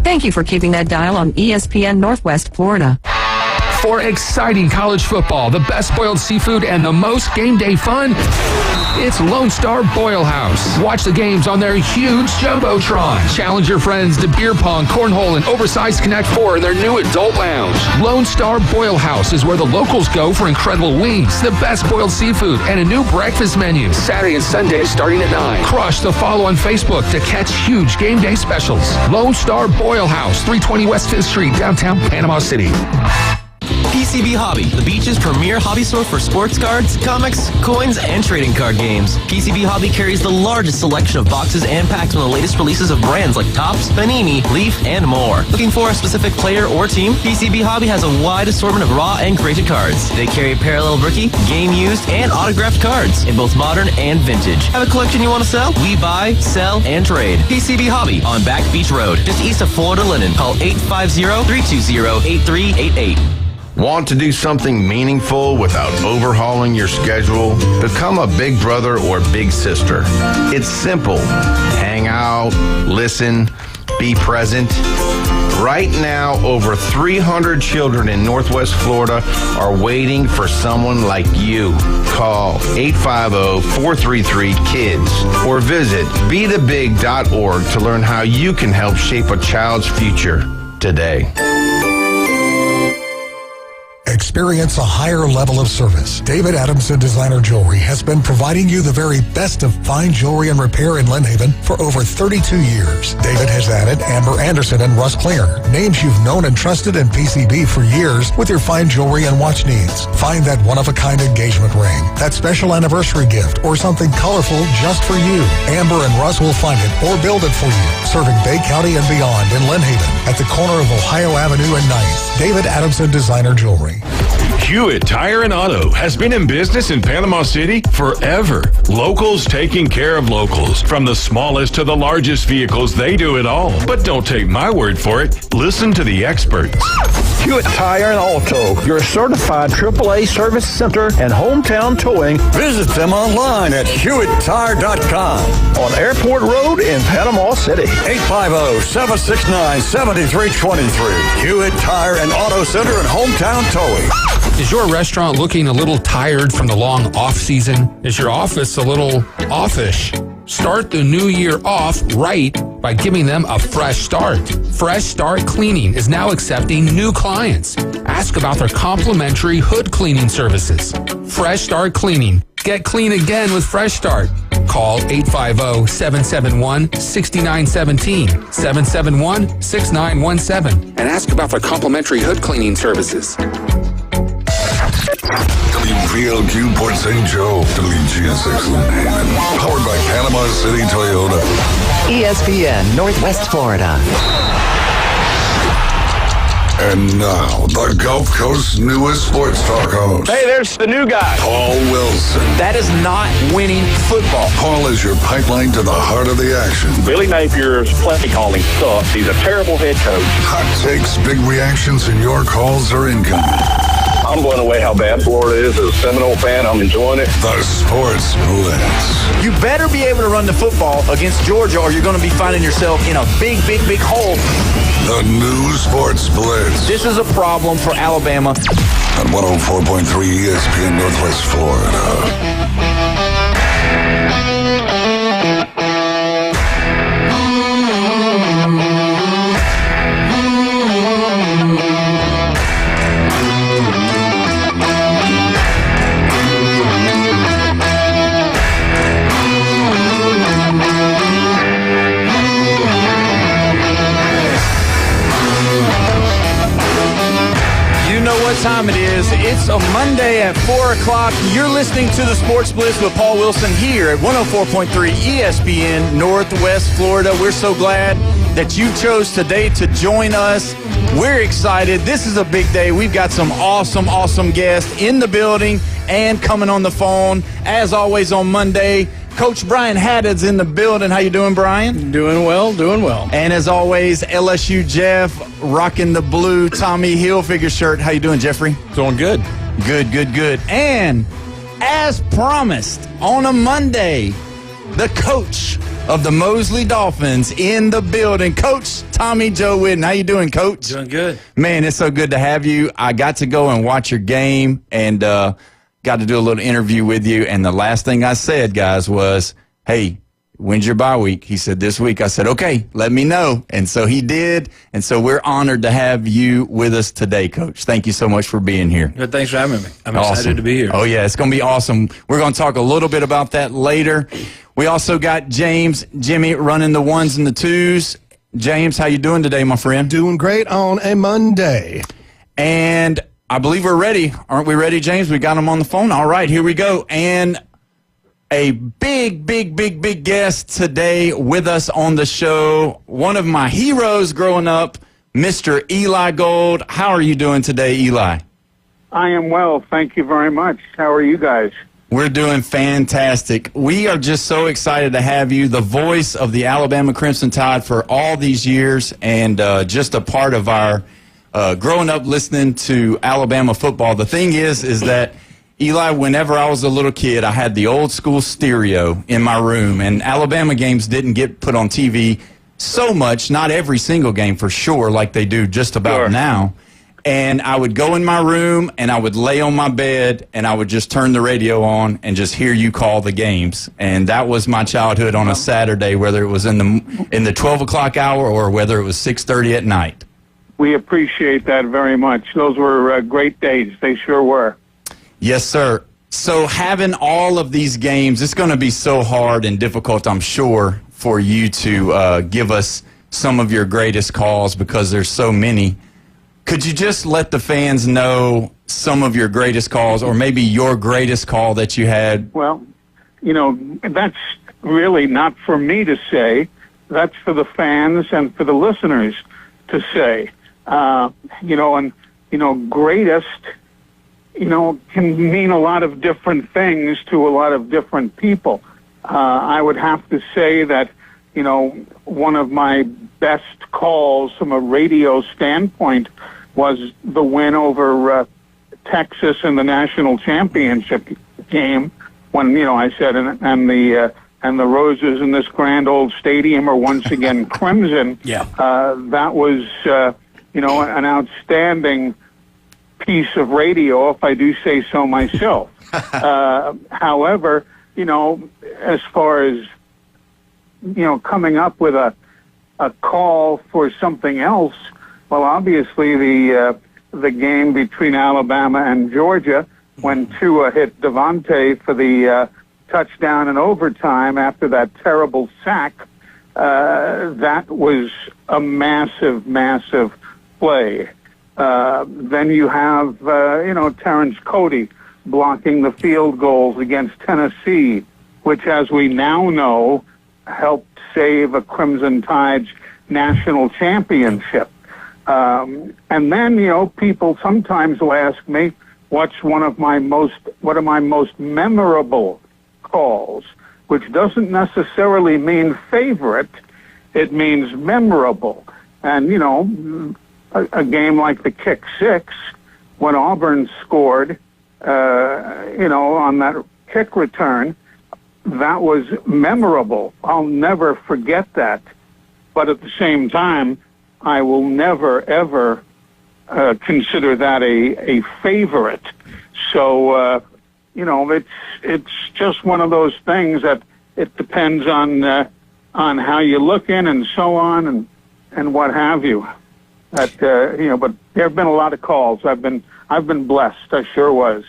Thank you for keeping that dial on ESPN Northwest Florida. For exciting college football, the best boiled seafood, and the most game day fun, it's Lone Star Boil House. Watch the games on their huge Jumbotron. Challenge your friends to beer pong, cornhole, and oversized Connect 4 in their new adult lounge. Lone Star Boil House is where the locals go for incredible wings, the best boiled seafood, and a new breakfast menu. Saturday and Sunday starting at 9. Crush the follow on Facebook to catch huge game day specials. Lone Star Boil House, 320 West 5th Street, downtown Panama City. PCB Hobby, the beach's premier hobby store for sports cards, comics, coins, and trading card games. PCB Hobby carries the largest selection of boxes and packs from the latest releases of brands like Topps, Panini, Leaf, and more. Looking for a specific player or team? PCB Hobby has a wide assortment of raw and graded cards. They carry parallel rookie, game used, and autographed cards in both modern and vintage. Have a collection you want to sell? We buy, sell, and trade. PCB Hobby on Back Beach Road, just east of Florida Linen. Call 850-320-8388. Want to do something meaningful without overhauling your schedule? Become a big brother or big sister. It's simple. Hang out, listen, be present. Right now, over 300 children in Northwest Florida are waiting for someone like you. Call 850-433-KIDS or visit BeTheBig.org to learn how you can help shape a child's future today. Experience a higher level of service. David Adamson Designer Jewelry has been providing you the very best of fine jewelry and repair in Lynn Haven for over 32 years. David has added Amber Anderson and Russ Klinger, names you've known and trusted in PCB for years with your fine jewelry and watch needs. Find that one-of-a-kind engagement ring, that special anniversary gift, or something colorful just for you. Amber and Russ will find it or build it for you, serving Bay County and beyond in Lynn Haven at the corner of Ohio Avenue and 9th. David Adamson Designer Jewelry. Hewitt Tire and Auto has been in business in Panama City forever. Locals taking care of locals. From the smallest to the largest vehicles, they do it all. But don't take my word for it. Listen to the experts. Hewitt Tire and Auto, your certified AAA service center and hometown towing. Visit them online at HewittTire.com on Airport Road in Panama City. 850-769-7323. Hewitt Tire and Auto Center and hometown towing. Is your restaurant looking a little tired from the long off season? Is your office a little offish? Start the new year off right by giving them a fresh start. Fresh Start Cleaning is now accepting new clients. Ask about their complimentary hood cleaning services. Fresh Start Cleaning. Get clean again with Fresh Start. Call 850-771-6917, 771-6917, and ask about their complimentary hood cleaning services. WVLQ Port St. Joe, WGSX Lynn Haven, powered by Panama City Toyota. ESPN Northwest Florida. And now, the Gulf Coast's newest sports talk host. Hey, there's the new guy. Paul Wilson. That is not winning football. Paul is your pipeline to the heart of the action. Billy Napier's play calling sucks. He's a terrible head coach. Hot takes, big reactions, and your calls are incoming. I'm blown away how bad Florida is. As a Seminole fan, I'm enjoying it. The Sports Blitz. You better be able to run the football against Georgia or you're going to be finding yourself in a big hole. The new Sports Blitz. This is a problem for Alabama. On 104.3 ESPN Northwest Florida. Time it is. It's a Monday at 4 o'clock. You're listening to the Sports Blitz with Paul Wilson here at 104.3 ESPN Northwest Florida. We're so glad that you chose today to join us. We're excited. This is a big day. We've got some awesome guests in the building and coming on the phone. As always on Monday, Coach Brian Haddad's in the building. How you doing, Brian? Doing well. And as always, LSU Jeff rocking the blue Tommy Hilfiger shirt. How you doing, Jeffrey? Doing good. Good. And as promised, on a Monday, the coach of the Mosley Dolphins in the building. Coach Tommy Joe Whitten. How you doing, Coach? Doing good. Man, it's so good to have you. I got to go and watch your game and got to do a little interview with you. And the last thing I said, guys, was, hey, when's your bye week? He said, this week. I said, okay, let me know. And so he did. And so we're honored to have you with us today, Coach. Thank you so much for being here. Good, thanks for having me. I'm Awesome. excited to be here. Oh, yeah, it's going to be awesome. We're going to talk a little bit about that later. We also got Jimmy running the ones and the twos. James, how you doing today, my friend? Doing great on a Monday. And I believe we're ready. Aren't we ready, James? We got him on the phone. All right, here we go. And a big guest today with us on the show. One of my heroes growing up, Mr. Eli Gold. How are you doing today, Eli? I am well. Thank you very much. How are you guys? We're doing fantastic. We are just so excited to have you, the voice of the Alabama Crimson Tide for all these years, and just a part of our growing up listening to Alabama football. The thing is that, Eli, whenever I was a little kid, I had the old school stereo in my room, and Alabama games didn't get put on TV so much, not every single game for sure, like they do just about now. And I would go in my room and I would lay on my bed and I would just turn the radio on and just hear you call the games. And that was my childhood on a Saturday, whether it was in the 12 o'clock hour or whether it was 6:30 at night. We appreciate that very much. Those were great days. They sure were. Yes, sir. So having all of these games, it's going to be so hard and difficult, I'm sure, for you to give us some of your greatest calls because there's so many. Could you just let the fans know some of your greatest calls or maybe your greatest call that you had? Well, that's really not for me to say. That's for the fans and for the listeners to say. Greatest, can mean a lot of different things to a lot of different people. I would have to say that, one of my best calls from a radio standpoint was the win over Texas in the national championship game when, I said, and the roses in this grand old stadium are once again crimson. Yeah. That was, an outstanding piece of radio, if I do say so myself. However, as far as, coming up with a call for something else, well, obviously the game between Alabama and Georgia when Tua hit Devontae for the touchdown in overtime after that terrible sack, that was a massive play. Then you have, Terrence Cody blocking the field goals against Tennessee, which, as we now know, helped save a Crimson Tide's national championship. And then, people sometimes will ask me, what's one of my most memorable calls, which doesn't necessarily mean favorite. It means memorable. And, a game like the kick six, when Auburn scored, on that kick return, that was memorable. I'll never forget that. But at the same time, I will never, ever consider that a favorite. So, it's just one of those things that it depends on how you look in and so on and what have you. But there have been a lot of calls. I've been blessed. I sure was.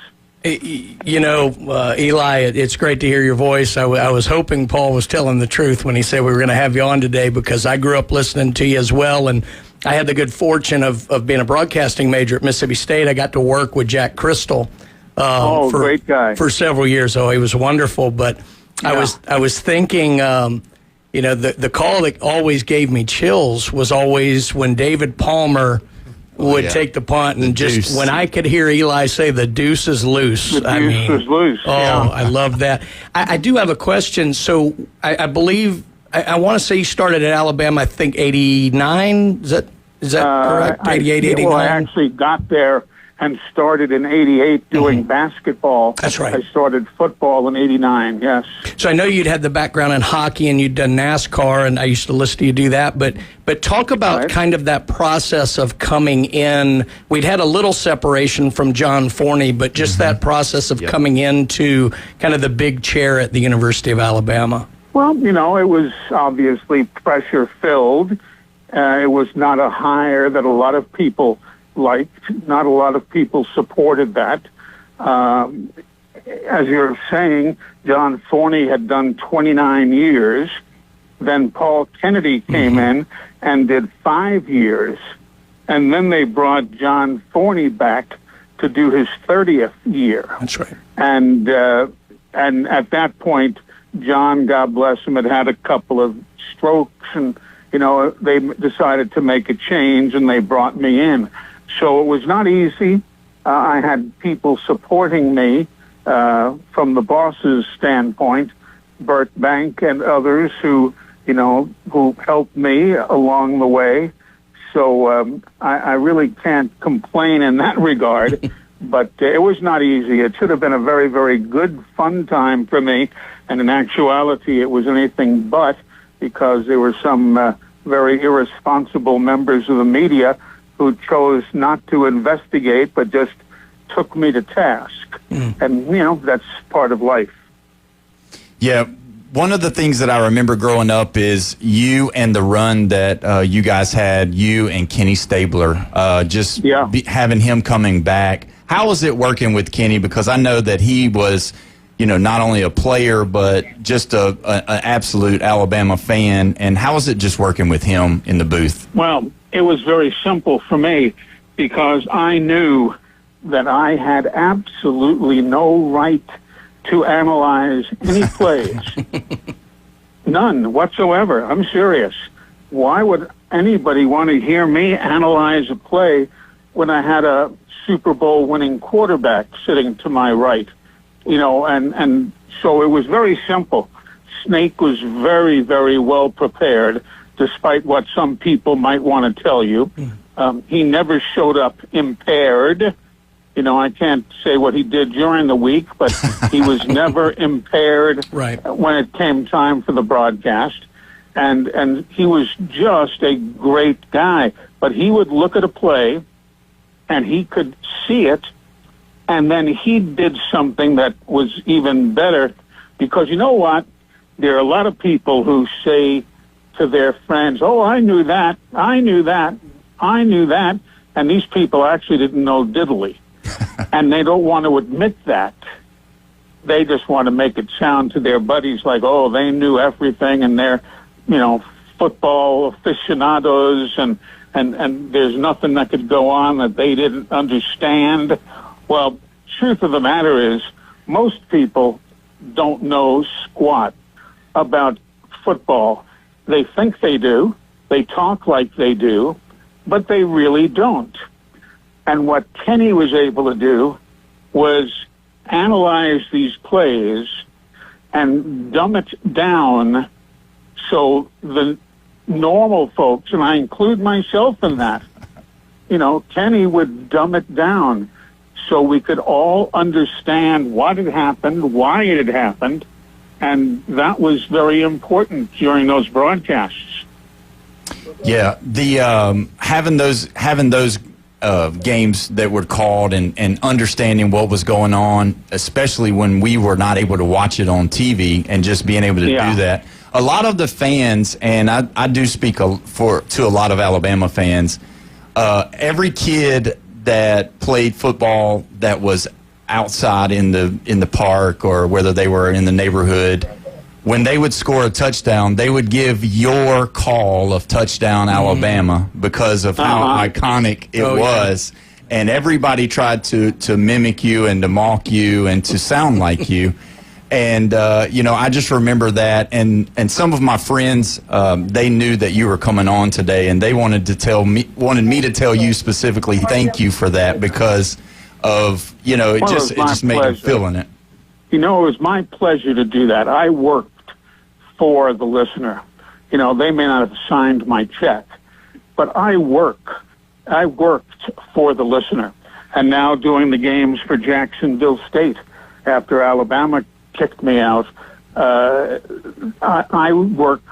Eli, it's great to hear your voice. I was hoping Paul was telling the truth when he said we were going to have you on today because I grew up listening to you as well, and I had the good fortune of being a broadcasting major at Mississippi State. I got to work with Jack Crystal great guy. For several years. Oh, he was wonderful. But yeah. I was thinking, the call that always gave me chills was always when David Palmer would take the punt and just when I could hear Eli say the deuce is loose. The deuce is loose. Oh, yeah. I love that. I do have a question. So I believe I want to say you started at Alabama, I think 89. Is that correct? 88, 89? Well, I actually got there and started in 88 doing basketball. That's right. I started football in 89, yes. So I know you'd had the background in hockey and you'd done NASCAR, and I used to listen to you do that, but talk about kind of that process of coming in. We'd had a little separation from John Forney, but just that process of coming into kind of the big chair at the University of Alabama. Well, you know, it was obviously pressure-filled. It was not a hire that a lot of people liked. Not a lot of people supported that. As you're saying, John Forney had done 29 years. Then Paul Kennedy came in and did 5 years. And then they brought John Forney back to do his 30th year. That's right. And at that point, John, God bless him, had a couple of strokes, and, you know, they decided to make a change, and they brought me in. So it was not easy. I had people supporting me from the boss's standpoint, Bert Bank and others who helped me along the way. So I really can't complain in that regard. But it was not easy. It should have been a very, very good, fun time for me. And in actuality, it was anything but, because there were some very irresponsible members of the media who chose not to investigate, but just took me to task. And, you know, that's part of life. Yeah. One of the things that I remember growing up is you and the run that you guys had, you and Kenny Stabler, having him coming back. How was it working with Kenny? Because I know that he was, you know, not only a player, but just an absolute Alabama fan. And how was it just working with him in the booth? Well, it was very simple for me, because I knew that I had absolutely no right to analyze any plays. None whatsoever. I'm serious. Why would anybody want to hear me analyze a play when I had a Super Bowl winning quarterback sitting to my right? You know, and so it was very simple. Snake was very, very well prepared, despite what some people might want to tell you. He never showed up impaired. You know, I can't say what he did during the week, but he was never impaired when it came time for the broadcast. And he was just a great guy. But he would look at a play, and he could see it, and then he did something that was even better. Because you know what? There are a lot of people who say to their friends, oh, I knew that, I knew that, I knew that. And these people actually didn't know diddly. And they don't want to admit that. They just want to make it sound to their buddies like, oh, they knew everything, and they're, you know, football aficionados, and there's nothing that could go on that they didn't understand. Well, truth of the matter is, most people don't know squat about football. They think they do. They talk like they do, but they really don't. And what Kenny was able to do was analyze these plays and dumb it down so the normal folks, and I include myself in that, you know, Kenny would dumb it down so we could all understand what had happened, why it had happened, and that was very important during those broadcasts. Yeah, the having those games that were called and understanding what was going on, especially when we were not able to watch it on TV, and just being able to do that. A lot of the fans, and I do speak to a lot of Alabama fans, every kid that played football that was outside in the park, or whether they were in the neighborhood, when they would score a touchdown, they would give your call of touchdown Alabama because of how iconic it was. And everybody tried to mimic you and to mock you and to sound like you. And, you know, I just remember that. And some of my friends, they knew that you were coming on today, and they wanted me to tell you specifically thank you for that, because of, you know, it just made them feeling it. You know, it was my pleasure to do that. I worked for the listener. You know, they may not have signed my check, but I worked for the listener. and now doing the games for Jacksonville State after Alabama kicked me out. I work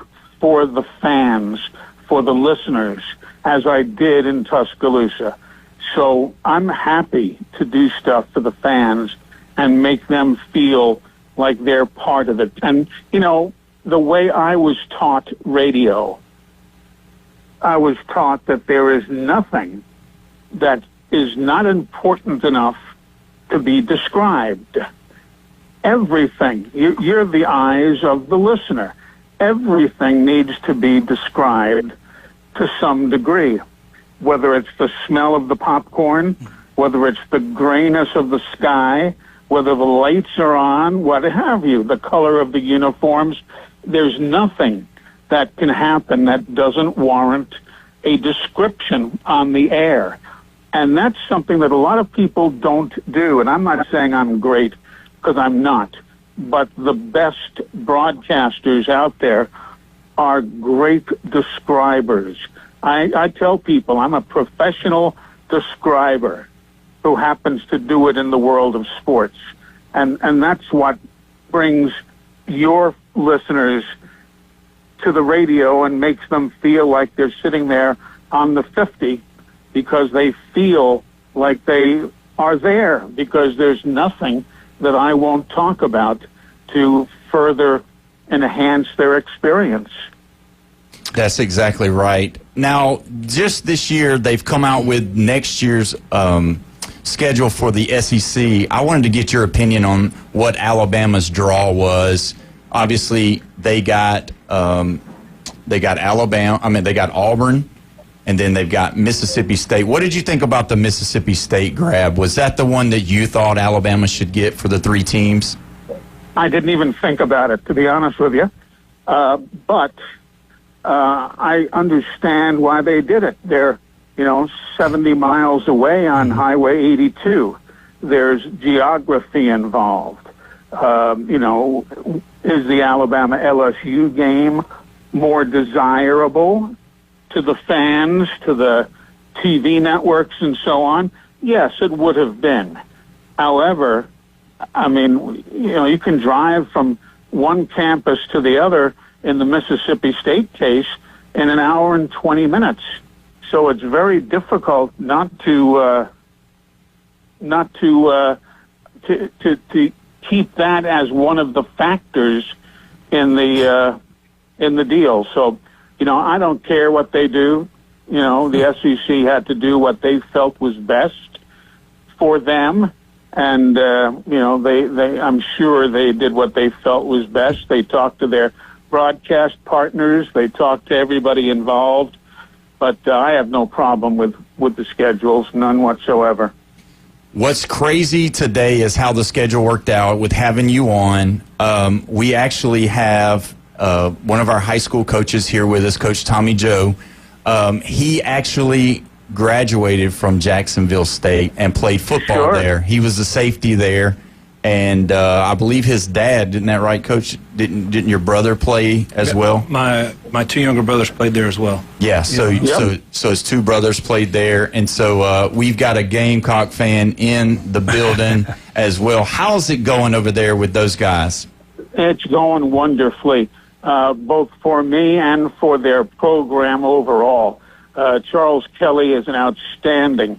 for the fans, for the listeners, as I did in Tuscaloosa. So I'm happy to do stuff for the fans and make them feel like they're part of it. And, you know, the way I was taught radio, I was taught that there is nothing that is not important enough to be described. Everything, you're the eyes of the listener. Everything needs to be described to some degree, whether it's the smell of the popcorn, whether it's the grayness of the sky, whether the lights are on, what have you, the color of the uniforms. There's nothing that can happen that doesn't warrant a description on the air. And that's something that a lot of people don't do. And I'm not saying I'm great, because I'm not. But the best broadcasters out there are great describers. I tell people I'm a professional describer who happens to do it in the world of sports. And that's what brings your listeners to the radio and makes them feel like they're sitting there on the 50 because they feel like they are there, because there's nothing that I won't talk about to further enhance their experience. That's exactly right. Now, just this year, they've come out with next year's schedule for the SEC. I wanted to get your opinion on what Alabama's draw was. Obviously, they got Alabama. I mean, they got Auburn, and then they've got Mississippi State. What did you think about the Mississippi State grab? Was that the one that you thought Alabama should get for the three teams? I didn't even think about it, to be honest with you. But I understand why they did it. They're, 70 miles away on Highway 82. There's geography involved. Is the Alabama LSU game more desirable to the fans, to the TV networks and so on? Yes, it would have been. However, I mean, you can drive from one campus to the other in the Mississippi State case in an hour and 20 minutes. So it's very difficult not to keep that as one of the factors in the deal. So, I don't care what they do. The SEC had to do what they felt was best for them. And, I'm sure they did what they felt was best. They talked to their broadcast partners. They talked to everybody involved. But I have no problem with the schedules, none whatsoever. What's crazy today is how the schedule worked out with having you on. We actually have one of our high school coaches here with us, Coach Tommy Joe. He actually graduated from Jacksonville State and played football there. He was the safety there, and I believe his dad, isn't that right, Coach? Didn't your brother play as well? My two younger brothers played there as well. Yeah, so his two brothers played there, and so we've got a Gamecock fan in the building as well. How's it going over there with those guys? It's going wonderfully, both for me and for their program overall. Charles Kelly is an outstanding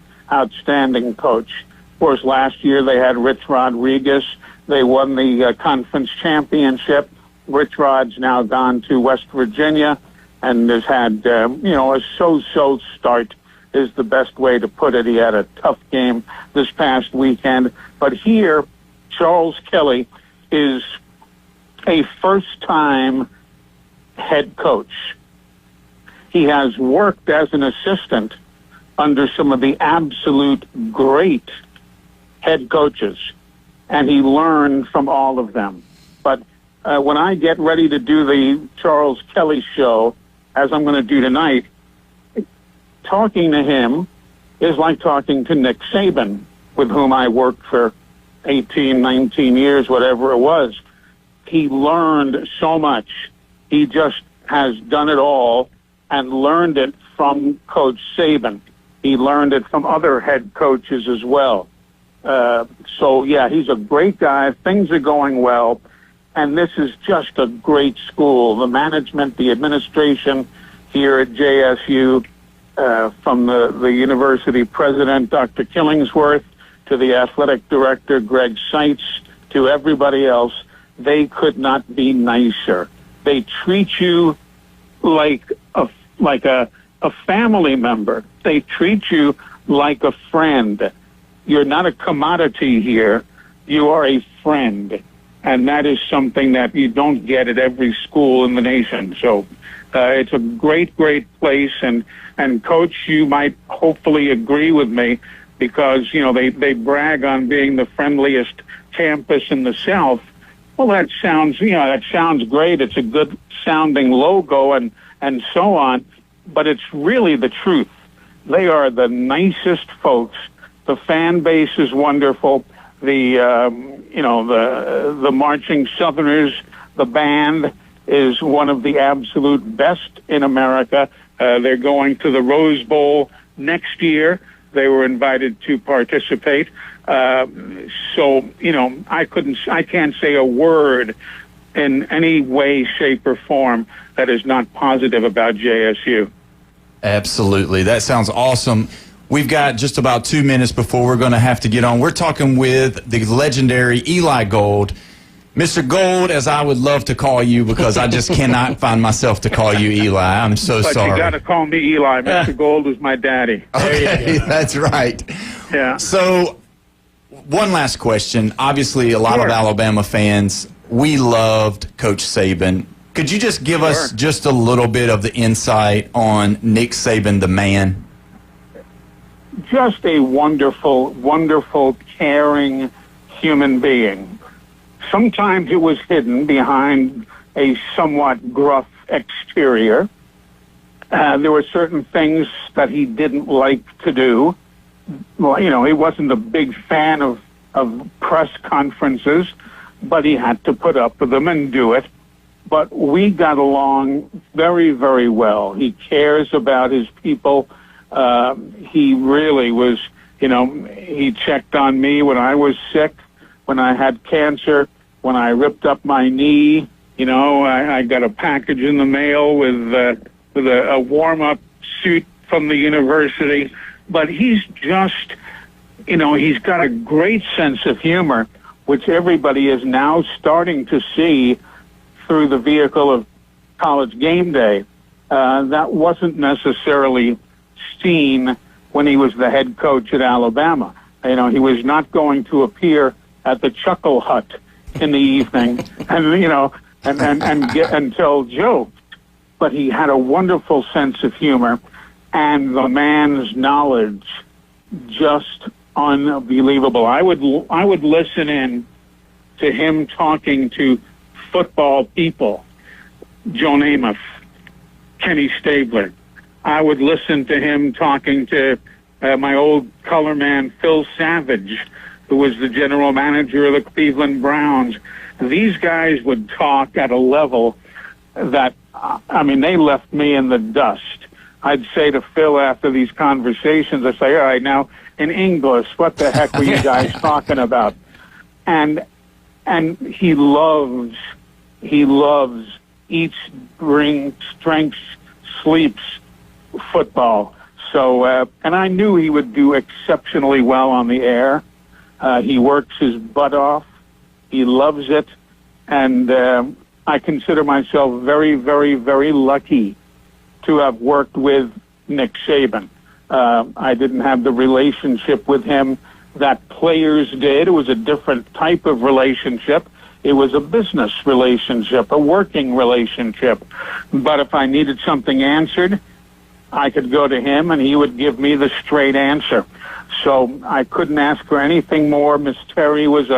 coach. Of course, last year they had Rich Rodriguez. They won the conference championship. Rich Rod's now gone to West Virginia and has had, a so-so start is the best way to put it. He had a tough game this past weekend. But here, Charles Kelly is a first-time head coach. He has worked as an assistant under some of the absolute great head coaches, and he learned from all of them. But when I get ready to do the Charles Kelly show, as I'm going to do tonight, talking to him is like talking to Nick Saban, with whom I worked for 18, 19 years, whatever it was. He learned so much. He just has done it all and learned it from Coach Saban. He learned it from other head coaches as well. So, yeah, he's a great guy. Things are going well. And this is just a great school. The management, the administration here at JSU, from the university president, Dr. Killingsworth, to the athletic director, Greg Seitz, to everybody else, they could not be nicer. They treat you like a family member. They treat you like a friend. You're not a commodity here. You are a friend. And that is something that you don't get at every school in the nation. So it's a great, great place. And Coach, you might hopefully agree with me because, you know, they brag on being the friendliest campus in the South. Well, that sounds great. It's a good sounding logo and so on. But it's really the truth. They are the nicest folks. The fan base is wonderful. The Marching Southerners, the band, is one of the absolute best in America. They're going to the Rose Bowl next year. They were invited to participate. So, you know, I can't say a word in any way, shape, or form that is not positive about JSU. Absolutely. That sounds awesome. We've got just about 2 minutes before we're going to have to get on. We're talking with the legendary Eli Gold. Mr. Gold, as I would love to call you because I just cannot find myself to call you Eli. I'm so sorry. But you got to call me Eli. Mr. Gold is my daddy. Okay, that's right. Yeah. So, one last question. Obviously, a lot of Alabama fans, we loved Coach Saban. Could you just give us just a little bit of the insight on Nick Saban, the man? Just a wonderful, wonderful, caring human being. Sometimes it was hidden behind a somewhat gruff exterior. There were certain things that he didn't like to do. Well, you know, he wasn't a big fan of press conferences, but he had to put up with them and do it. But we got along very, very well. He cares about his people. He really was, you know, he checked on me when I was sick, when I had cancer, when I ripped up my knee. You know, I got a package in the mail with a warm-up suit from the university. But he's just, you know, he's got a great sense of humor, which everybody is now starting to see through the vehicle of College Game Day. That wasn't necessarily seen when he was the head coach at Alabama. You know, he was not going to appear at the Chuckle Hut in the evening and, you know, and tell jokes. But he had a wonderful sense of humor, and the man's knowledge, just unbelievable. I would listen in to him talking to football people, Joe Namath, Kenny Stabler. I would listen to him talking to my old color man, Phil Savage, who was the general manager of the Cleveland Browns. These guys would talk at a level that, I mean, they left me in the dust. I'd say to Phil after these conversations, I'd say, all right, now, in English, what the heck were you guys talking about? And he loves, eats, drinks, sleeps football. So, and I knew he would do exceptionally well on the air. He works his butt off. He loves it. And I consider myself very, very, very lucky to have worked with Nick Saban. I didn't have the relationship with him that players did. It was a different type of relationship. It was a business relationship, a working relationship. But if I needed something answered, I could go to him and he would give me the straight answer. So I couldn't ask for anything more. Miss Terry was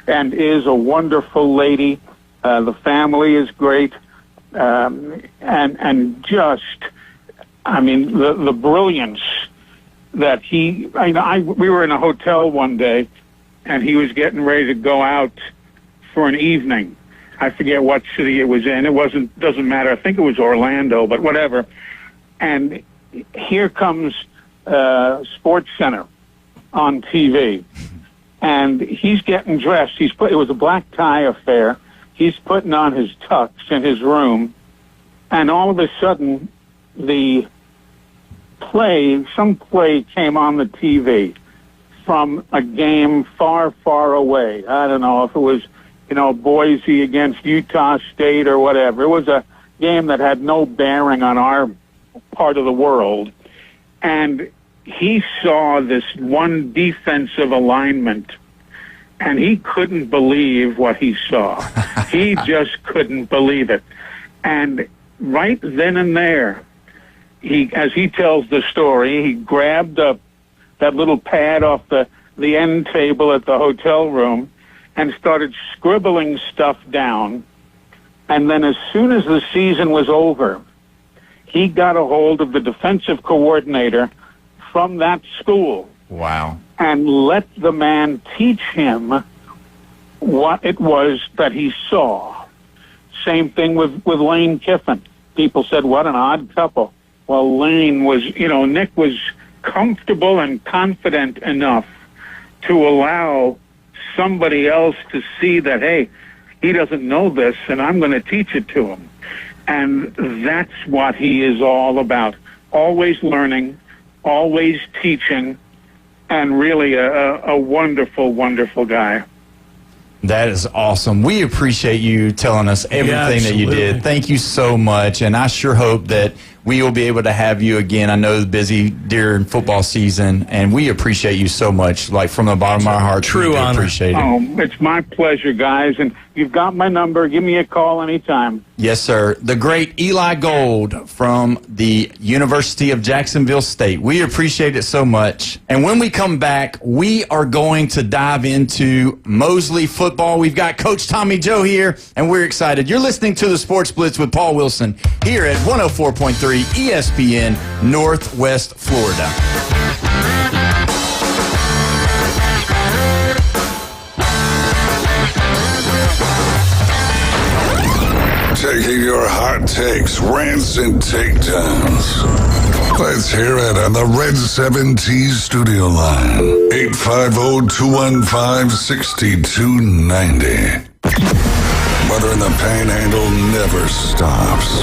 and is a wonderful lady. The family is great. And just, I mean, the brilliance that we were in a hotel one day and he was getting ready to go out for an evening. I forget what city it was in. Doesn't matter. I think it was Orlando, but whatever. And here comes Sports Center on TV. And he's getting dressed. It was a black tie affair. He's putting on his tux in his room. And all of a sudden, some play came on the TV from a game far, far away. I don't know if it was, Boise against Utah State or whatever. It was a game that had no bearing on our part of the world. And he saw this one defensive alignment, and he couldn't believe what he saw. He just couldn't believe it. And right then and there, as he tells the story, he grabbed that little pad off the end table at the hotel room and started scribbling stuff down. And then as soon as the season was over, he got a hold of the defensive coordinator from that school. Wow. And let the man teach him what it was that he saw. Same thing with Lane Kiffin. People said, what an odd couple. Well, Lane was, Nick was comfortable and confident enough to allow somebody else to see that, hey, he doesn't know this, and I'm going to teach it to him. And that's what he is all about. Always learning, always teaching, and really a wonderful, wonderful guy. That is awesome. We appreciate you telling us everything that you did. Thank you so much. And I sure hope that we will be able to have you again. I know it's busy during football season, and we appreciate you so much. Like, from the bottom of our heart, true honor. Appreciate it. Oh, it's my pleasure, guys. And you've got my number. Give me a call anytime. Yes, sir. The great Eli Gold from the University of Jacksonville State. We appreciate it so much. And when we come back, we are going to dive into Mosley football. We've got Coach Tommy Joe here, and we're excited. You're listening to the Sports Blitz with Paul Wilson here at 104.3 ESPN Northwest Florida. Taking your hot takes, rants, and takedowns. Let's hear it on the Red 7T studio line. 850-215-6290. Weather in the Panhandle never stops.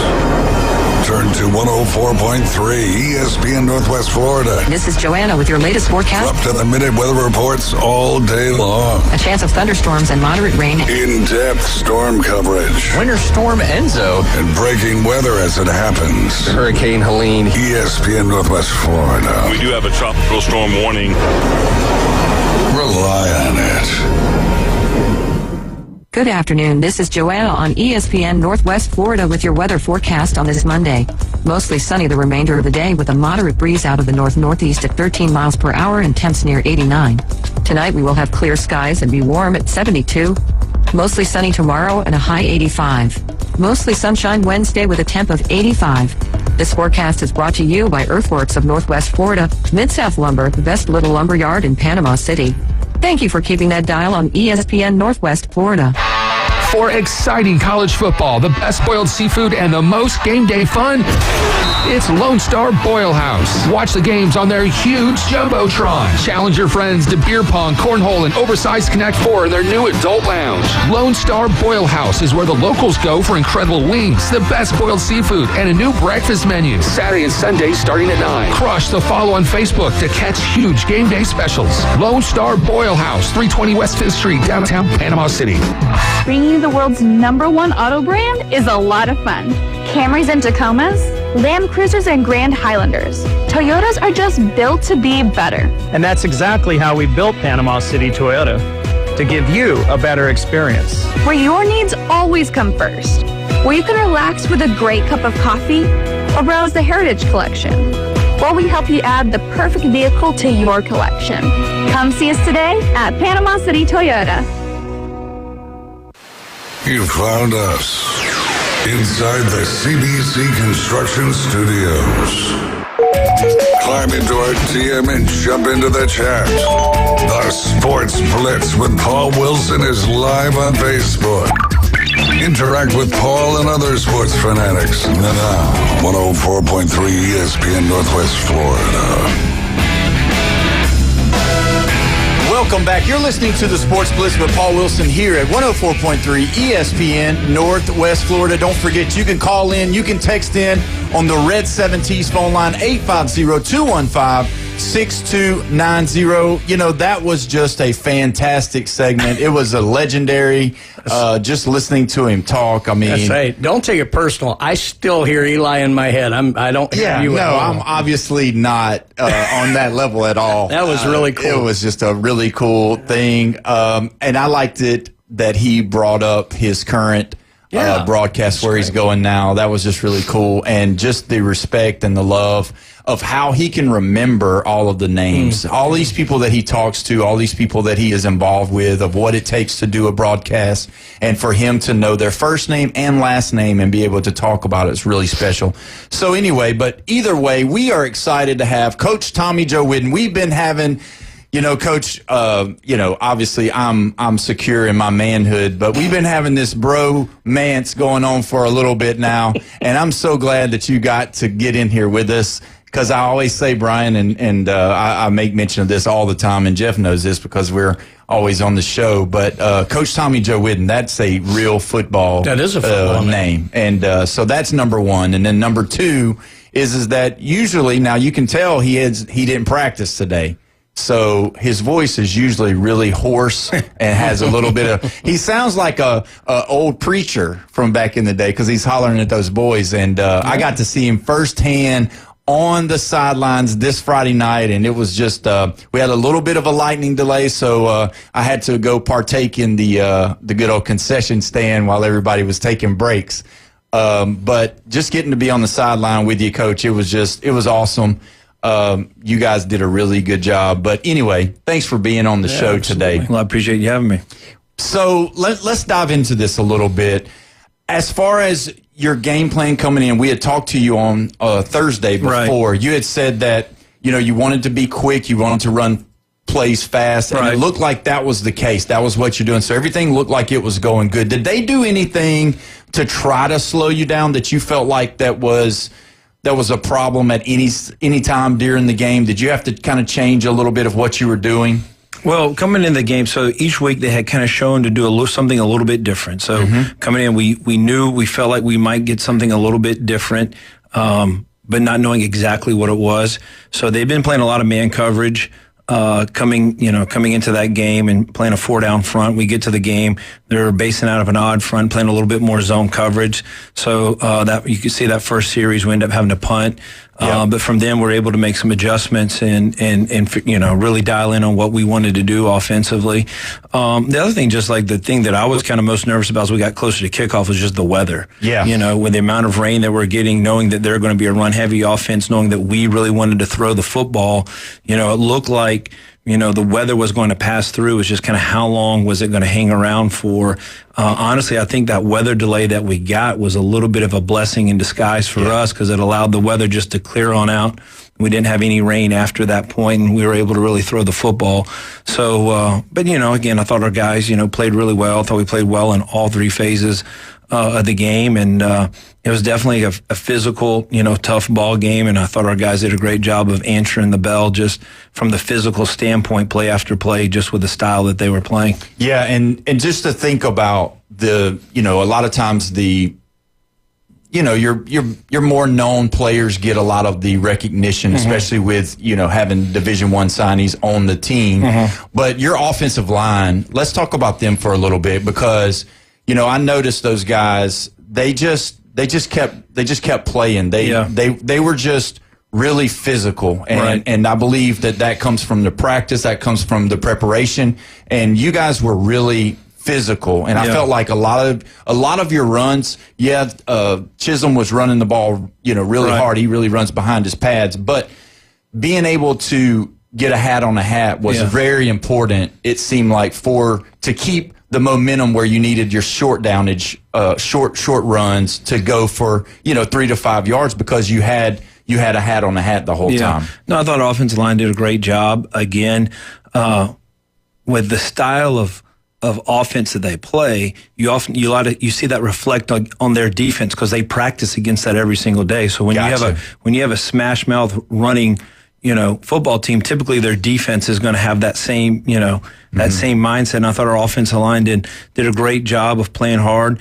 Turn to 104.3 ESPN Northwest Florida. This is Joanna with your latest forecast. Up to the minute weather reports all day long. A chance of thunderstorms and moderate rain. In-depth storm coverage. Winter Storm Enzo. And breaking weather as it happens. Hurricane Helene. ESPN Northwest Florida. We do have a tropical storm warning. Rely on it. Good afternoon. This is Joanna on ESPN Northwest Florida with your weather forecast on this Monday. Mostly sunny the remainder of the day with a moderate breeze out of the north-northeast at 13 miles per hour and temps near 89. Tonight we will have clear skies and be warm at 72. Mostly sunny tomorrow and a high 85. Mostly sunshine Wednesday with a temp of 85. This forecast is brought to you by Earthworks of Northwest Florida, Mid-South Lumber, the best little lumber yard in Panama City. Thank you for keeping that dial on ESPN Northwest Florida. For exciting college football, the best boiled seafood, and the most game day fun, it's Lone Star Boil House. Watch the games on their huge Jumbotron. Challenge your friends to beer pong, cornhole, and oversized Connect 4 in their new adult lounge. Lone Star Boil House is where the locals go for incredible wings, the best boiled seafood, and a new breakfast menu. Saturday and Sunday starting at 9. Crush the follow on Facebook to catch huge game day specials. Lone Star Boil House, 320 West 5th Street, downtown Panama City. Bringing you the world's #1 auto brand is a lot of fun. Camrys and Tacomas, Land Cruisers and Grand Highlanders. Toyotas are just built to be better. And that's exactly how we built Panama City Toyota, to give you a better experience. Where your needs always come first. Where you can relax with a great cup of coffee or browse the Heritage Collection. While we help you add the perfect vehicle to your collection. Come see us today at Panama City Toyota. You found us inside the CBC Construction Studios. Climb into our DM and jump into the chat. The Sports Blitz with Paul Wilson is live on Facebook. Interact with Paul and other sports fanatics. Now, 104.3 ESPN Northwest Florida. Welcome back. You're listening to the Sports Blitz with Paul Wilson here at 104.3 ESPN Northwest Florida. Don't forget, you can call in, you can text in on the Red 7T's phone line, 850-215-6290. You know, that was just a fantastic segment. It was a legendary, just listening to him talk. I mean, that's right. Don't take it personal. I still hear Eli in my head. I don't hear you at all. I'm obviously not on that level at all. That was really cool. It was just a really cool thing. And I liked it that he brought up his current broadcast where he's going now. That was just really cool. And just the respect and the love of how he can remember all of the names, all these people that he talks to, all these people that he is involved with, of what it takes to do a broadcast, and for him to know their first name and last name and be able to talk about it is really special. So anyway, but either way, we are excited to have Coach Tommy Joe Whidden. We've been having, you know, Coach, obviously I'm secure in my manhood, but we've been having this bromance going on for a little bit now, and I'm so glad that you got to get in here with us. Because I always say, Brian, and I make mention of this all the time, and Jeff knows this because we're always on the show, but Coach Tommy Joe Whidden, that's a real football, that is a football name. And so that's number one. And then number two is that usually, now you can tell he didn't practice today. So his voice is usually really hoarse and has a little bit of, he sounds like a old preacher from back in the day because he's hollering at those boys. And I got to see him firsthand on the sidelines this Friday night, and it was just we had a little bit of a lightning delay, so I had to go partake in the good old concession stand while everybody was taking breaks. But just getting to be on the sideline with you, Coach, it was awesome. You guys did a really good job. But anyway, thanks for being on the show today. Well, I appreciate you having me. So let's dive into this a little bit. As far as your game plan coming in, we had talked to you on Thursday before. Right. You had said that, you know, you wanted to be quick, you wanted to run plays fast, and it looked like that was the case. That was what you're doing. So everything looked like it was going good. Did they do anything to try to slow you down that you felt like that was a problem at any time during the game? Did you have to kind of change a little bit of what you were doing? Well, coming in the game, so each week they had kind of shown to do something a little bit different. So coming in, we felt like we might get something a little bit different, but not knowing exactly what it was. So they've been playing a lot of man coverage. Coming into that game and playing a 4-down front. We get to the game, they're basing out of an odd front, playing a little bit more zone coverage. So that you can see that first series we end up having to punt. But from then we're able to make some adjustments and really dial in on what we wanted to do offensively. The other thing, just like the thing that I was kind of most nervous about as we got closer to kickoff, was just the weather. Yeah. You know, with the amount of rain that we're getting, knowing that they're going to be a run-heavy offense, knowing that we really wanted to throw the football, you know, it looked like, you know, the weather was going to pass through. It's just kind of how long was it going to hang around for? Honestly, I think that weather delay that we got was a little bit of a blessing in disguise for us, because it allowed the weather just to clear on out. We didn't have any rain after that point, and we were able to really throw the football. So, but, you know, again, I thought our guys, you know, played really well. I thought we played well in all three phases of the game, and it was definitely a physical, you know, tough ball game, and I thought our guys did a great job of answering the bell just from the physical standpoint, play after play, just with the style that they were playing. Yeah, and just to think about a lot of times your more known players get a lot of the recognition, especially with, you know, having Division I signees on the team. But your offensive line, let's talk about them for a little bit, because, you know, I noticed those guys, they just kept playing. They were just really physical, and I believe that comes from the practice, that comes from the preparation, and you guys were really physical, and I felt like a lot of your runs. Chisholm was running the ball, you know, really hard. He really runs behind his pads, but being able to get a hat on a hat was very important. It seemed like to keep the momentum where you needed your short downage, short runs to go for, you know, 3 to 5 yards, because you had a hat on a hat the whole time. No, I thought our offensive line did a great job again with the style of offense that they play. You see that reflect on their defense, because they practice against that every single day. So when you have a smash mouth running, football team, typically their defense is going to have that same, that same mindset. And I thought our offensive line did a great job of playing hard,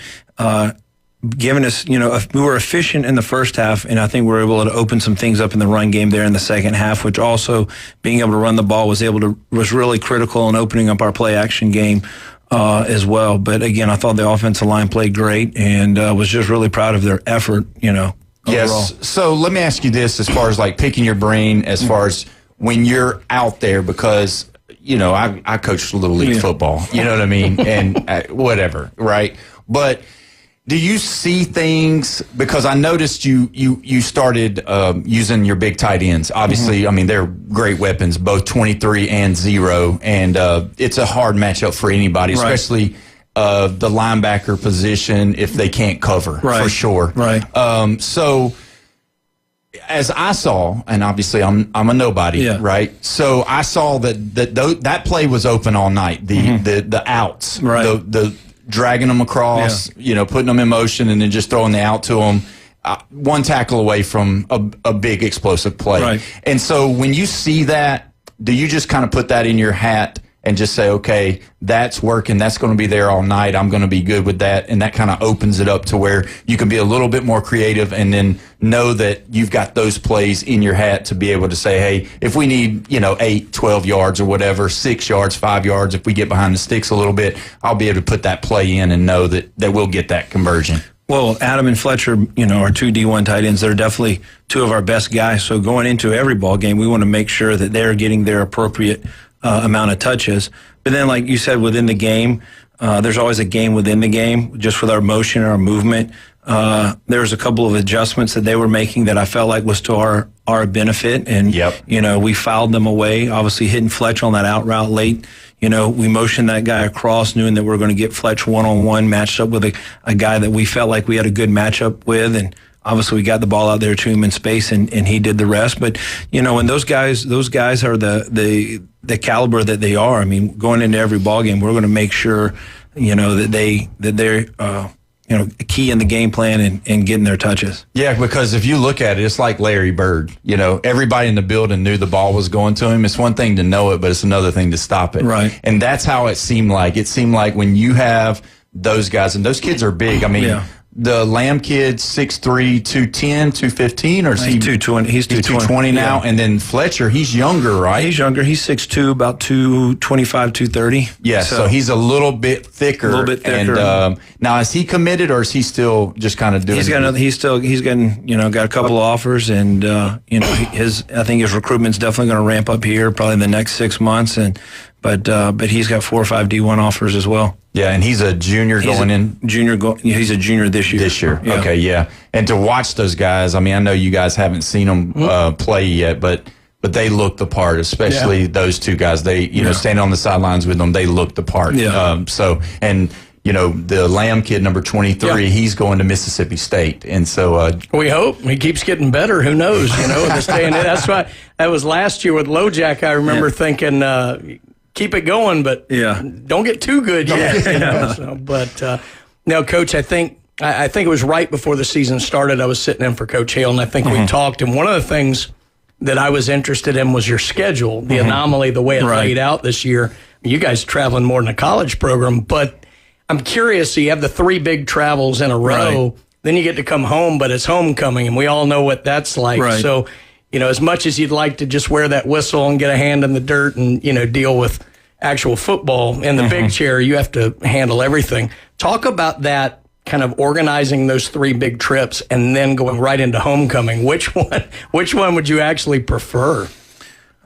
giving us, we were efficient in the first half, and I think we were able to open some things up in the run game there in the second half, which also being able to run the ball was really critical in opening up our play action game as well. But again, I thought the offensive line played great, and was just really proud of their effort, overall. Yes. So let me ask you this, as far as like picking your brain, as far as when you're out there, because, I coached Little League football, you know what I mean? And whatever, right? But do you see things, because I noticed you started using your big tight ends. Obviously, I mean, they're great weapons, both 23 and 0, and it's a hard matchup for anybody, especially the linebacker position if they can't cover, for sure. Right. So as I saw, and obviously I'm a nobody, right? So I saw that play was open all night. The outs, the dragging them across, putting them in motion, and then just throwing the out to them. One tackle away from a big explosive play. Right. And so when you see that, do you just kind of put that in your hat and just say, okay, that's working, that's going to be there all night, I'm going to be good with that, and that kind of opens it up to where you can be a little bit more creative and then know that you've got those plays in your hat to be able to say, hey, if we need, 8, 12 yards or whatever, 6 yards, 5 yards, if we get behind the sticks a little bit, I'll be able to put that play in and know that we'll get that conversion. Well, Adam and Fletcher, our two D1 tight ends, they're definitely two of our best guys. So going into every ball game, we want to make sure that they're getting their appropriate amount of touches. But then, like you said, within the game, there's always a game within the game, just with our motion and our movement. There's a couple of adjustments that they were making that I felt like was to our benefit. And, we fouled them away, obviously hitting Fletch on that out route late. We motioned that guy across, knowing that we were going to get Fletch one-on-one, matched up with a guy that we felt like we had a good matchup with. And obviously we got the ball out there to him in space, and he did the rest. But, when those guys are the caliber that they are, I mean, going into every ball game, we're going to make sure, that they're key in the game plan and getting their touches. Yeah, because if you look at it, it's like Larry Bird. Everybody in the building knew the ball was going to him. It's one thing to know it, but it's another thing to stop it. Right. And that's how it seemed like. It seemed like when you have those guys, and those kids are big. I mean, the Lamb kid, 6'3", 210, 215, or is he 220? He's 220 now. And then Fletcher, he's younger, right? He's younger. He's 6'2", about 225, 230. Yeah, so he's a little bit thicker. And now, is he committed, or is he still just kind of doing? He's getting got a couple of offers, and I think his recruitment's definitely going to ramp up here probably in the next 6 months, but he's got 4 or 5 D1 offers as well. Yeah, and he's a junior going in. He's a junior this year. Yeah. Okay, yeah. And to watch those guys, I mean, I know you guys haven't seen them play yet, but they look the part, especially those two guys. They, standing on the sidelines with them, they look the part. Yeah. The Lamb kid, number 23, he's going to Mississippi State, and so we hope he keeps getting better. Who knows? That's why that was last year with LoJack. I remember thinking. Keep it going, but don't get too good yet. Coach, I think it was right before the season started. I was sitting in for Coach Hale, and I think we talked. And one of the things that I was interested in was your schedule, the anomaly, the way it laid out this year. You guys traveling more than a college program, but I'm curious. So you have the 3 big travels in a row, then you get to come home, but it's homecoming, and we all know what that's like. Right. So. As much as you'd like to just wear that whistle and get a hand in the dirt and, deal with actual football in the big chair, you have to handle everything. Talk about that, kind of organizing those 3 big trips and then going right into homecoming. Which one would you actually prefer?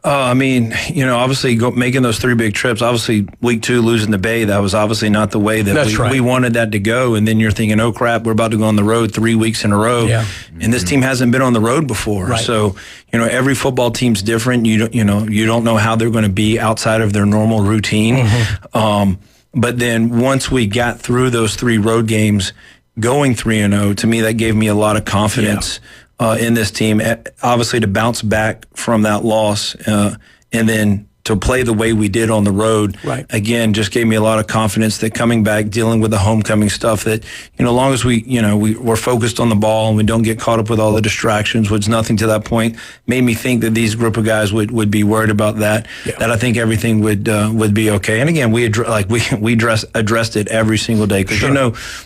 Obviously making those 3 big trips, obviously week 2 losing the Bay, that was obviously not the way that we wanted that to go. And then you're thinking, oh crap, we're about to go on the road 3 weeks in a row. Yeah. And this team hasn't been on the road before. Right. So, every football team's different. You don't know how they're going to be outside of their normal routine. But then once we got through those 3 road games, going 3-0, to me, that gave me a lot of confidence. In this team, obviously to bounce back from that loss and then play the way we did on the road, again, just gave me a lot of confidence that coming back, dealing with the homecoming stuff, that, as long as we're focused on the ball and we don't get caught up with all the distractions, which nothing to that point made me think that these group of guys would be worried about that, that I think everything would be okay. And again, we addressed it every single day, because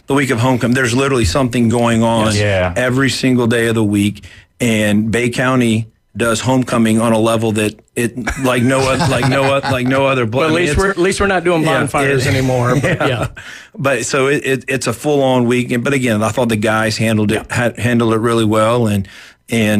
the week of homecoming, there's literally something going on every single day of the week, and Bay County does homecoming on a level that like no other. Well, at least we're not doing bonfires anymore. But But so it's a full on week. But again, I thought the guys handled it really well, and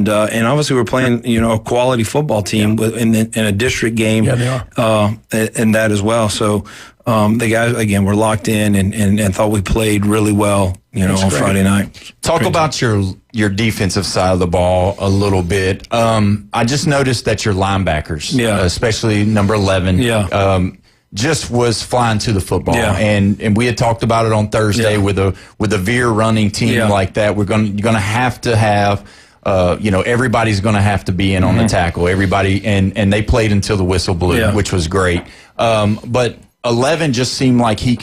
obviously we're playing a quality football team in a district game. Yeah, they are. And that as well. So the guys again were locked in and thought we played really well. On Friday night. Talk about your defensive side of the ball a little bit. I just noticed that your linebackers, especially number 11, just was flying to the football. Yeah. And we had talked about it on Thursday with a veer running team like that. You're gonna have to have everybody's gonna have to be in on the tackle. Everybody and they played until the whistle blew, which was great. But 11 just seemed like he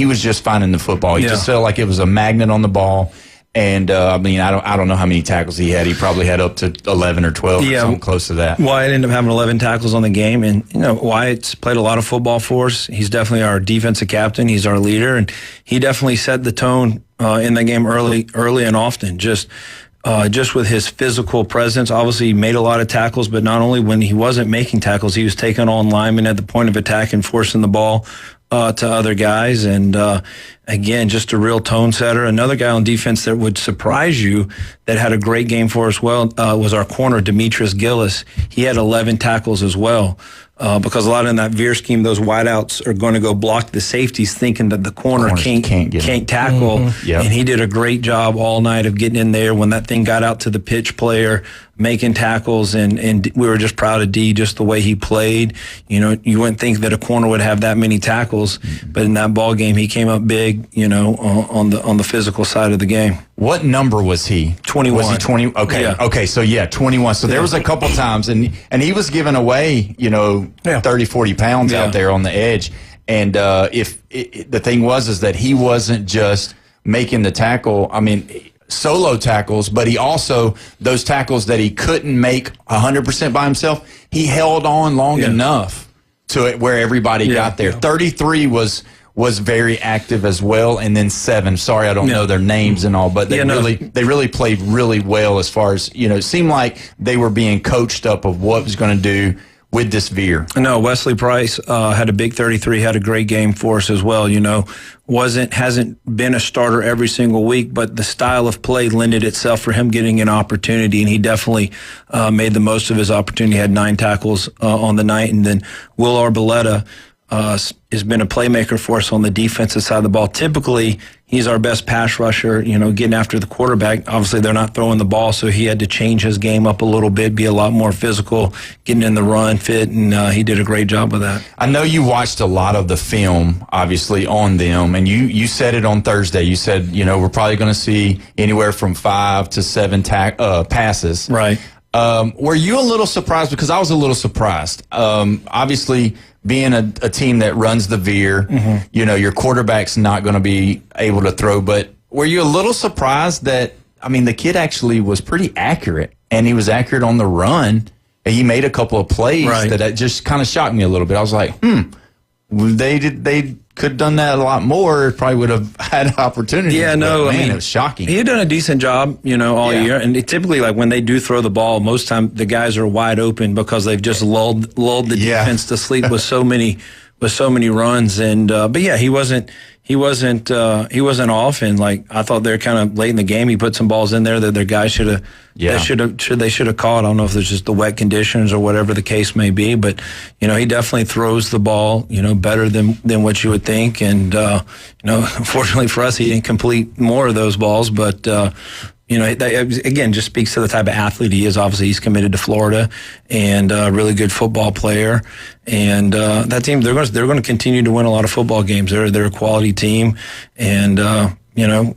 was just finding the football. He just felt like it was a magnet on the ball. And I don't know how many tackles he had. He probably had up to 11 or 12 or something close to that. Wyatt ended up having 11 tackles on the game, and Wyatt's played a lot of football for us. He's definitely our defensive captain. He's our leader, and he definitely set the tone in the game early and often. Just with his physical presence. Obviously, he made a lot of tackles, but not only when he wasn't making tackles, he was taking on linemen at the point of attack and forcing the ball to other guys. And again, just a real tone setter. Another guy on defense that would surprise you that had a great game for us was our corner, Demetrius Gillis. He had 11 tackles as well. Because a lot in that veer scheme, those wideouts are going to go block the safeties, thinking that the corner can't tackle. And he did a great job all night of getting in there when that thing got out to the pitch player, making tackles, and we were just proud of D, just the way he played. You wouldn't think that a corner would have that many tackles, but in that ball game, he came up big. On the physical side of the game. What number was he? 21. Was he 20? Okay. Yeah. Okay. So 21. So there was a couple times, and he was giving away, 30, 40 pounds out there on the edge. And the thing was that he wasn't just making the tackle. Solo tackles, but he also, those tackles that he couldn't make 100% by himself, he held on long enough to it where everybody got there. 33 was very active as well, and then 7. Sorry, I don't know their names and all, but they really played really well as far as it seemed like they were being coached up of what was going to do with this veer. No, Wesley Price had a big 33, had a great game for us as well. Hasn't been a starter every single week, but the style of play lended itself for him getting an opportunity, and he definitely made the most of his opportunity. He had 9 tackles on the night, and then Will Arboleta has been a playmaker for us on the defensive side of the ball. Typically, he's our best pass rusher, getting after the quarterback. Obviously, they're not throwing the ball, so he had to change his game up a little bit, be a lot more physical, getting in the run fit, and he did a great job with that. I know you watched a lot of the film, obviously, on them, and you said it on Thursday. You said, we're probably going to see anywhere from 5 to 7 passes. Right. Were you a little surprised? Because I was a little surprised. Obviously, being a team that runs the veer, your quarterback's not going to be able to throw. But were you a little surprised that, the kid actually was pretty accurate, and he was accurate on the run, and he made a couple of plays that just kind of shocked me a little bit. I was like, they could have done that a lot more. It probably would have had an opportunity. Yeah, no, it was shocking. He had done a decent job, all year. And typically, like when they do throw the ball, most time the guys are wide open because they've just lulled the defense to sleep with so many runs. And but yeah, he wasn't off. And like I thought they're kind of late in the game. He put some balls in there that their guys should have. Yeah. They should have caught. I don't know if there's just the wet conditions or whatever the case may be, but he definitely throws the ball better than what you would think. And unfortunately for us, he didn't complete more of those balls, but that, again, just speaks to the type of athlete he is. Obviously, he's committed to Florida and a really good football player. And that team, they're going to continue to win a lot of football games. They're a quality team, and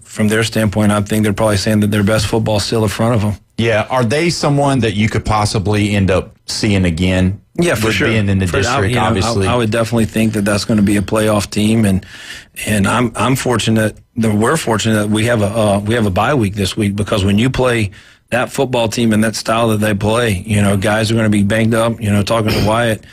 from their standpoint, I think they're probably saying that their best football is still in front of them. Yeah. Are they someone that you could possibly end up seeing again? Yeah, for sure. Being in the district, obviously. I would definitely think that that's going to be a playoff team, and I'm fortunate that we're fortunate that we have a bye week this week, because when you play that football team and that style that they play, guys are going to be banged up. Talking to Wyatt,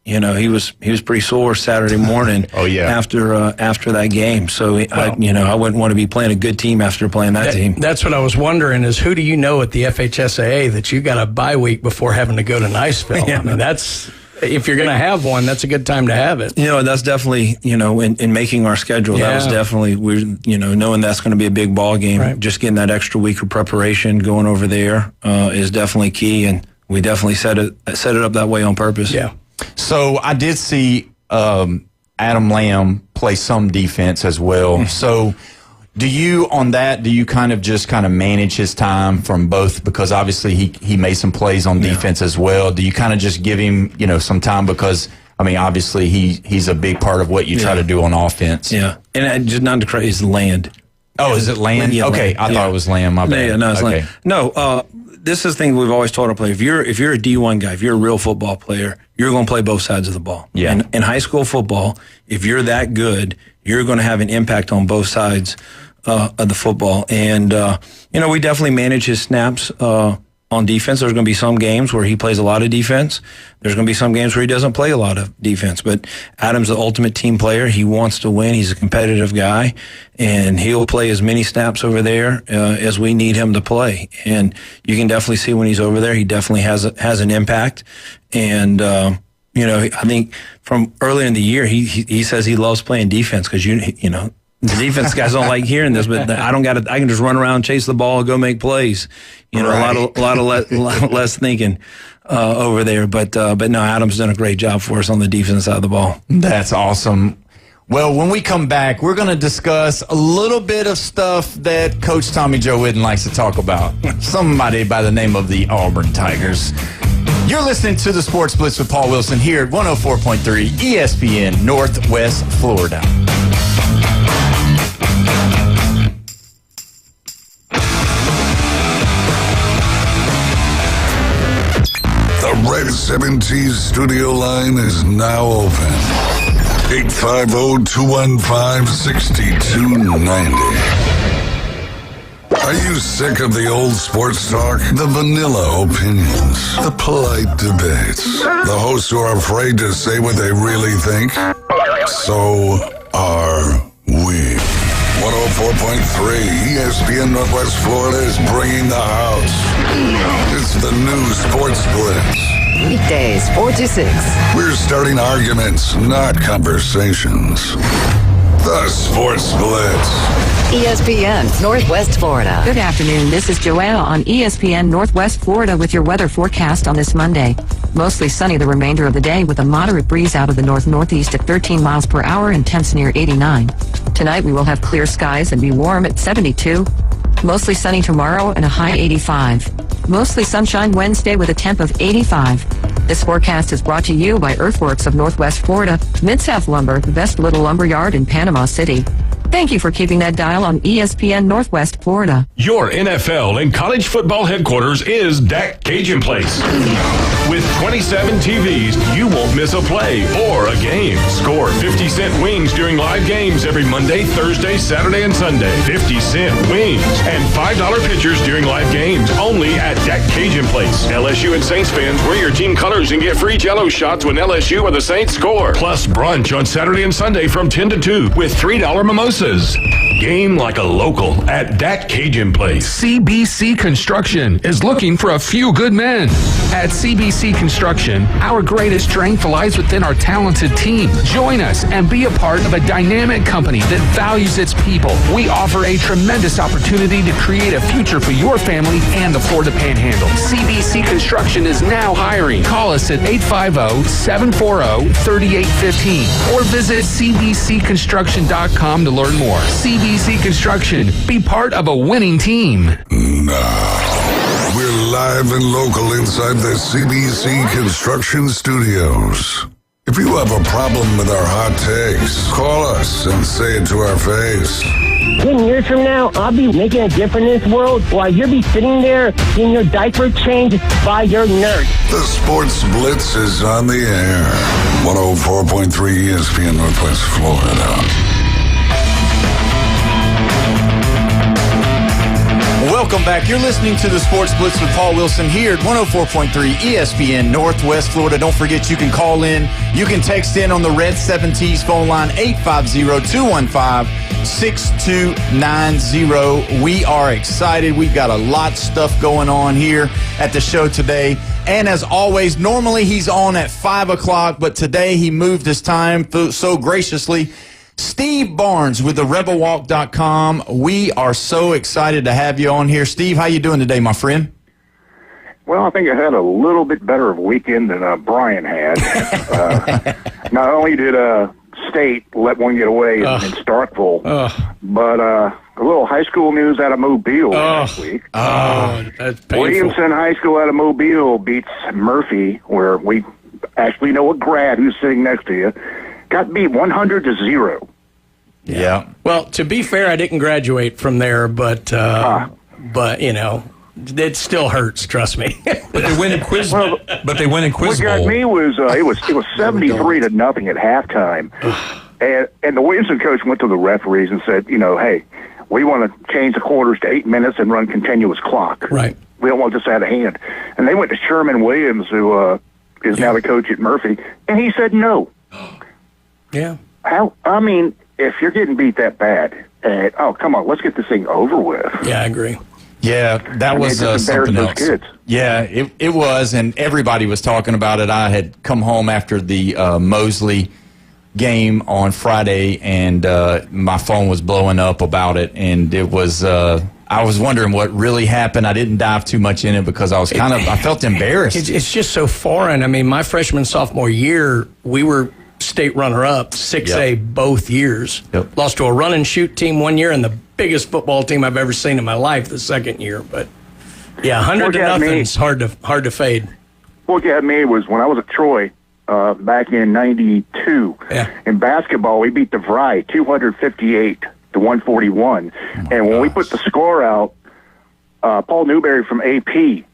he was pretty sore Saturday morning. Oh yeah. After that game, so I wouldn't want to be playing a good team after playing that team. That's what I was wondering, is who do you know at the FHSAA that you got a bye week before having to go to Niceville? Yeah. I mean, that's, if you're going to have one, that's a good time to have it. That's definitely, in making our schedule, that was definitely, knowing that's going to be a big ball game, right. Just getting that extra week of preparation going over there is definitely key, and we definitely set it up that way on purpose. Yeah. So I did see Adam Lamb play some defense as well. So do you kind of manage his time from both? Because obviously he made some plays on defense as well. Do you kind of just give him, some time? Because, obviously he's a big part of what you try to do on offense. Yeah. And just not to crazy, is Land. Oh, is it Land? Yeah, okay. Land. I thought it was Lamb. My bad. Yeah, no, it's okay. Land. No, this is the thing we've always taught our players. If you're a D1 guy, if you're a real football player, you're going to play both sides of the ball. Yeah. And in high school football, if you're that good, you're going to have an impact on both sides of the football. And, we definitely manage his snaps on defense. There's going to be some games where he plays a lot of defense. There's going to be some games where he doesn't play a lot of defense. But Adam's the ultimate team player. He wants to win. He's a competitive guy, and he'll play as many snaps over there as we need him to play. And you can definitely see when he's over there, he definitely has an impact. And I think from early in the year, he says he loves playing defense because the defense guys don't like hearing this, but I can just run around, chase the ball, go make plays. Right. a lot less thinking over there. But no, Adam's done a great job for us on the defense side of the ball. That's awesome. Well, when we come back, we're going to discuss a little bit of stuff that Coach Tommy Joe Whitten likes to talk about. Somebody by the name of the Auburn Tigers. You're listening to the Sports Blitz with Paul Wilson here at 104.3 ESPN Northwest Florida. The Red 70s studio line is now open. 850-215-6290. Are you sick of the old sports talk? The vanilla opinions? The polite debates? The hosts who are afraid to say what they really think? So are we. 104.3 ESPN Northwest Florida is bringing the house. It's the new Sports Blitz. Weekdays, 4 to 6. We're starting arguments, not conversations. The Sports Blitz. ESPN Northwest Florida. Good afternoon. This is Joanna on ESPN Northwest Florida with your weather forecast on this Monday. Mostly sunny the remainder of the day with a moderate breeze out of the north-northeast at 13 miles per hour and temps near 89. Tonight we will have clear skies and be warm at 72. Mostly sunny tomorrow and a high 85. Mostly sunshine Wednesday with a temp of 85. This forecast is brought to you by Earthworks of Northwest Florida, Mid-South Lumber, the best little lumber yard in Panama City. Thank you for keeping that dial on ESPN Northwest Florida. Your NFL and college football headquarters is Dak Cajun Place. With 27 TVs, you won't miss a play or a game. Score 50-cent wings during live games every Monday, Thursday, Saturday, and Sunday. 50-cent wings and $5 pitchers during live games only at Dak Cajun Place. LSU and Saints fans, wear your team colors and get free Jell-O shots when LSU or the Saints score. Plus brunch on Saturday and Sunday from 10 to 2 with $3 mimosas. Game like a local at Dak Cajun Place. CBC Construction is looking for a few good men. At CBC Construction, our greatest strength lies within our talented team. Join us and be a part of a dynamic company that values its people. We offer a tremendous opportunity to create a future for your family and the Florida Panhandle. CBC Construction is now hiring. Call us at 850-740-3815 or visit cbcconstruction.com to learn more. CBC Construction. Be part of a winning team. Now, we're live and local inside the CBC Construction Studios. If you have a problem with our hot takes, call us and say it to our face. 10 years from now, I'll be making a difference in this world while you'll be sitting there getting your diaper changed by your nurse. The Sports Blitz is on the air. 104.3 ESPN Northwest Florida. Welcome back. You're listening to the Sports Blitz with Paul Wilson here at 104.3 ESPN Northwest Florida. Don't forget you can call in. You can text in on the Red 7T's phone line 850-215-6290. We are excited. We've got a lot of stuff going on here at the show today. And as always, normally he's on at 5 o'clock, but today he moved his time so graciously. Steve Barnes with the RebelWalk.com. We are so excited to have you on here. Steve, how you doing today, my friend? Well, I think I had a little bit better of a weekend than Brian had. Not only did State let one get away in Starkville, but a little high school news out of Mobile last week. That's painful. Williamson High School out of Mobile beats Murphy, where we actually know a grad who's sitting next to you. Got beat 100-0. Yeah. Well, to be fair, I didn't graduate from there, but you know, it still hurts. Trust me. But they win in quiz. But they win in quiz bowl. What got me was it was 73-0 at halftime, and the Williamson coach went to the referees and said, you know, hey, we want to change the quarters to 8 minutes and run continuous clock. Right. We don't want this out of hand. And they went to Sherman Williams, who is now the coach at Murphy, and he said no. Yeah. How? I mean, if you're getting beat that bad, come on, let's get this thing over with. Yeah, I agree. Yeah, that was something else. Kids. Yeah, it was, and everybody was talking about it. I had come home after the Mosley game on Friday, and my phone was blowing up about it, and it was. I was wondering what really happened. I didn't dive too much in it because I was I felt embarrassed. It's just so foreign. I mean, my freshman, sophomore year, we were state runner-up, 6A both years. Yep. Lost to a run-and-shoot team one year and the biggest football team I've ever seen in my life the second year. But, yeah, 100-0 is hard to fade. What got me was when I was at Troy back in 92. Yeah. In basketball, we beat DeVry 258-141. And when we put the score out, Paul Newberry from AP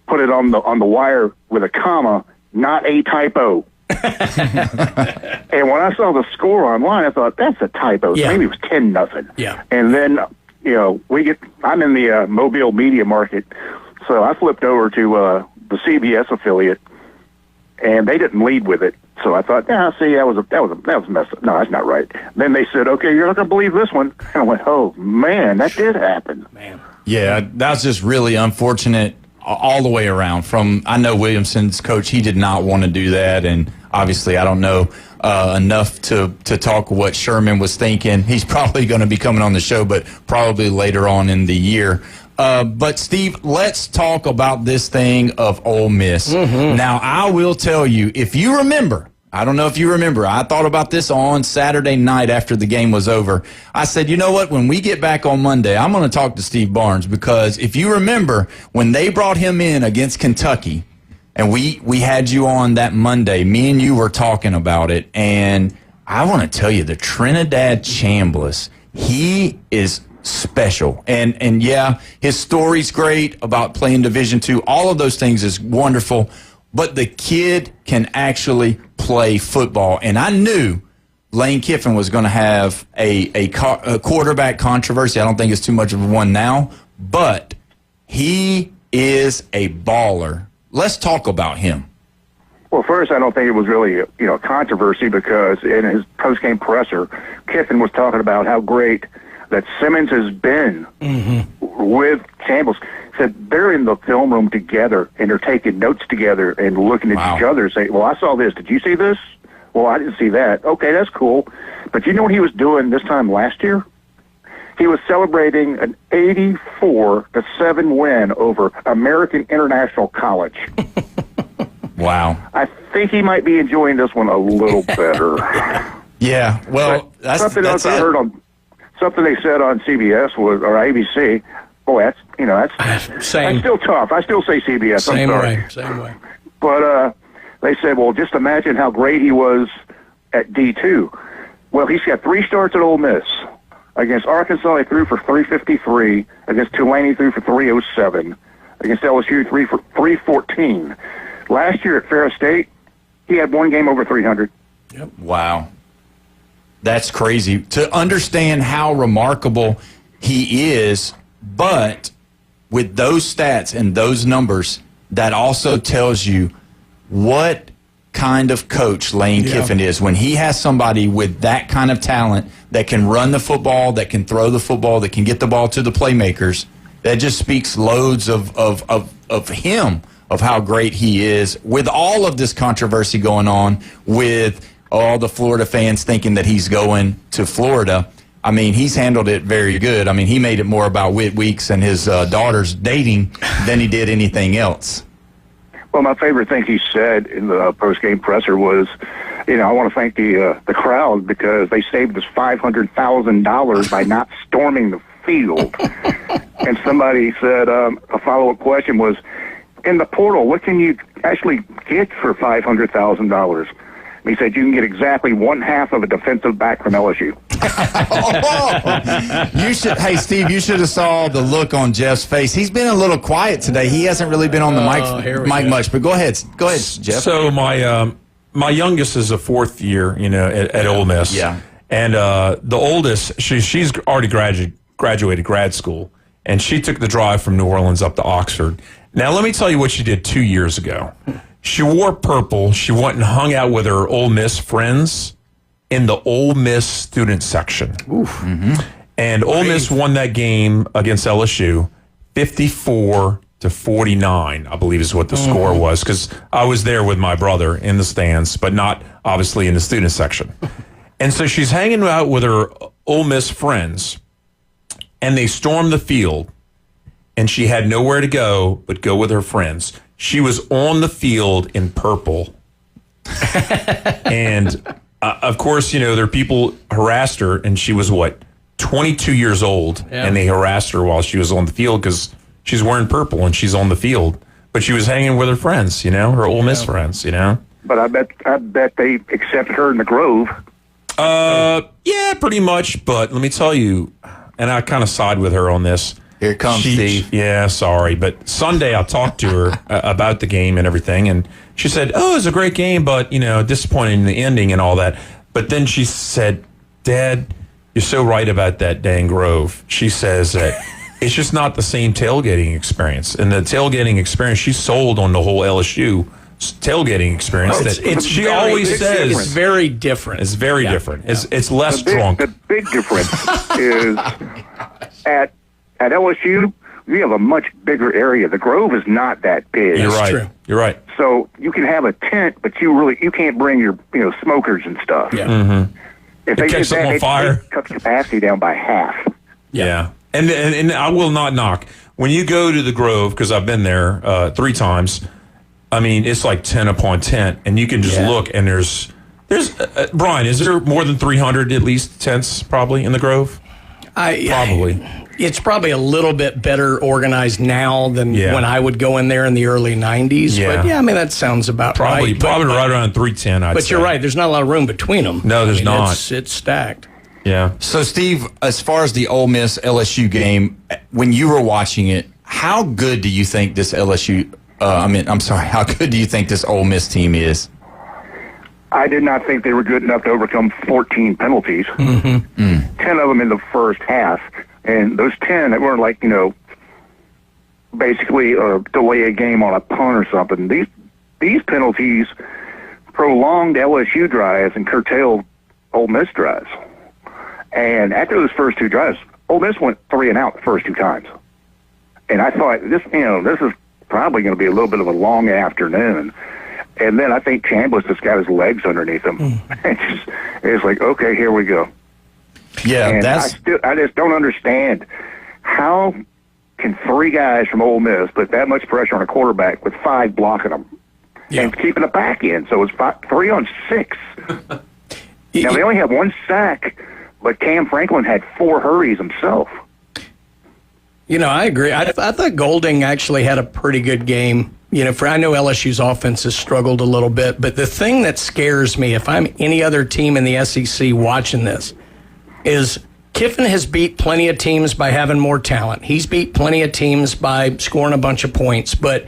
put it on the wire with a comma, not a typo. And when I saw the score online, I thought that's a typo. Yeah. Maybe it was 10-0. Yeah. And then I'm in the Mobile media market, so I flipped over to the CBS affiliate, and they didn't lead with it. So I thought, that was messed up. No, that's not right. Then they said, okay, you're not going to believe this one. And I went, oh man, that did happen. Man. Yeah, that was just really unfortunate all the way around. I know Williamson's coach, he did not want to do that, and obviously I don't know enough to talk what Sherman was thinking. He's probably going to be coming on the show, but probably later on in the year. But, Steve, let's talk about this thing of Ole Miss. Mm-hmm. Now, I will tell you, if you remember, I don't know if you remember, I thought about this on Saturday night after the game was over. I said, you know what, when we get back on Monday, I'm going to talk to Steve Barnes, because if you remember, when they brought him in against Kentucky, and we had you on that Monday, me and you were talking about it, and I want to tell you, the Trinidad Chambliss, he is special. And yeah, his story's great about playing Division II. All of those things is wonderful. But the kid can actually play football. And I knew Lane Kiffin was going to have a quarterback controversy. I don't think it's too much of one now. But he is a baller. Let's talk about him. Well, first, I don't think it was really a controversy, because in his post-game presser, Kiffin was talking about how great that Simmons has been with Chambliss. Said they're in the film room together, and they're taking notes together and looking at each other, saying, well, I saw this. Did you see this? Well, I didn't see that. Okay, that's cool. But you know what he was doing this time last year? He was celebrating an 84-7 win over American International College. Wow. I think he might be enjoying this one a little better. Yeah, well, that's else I heard on something they said on CBS or ABC. Boy, that's same. That's still tough. I still say CBS. Same I'm sorry. Same way. But they said, well, just imagine how great he was at D2. Well, he's got 3 starts at Ole Miss. Against Arkansas, he threw for 353. Against Tulane, he threw for 307. Against LSU, he threw for 314. Last year at Ferris State, he had one game over 300. Yep. Wow. That's crazy. To understand how remarkable he is, but with those stats and those numbers, that also tells you what kind of coach Lane Kiffin is. When he has somebody with that kind of talent that can run the football, that can throw the football, that can get the ball to the playmakers, that just speaks loads of him, of how great he is. With all of this controversy going on with all the Florida fans thinking that he's going to Florida, I mean, he's handled it very good. I mean, he made it more about Whit Weeks and his daughters dating than he did anything else. Well, my favorite thing he said in the post-game presser was, I want to thank the crowd because they saved us $500,000 by not storming the field. And somebody said a follow-up question was, in the portal, what can you actually get for $500,000? He said you can get exactly one half of a defensive back from LSU. You should. Hey, Steve, you should have saw the look on Jeff's face. He's been a little quiet today. He hasn't really been on the mic much. But go ahead, Jeff. So my youngest is a fourth year, at Ole Miss. Yeah. And the oldest, she's already graduated grad school, and she took the drive from New Orleans up to Oxford. Now, let me tell you what she did 2 years ago. She wore purple. She went and hung out with her Ole Miss friends in the Ole Miss student section. Oof. Mm-hmm. And Ole Miss won that game against LSU 54-49, I believe is what the score was, because I was there with my brother in the stands, but not obviously in the student section. And so she's hanging out with her Ole Miss friends, and they stormed the field, and she had nowhere to go but go with her friends. She was on the field in purple. And, of course, their people harassed her, and she was, 22 years old, and they harassed her while she was on the field because she's wearing purple and she's on the field. But she was hanging with her friends, her Ole Miss friends, But I bet they accepted her in the Grove. Yeah, pretty much. But let me tell you, and I kind of side with her on this. Here comes Steve. Yeah, sorry. But Sunday I talked to her about the game and everything, and she said, it was a great game, but, disappointing in the ending and all that. But then she said, Dad, you're so right about that dang Grove. She says that it's just not the same tailgating experience. And the tailgating experience, she's sold on the whole LSU tailgating experience. She always says it's very different. It's very different. It's less drunk. The big difference is at LSU, you have a much bigger area. The Grove is not that big. You're right. True. You're right. So you can have a tent, but you can't bring your smokers and stuff. Yeah. Mm-hmm. If they catch something on fire, they cut the capacity down by half. Yeah. And I will not knock when you go to the Grove, because I've been there 3 times. I mean, it's like tent upon tent, and you can just look, and there's Brian, is there more than 300 at least tents probably in the Grove? Probably. It's probably a little bit better organized now than when I would go in there in the early 90s. Yeah. But, I mean, that sounds about right. Probably right around 310, I'd say. But you're right. There's not a lot of room between them. No, there's not. It's stacked. Yeah. So, Steve, as far as the Ole Miss LSU game, when you were watching it, how good do you think this how good do you think this Ole Miss team is? I did not think they were good enough to overcome 14 penalties. 10 of them in the first half. And those 10 that weren't basically delay a game on a punt or something. These penalties prolonged LSU drives and curtailed Ole Miss drives. And after those first 2 drives, Ole Miss went 3 and out the first 2 times. And I thought this is probably going to be a little bit of a long afternoon. And then I think Chambliss just got his legs underneath him. It's like, okay, here we go. Yeah, and I just don't understand how can 3 guys from Ole Miss put that much pressure on a quarterback with 5 blocking them and keeping the back in. So it's 3 on 6. Now they only have 1 sack, but Cam Franklin had 4 hurries himself. I agree. I thought Golding actually had a pretty good game. I know LSU's offense has struggled a little bit, but the thing that scares me, if I'm any other team in the SEC watching this, is Kiffin has beat plenty of teams by having more talent. He's beat pleny of teams by scoring a bunch of points. But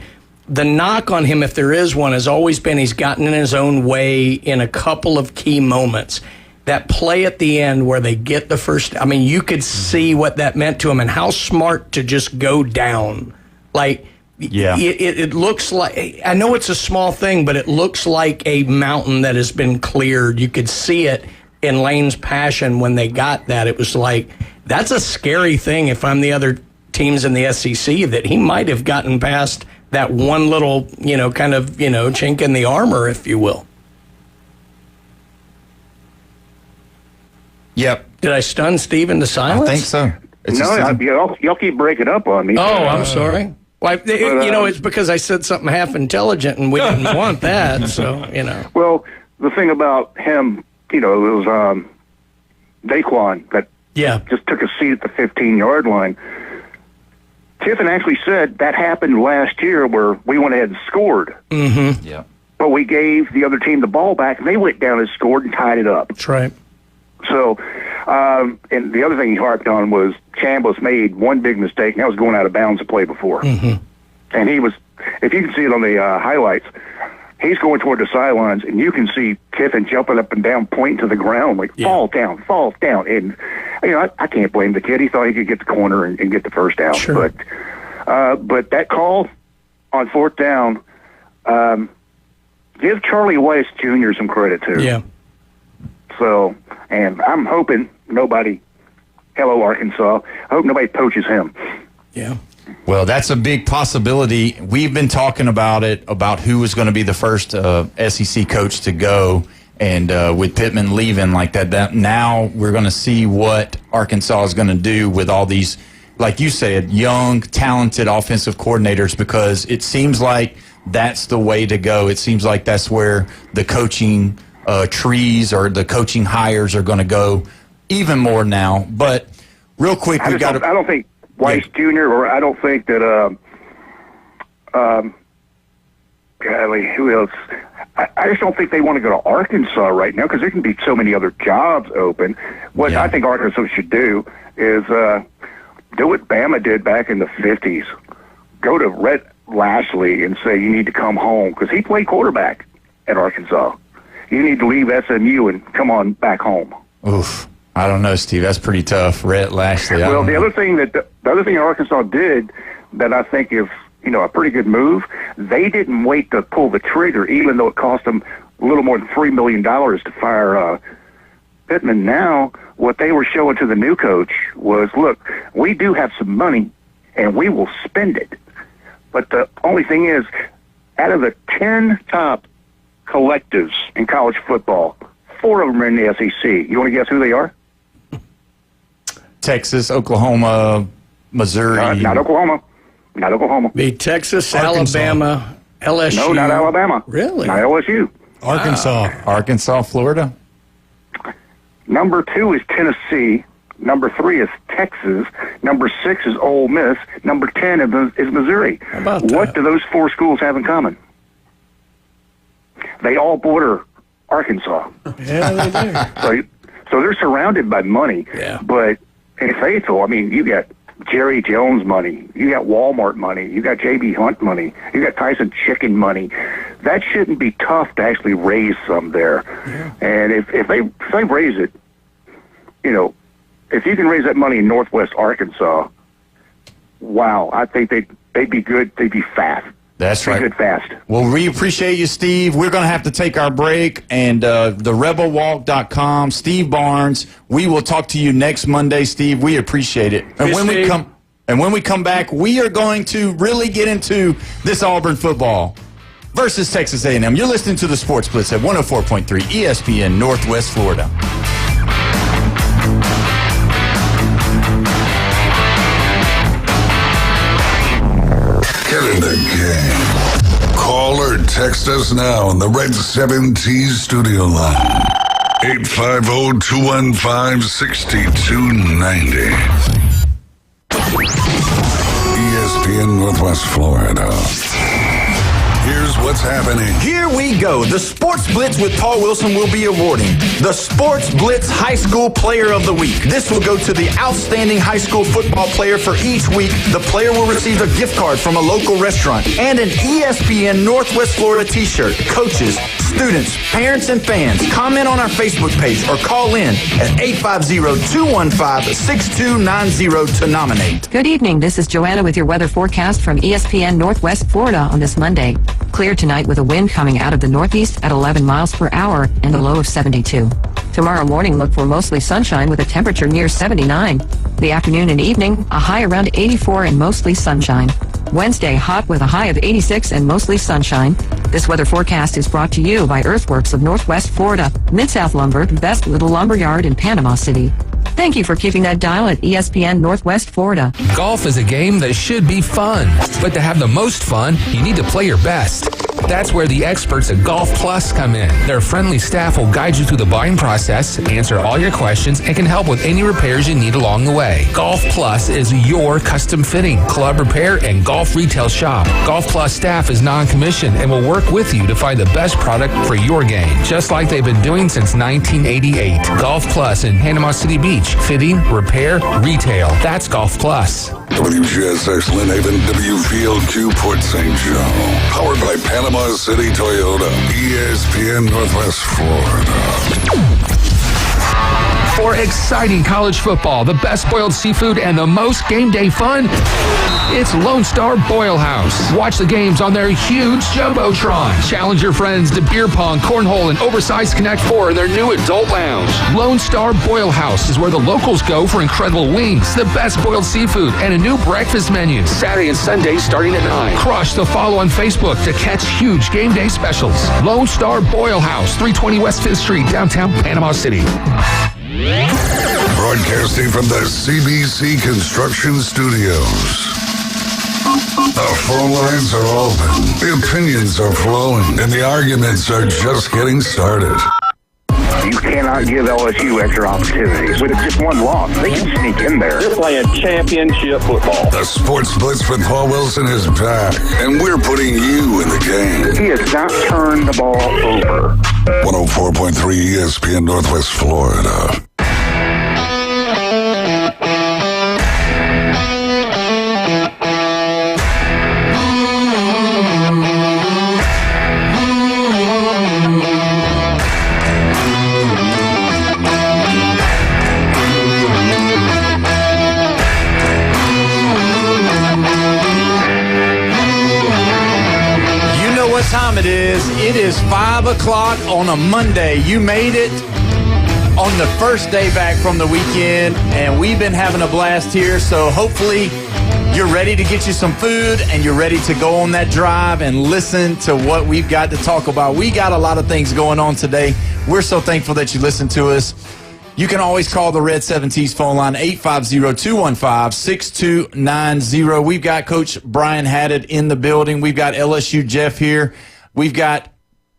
the knock on him, if there is one, has always been he's gotten in his own way in a couple of key moments. That play at the end where they get the first, I mean, you could see what that meant to him and how smart to just go down. Like, it looks like, I know it's a small thing, but it looks like a mountain that has been cleared. You could see it in Lane's passion when they got that. It was like, that's a scary thing if I'm the other teams in the SEC, that he might have gotten past that one little, kind of, chink in the armor, if you will. Yep. Did I stun Steve into silence? I think so. Y'all keep breaking up on me. Oh, I'm sorry. Well, it's because I said something half intelligent and we didn't want that, so, Well, the thing about him, it was Daquan that just took a seat at the 15-yard line. Kiffin actually said that happened last year where we went ahead and scored. Mm-hmm. Yeah. But we gave the other team the ball back, and they went down and scored and tied it up. That's right. So, and the other thing he harped on was Chambliss made one big mistake, and that was going out of bounds the play before. Mm-hmm. And he was, if you can see it on the highlights, he's going toward the sidelines, and you can see Kiffin jumping up and down, pointing to the ground, like, fall down. And, I can't blame the kid. He thought he could get the corner and get the first down. Sure. But that call on fourth down, give Charlie Weiss Jr. some credit, too. Yeah. So, and I'm hoping hello, Arkansas, I hope nobody poaches him. Yeah. Well, that's a big possibility. We've been talking about it, about who was going to be the first SEC coach to go, and with Pittman leaving like that now we're going to see what Arkansas is going to do with all these, like you said, young, talented offensive coordinators, because it seems like that's the way to go. It seems like that's where the coaching trees or the coaching hires are going to go even more now. But real quick, I don't think Weiss Jr. or I don't think that golly, who else? I just don't think they want to go to Arkansas right now because there can be so many other jobs open. What I think Arkansas should do is do what Bama did back in the 50s. Go to Rhett Lashley and say you need to come home because he played quarterback at Arkansas. You need to leave SMU and come on back home. Oof. I don't know, Steve. That's pretty tough. Rhett Lashley. Well, the other thing Arkansas did that I think is, a pretty good move, they didn't wait to pull the trigger, even though it cost them a little more than $3 million to fire Pittman. Now, what they were showing to the new coach was, look, we do have some money, and we will spend it. But the only thing is, out of the 10 top collectives in college football, 4 of them are in the SEC. You want to guess who they are? Texas, Oklahoma, Missouri. Not Oklahoma. Not Oklahoma. The Texas, Arkansas. Alabama, LSU. No, not Alabama. Really? Not LSU. Arkansas, Florida. Number 2 is Tennessee. Number 3 is Texas. Number 6 is Ole Miss. Number 10 is Missouri. How about that? What do those 4 schools have in common? They all border Arkansas. Yeah, they do. So they're surrounded by money. Yeah. But in Fayetteville, I mean, you got Jerry Jones money. You got Walmart money. You got J.B. Hunt money. You got Tyson Chicken money. That shouldn't be tough to actually raise some there. Yeah. And if they raise it, if you can raise that money in Northwest Arkansas, wow, I think they'd be good. They'd be fast. That's right. Good fast. Well, we appreciate you, Steve. We're going to have to take our break. And therebelwalk.com, Steve Barnes. We will talk to you next Monday, Steve. We appreciate it. And when we come back, we are going to really get into this Auburn football versus Texas A&M. You're listening to the Sports Blitz at 104.3 ESPN Northwest Florida. Get in the game. Call or text us now on the Red 7T studio line. 850-215-6290. ESPN Northwest Florida. Here's what's happening. Here we go. The Sports Blitz with Paul Wilson will be awarding the Sports Blitz High School Player of the Week. This will go to the outstanding high school football player for each week. The player will receive a gift card from a local restaurant and an ESPN Northwest Florida t-shirt. Coaches, students, parents, and fans, comment on our Facebook page or call in at 850-215-6290 to nominate. Good evening. This is Joanna with your weather forecast from ESPN Northwest Florida on this Monday. Clear tonight with a wind coming out of the northeast at 11 miles per hour and a low of 72. Tomorrow morning, look for mostly sunshine with a temperature near 79. The afternoon and evening, a high around 84 and mostly sunshine. Wednesday, hot with a high of 86 and mostly sunshine. This weather forecast is brought to you by Earthworks of Northwest Florida, Mid-South Lumber, Best Little Lumber Yard in Panama City. Thank you for keeping that dial at ESPN Northwest Florida. Golf is a game that should be fun, but to have the most fun, you need to play your best. That's where the experts at Golf Plus come in. Their friendly staff will guide you through the buying process, answer all your questions, and can help with any repairs you need along the way. Golf Plus is your custom fitting, club repair, and golf retail shop. Golf Plus staff is non-commissioned and will work with you to find the best product for your game, just like they've been doing since 1988. Golf Plus in Panama City Beach. Fitting, repair, retail. That's Golf Plus. WGSX Lynn Haven, WVLQ Port St. Joe. Powered by Panama City Toyota. ESPN Northwest Florida. For exciting college football, the best boiled seafood, and the most game day fun, it's Lone Star Boil House. Watch the games on their huge Jumbotron. Challenge your friends to beer pong, cornhole, and oversized Connect 4 in their new adult lounge. Lone Star Boil House is where the locals go for incredible wings, the best boiled seafood, and a new breakfast menu. Saturday and Sunday starting at 9. Crush the follow on Facebook to catch huge game day specials. Lone Star Boil House, 320 West 5th Street, downtown Panama City. Broadcasting from the CBC Construction Studios. The phone lines are open, the opinions are flowing, and the arguments are just getting started. You cannot give LSU extra opportunities. With just one loss, they can sneak in there. They're playing championship football. The Sports Blitz with Paul Wilson is back, and we're putting you in the game. He has not turned the ball over. 104.3 ESPN Northwest Florida. Time it is 5 o'clock on a Monday. You made it on the first day back from the weekend, and we've been having a blast here. So hopefully you're ready to get you some food and you're ready to go on that drive and listen to what we've got to talk about. We got a lot of things going on today. We're so thankful that you listened to us. You can always call the Red 7T's phone line, 850-215-6290. We've got Coach Brian Haddad in the building. We've got LSU Jeff here. We've got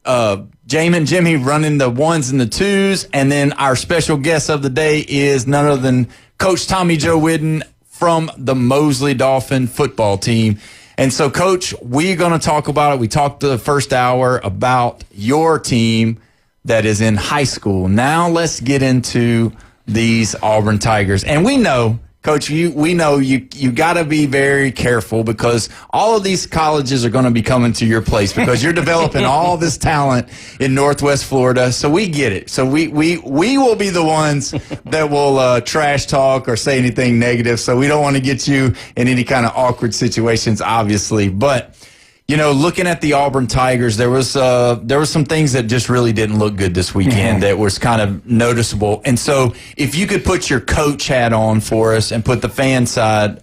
Jamin Jimmy running the ones and the twos. And then our special guest of the day is none other than Coach Tommy Joe Whidden from the Mosley Dolphin football team. And so, Coach, we're going to talk about it. We talked the first hour about your team that is in high school. Now let's get into these Auburn Tigers. And we know, Coach, we know you got to be very careful because all of these colleges are going to be coming to your place because you're developing all this talent in Northwest Florida. So we get it. So we will be the ones that will trash talk or say anything negative. So we don't want to get you in any kind of awkward situations, obviously. But you know, looking at the Auburn Tigers, there was some things that just really didn't look good this weekend that was kind of noticeable. And so, if you could put your coach hat on for us and put the fan hat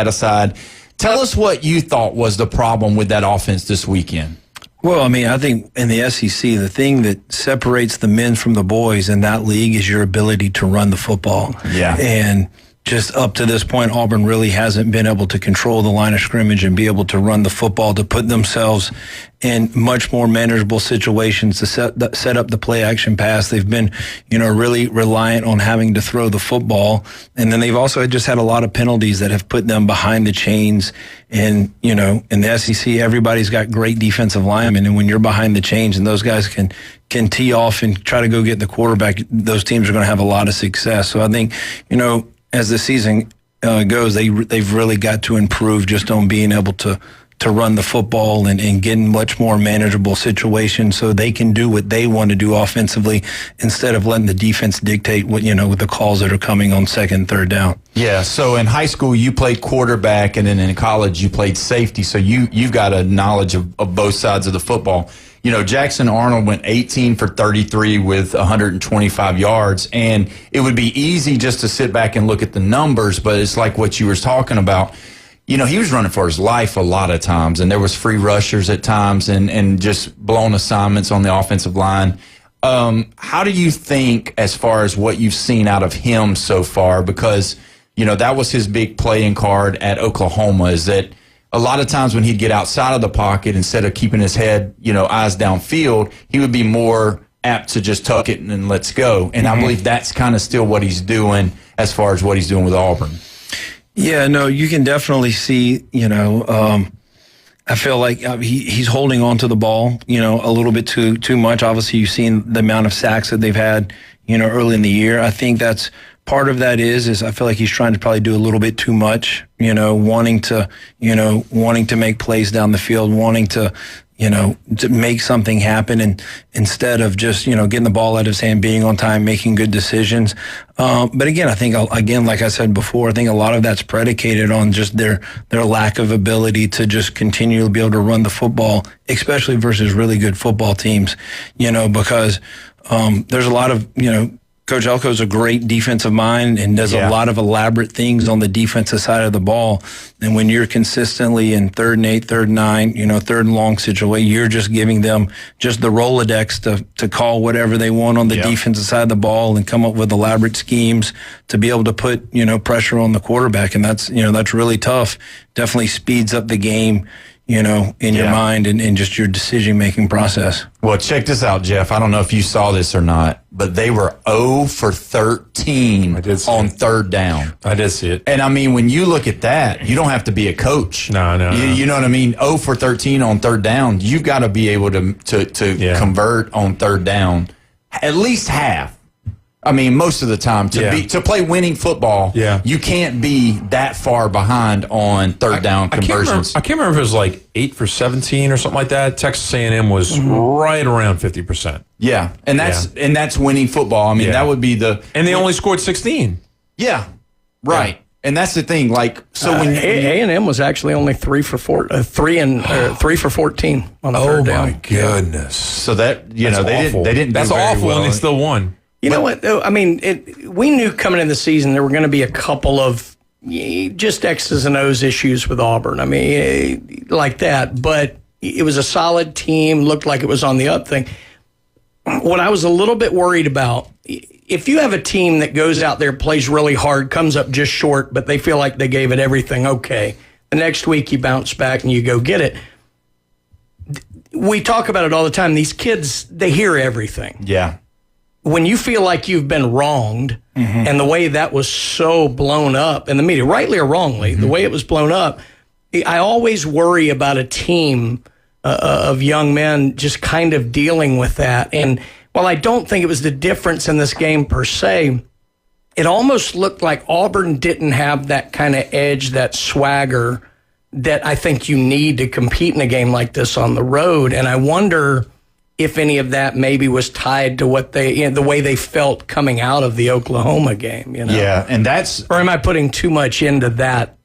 aside, tell us what you thought was the problem with that offense this weekend. Well, I mean, I think in the SEC, the thing that separates the men from the boys in that league is your ability to run the football. Yeah. And just up to this point, Auburn really hasn't been able to control the line of scrimmage and be able to run the football, to put themselves in much more manageable situations to set up the play action pass. They've been, really reliant on having to throw the football. And then they've also just had a lot of penalties that have put them behind the chains. And, in the SEC, everybody's got great defensive linemen. And when you're behind the chains and those guys can tee off and try to go get the quarterback, those teams are going to have a lot of success. So I think, as the season goes, they've really got to improve just on being able to run the football and get in much more manageable situations so they can do what they want to do offensively instead of letting the defense dictate what, with the calls that are coming on second and third down. Yeah, so in high school you played quarterback, and then in college you played safety, so you've got a knowledge of both sides of the football. Jackson Arnold went 18 for 33 with 125 yards, and it would be easy just to sit back and look at the numbers, but it's like what you were talking about. He was running for his life a lot of times, and there was free rushers at times and just blown assignments on the offensive line. How do you think, as far as what you've seen out of him so far, because, that was his big playing card at Oklahoma, is that a lot of times when he'd get outside of the pocket, instead of keeping his head, eyes downfield, he would be more apt to just tuck it and let's go. And I believe that's kind of still what he's doing as far as what he's doing with Auburn. Yeah, no, you can definitely see, I feel like he's holding on to the ball, a little bit too much. Obviously, you've seen the amount of sacks that they've had, early in the year. I think that's part of that is I feel like he's trying to probably do a little bit too much, wanting to make plays down the field, wanting to make something happen, and instead of just, getting the ball out of his hand, being on time, making good decisions. But again, I think, like I said before, I think a lot of that's predicated on just their lack of ability to just continually be able to run the football, especially versus really good football teams, because there's a lot of, Coach Elko's a great defensive mind and does a lot of elaborate things on the defensive side of the ball. And when you're consistently in 3rd and 8, 3rd and 9, 3rd and long situation, you're just giving them just the Rolodex to call whatever they want on the defensive side of the ball and come up with elaborate schemes to be able to put, pressure on the quarterback. And that's really tough. Definitely speeds up the game, in your mind and just your decision-making process. Well, check this out, Jeff. I don't know if you saw this or not, but they were 0 for 13 on 3rd down. I did see it. And, when you look at that, you don't have to be a coach. No. You know what I mean? 0 for 13 on 3rd down. You've got to be able to convert on 3rd down at least half. Most of the time to play winning football, you can't be that far behind on 3rd down conversions. I can't remember if it was like 8 for 17 or something like that. Texas A&M was right around 50%. Yeah, and that's winning football. That would be and they only scored 16. Yeah, right. And that's the thing. Like, so when A&M was actually only 3 for 14 on the 3rd down. Oh my goodness! So that they didn't. That's do very awful, well. and they still won. You know what, though? We knew coming in the season there were going to be a couple of just X's and O's issues with Auburn. Like that. But it was a solid team, looked like it was on the up thing. What I was a little bit worried about, if you have a team that goes out there, plays really hard, comes up just short, but they feel like they gave it everything, okay. The next week you bounce back and you go get it. We talk about it all the time. These kids, they hear everything. Yeah. When you feel like you've been wronged, and the way that was so blown up in the media, rightly or wrongly, the way it was blown up, I always worry about a team of young men just kind of dealing with that. And while I don't think it was the difference in this game per se, it almost looked like Auburn didn't have that kind of edge, that swagger that I think you need to compete in a game like this on the road. And I wonder if any of that maybe was tied to what they, the way they felt coming out of the Oklahoma game, Yeah, and or am I putting too much into that?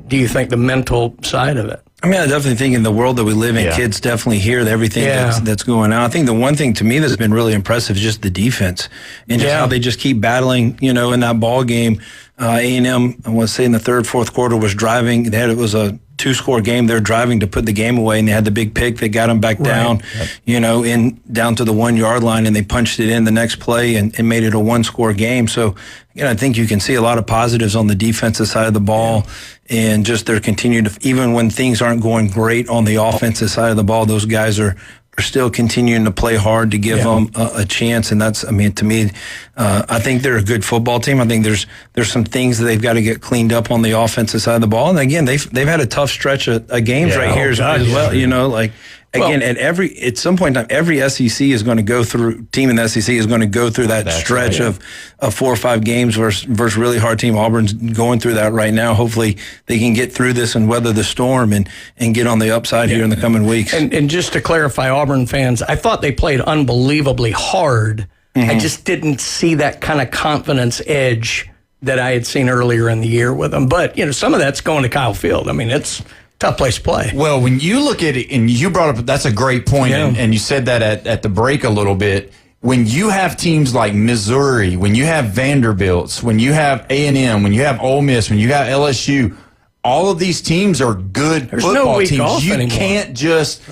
Do you think the mental side of it? I definitely think in the world that we live in, kids definitely hear everything that's going on. I think the one thing to me that's been really impressive is just the defense and just how they just keep battling, in that ball game. A&M, I want to say in the 3rd, 4th quarter was driving. It was a 2-score game. They're driving to put the game away, and they had the big pick that got them back down, down to the 1-yard line, and they punched it in the next play and made it a 1-score game. So, again, I think you can see a lot of positives on the defensive side of the ball, and just their continued, even when things aren't going great on the offensive side of the ball, those guys are still continuing to play hard to give them a chance. And that's, to me, I think they're a good football team. I think there's some things that they've got to get cleaned up on the offensive side of the ball. And again, they've had a tough stretch of games as well. At some point in time, every SEC is going to go through, team in the SEC is going to go through that stretch of 4 or 5 games versus really hard team. Auburn's going through that right now. Hopefully they can get through this and weather the storm and get on the upside here in the coming weeks. And just to clarify, Auburn fans, I thought they played unbelievably hard. I just didn't see that kind of confidence edge that I had seen earlier in the year with them. But, some of that's going to Kyle Field. I mean, it's tough place to play. Well, when you look at it, and you brought up, that's a great point, and you said that at the break a little bit. When you have teams like Missouri, when you have Vanderbilts, when you have A&M, when you have Ole Miss, when you have LSU, all of these teams are good football teams. You can't just,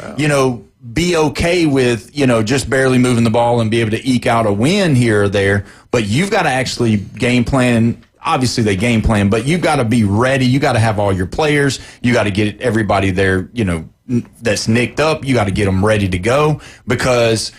be okay with, just barely moving the ball and be able to eke out a win here or there. But you've got to actually game plan. Obviously, they game plan, but you've got to be ready. You got to have all your players. You got to get everybody there, that's nicked up. You got to get them ready to go because,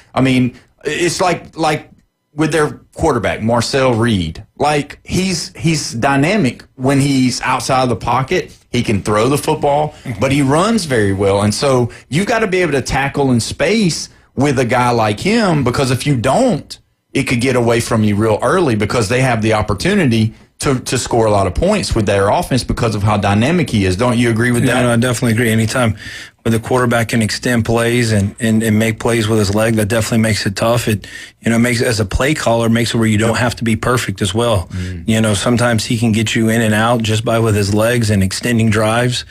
it's like with their quarterback, Marcel Reed. Like, he's dynamic when he's outside of the pocket. He can throw the football, but he runs very well. And so you've got to be able to tackle in space with a guy like him because if you don't, it could get away from you real early because they have the opportunity to score a lot of points with their offense because of how dynamic he is. Don't you agree with that? No, I definitely agree. Anytime where the quarterback can extend plays and make plays with his leg, that definitely makes it tough. It makes, as a play caller, makes it where you don't have to be perfect as well. Sometimes he can get you in and out just with his legs and extending drives.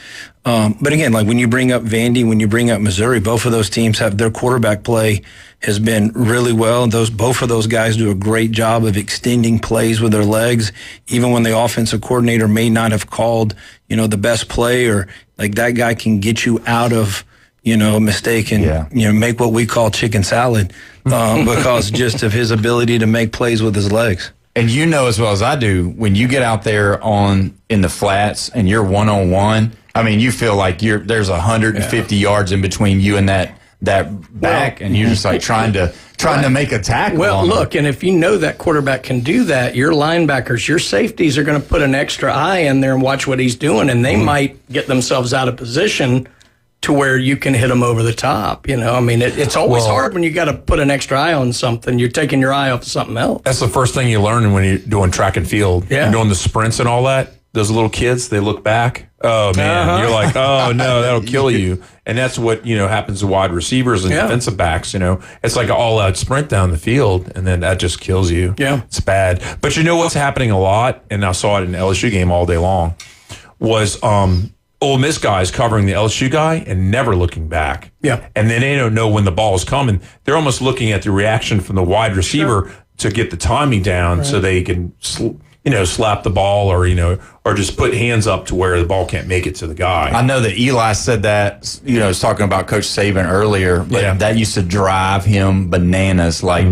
But again, like when you bring up Vandy, when you bring up Missouri, both of those teams have their quarterback play has been really well. Both of those guys do a great job of extending plays with their legs, even when the offensive coordinator may not have called, the best play, or like that guy can get you out of, a mistake and, make what we call chicken salad because just of his ability to make plays with his legs. And as well as I do, when you get out there in the flats and you're one-on-one, you feel like there's 150 yards in between you and that back, and you're just like trying to make a tackle. Well, look, and if you know that quarterback can do that, your linebackers, your safeties are going to put an extra eye in there and watch what he's doing, and they might get themselves out of position to where you can hit them over the top. It's always hard when you got to put an extra eye on something. You're taking your eye off of something else. That's the first thing you learn when you're doing track and field. You're doing the sprints and all that. Those little kids, they look back. Oh, man. You're like, oh, no, that'll kill you. And that's what, happens to wide receivers and defensive backs, It's like an all-out sprint down the field, and then that just kills you. Yeah. It's bad. But what's happening a lot, and I saw it in the LSU game all day long, was Ole Miss guys covering the LSU guy and never looking back. Yeah. And then they don't know when the ball is coming. They're almost looking at the reaction from the wide receiver to get the timing down so they can slap the ball or just put hands up to where the ball can't make it to the guy. I know that Eli said that, was talking about Coach Saban earlier, but that used to drive him bananas. Like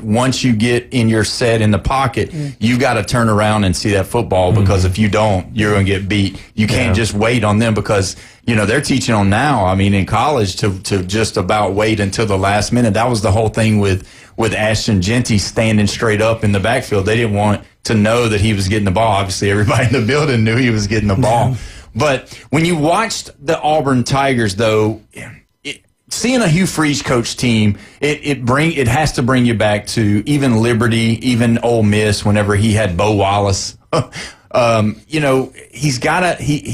once you get in your set in the pocket, you've got to turn around and see that football because if you don't, you're going to get beat. You can't just wait on them because, they're teaching them now, in college to just about wait until the last minute. That was the whole thing with Ashton Genty standing straight up in the backfield. They didn't want to know that he was getting the ball. Obviously, everybody in the building knew he was getting the ball. But when you watched the Auburn Tigers, though, seeing a Hugh Freeze coach team, it has to bring you back to even Liberty, even Ole Miss. Whenever he had Bo Wallace, he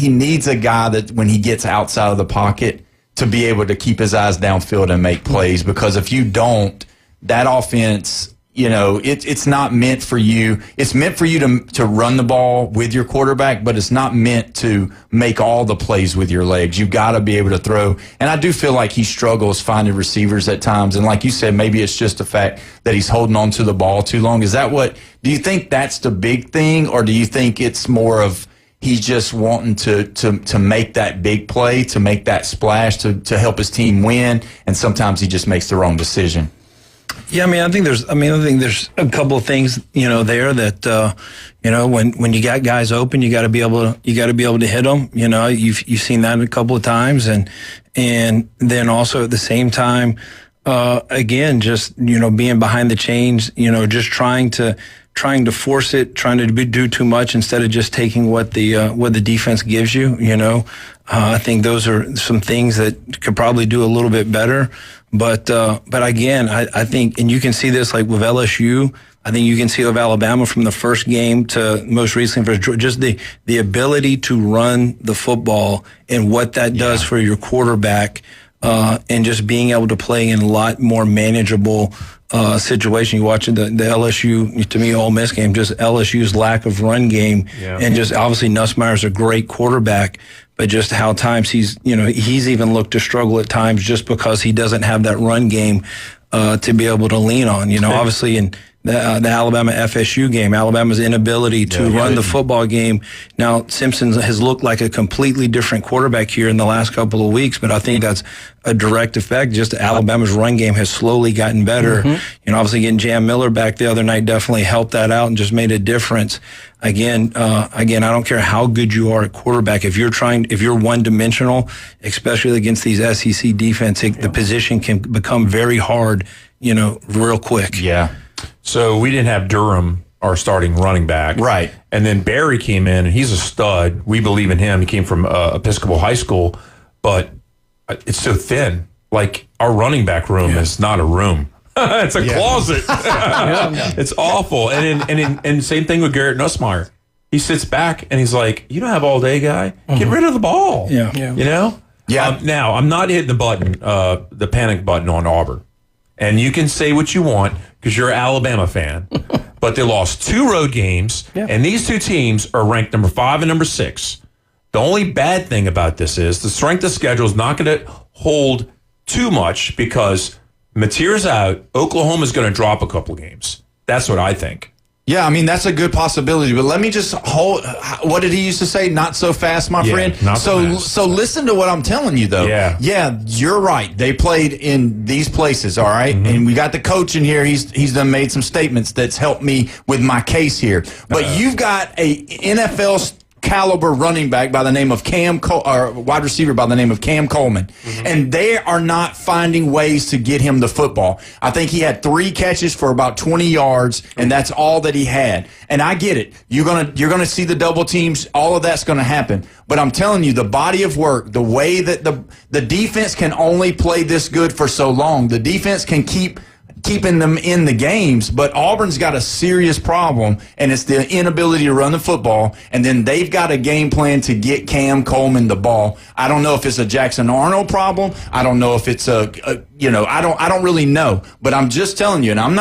needs a guy that when he gets outside of the pocket to be able to keep his eyes downfield and make plays. Because if you don't, that offense, it's not meant for you. It's meant for you to run the ball with your quarterback, but it's not meant to make all the plays with your legs. You've got to be able to throw. And I do feel like he struggles finding receivers at times. And like you said, maybe it's just the fact that he's holding on to the ball too long. Do you think that's the big thing, or do you think it's more of he's just wanting to make that big play, to make that splash, to help his team win, and sometimes he just makes the wrong decision. Yeah, I think there's a couple of things, there that, when you got guys open, you got to be able to hit them. You've seen that a couple of times, and then also at the same time, again, just being behind the chains, just trying to force it, trying to do too much instead of just taking what the defense gives you. I think those are some things that could probably do a little bit better. But again, I think, and you can see this like with LSU. I think you can see with Alabama from the first game to most recently for just the ability to run the football and what that does for your quarterback, and just being able to play in a lot more manageable situation. You watching the LSU, to me, Ole Miss game, just LSU's lack of run game, and just obviously Nussmeier's a great quarterback, but just how times he's even looked to struggle at times just because he doesn't have that run game to be able to lean on. Obviously in the Alabama FSU game, Alabama's inability to run the football game. Now, Simpson has looked like a completely different quarterback here in the last couple of weeks, but I think that's a direct effect. Just Alabama's run game has slowly gotten better. Obviously getting Jam Miller back the other night definitely helped that out and just made a difference. Again, I don't care how good you are at quarterback. If you're one-dimensional, especially against these SEC defense, the position can become very hard, real quick. Yeah. So we didn't have Durham, our starting running back. Right. And then Barry came in, and he's a stud. We believe in him. He came from Episcopal High School, but it's so thin. Like, our running back room is not a room. It's a closet. It's awful. And same thing with Garrett Nussmeier. He sits back, and he's like, you don't have all day, guy. Get rid of the ball. Yeah. Yeah. Now, I'm not hitting the button, the panic button on Auburn. And you can say what you want because you're an Alabama fan, but they lost 2 road games, and these 2 teams are ranked number 5 and number 6. The only bad thing about this is the strength of schedule is not going to hold too much because Mateer's out. Oklahoma's going to drop a couple games. That's what I think. Yeah, that's a good possibility. But let me just hold. What did he used to say? Not so fast, my friend. Not so fast. So listen to what I'm telling you, though. Yeah, you're right. They played in these places, all right? And we got the coach in here. He's done made some statements that's helped me with my case here. But you've got a NFL caliber running back by the name of wide receiver by the name of Cam Coleman, and they are not finding ways to get him the football. I think he had 3 catches for about 20 yards, and that's all that he had. And I get it. You're gonna see the double teams. All of that's gonna happen. But I'm telling you, the body of work, the way that the defense can only play this good for so long. The defense can keeping them in the games, but Auburn's got a serious problem, and it's the inability to run the football, and then they've got a game plan to get Cam Coleman the ball. I don't know if it's a Jackson Arnold problem. I don't know if it's I don't really know, but I'm just telling you, and I'm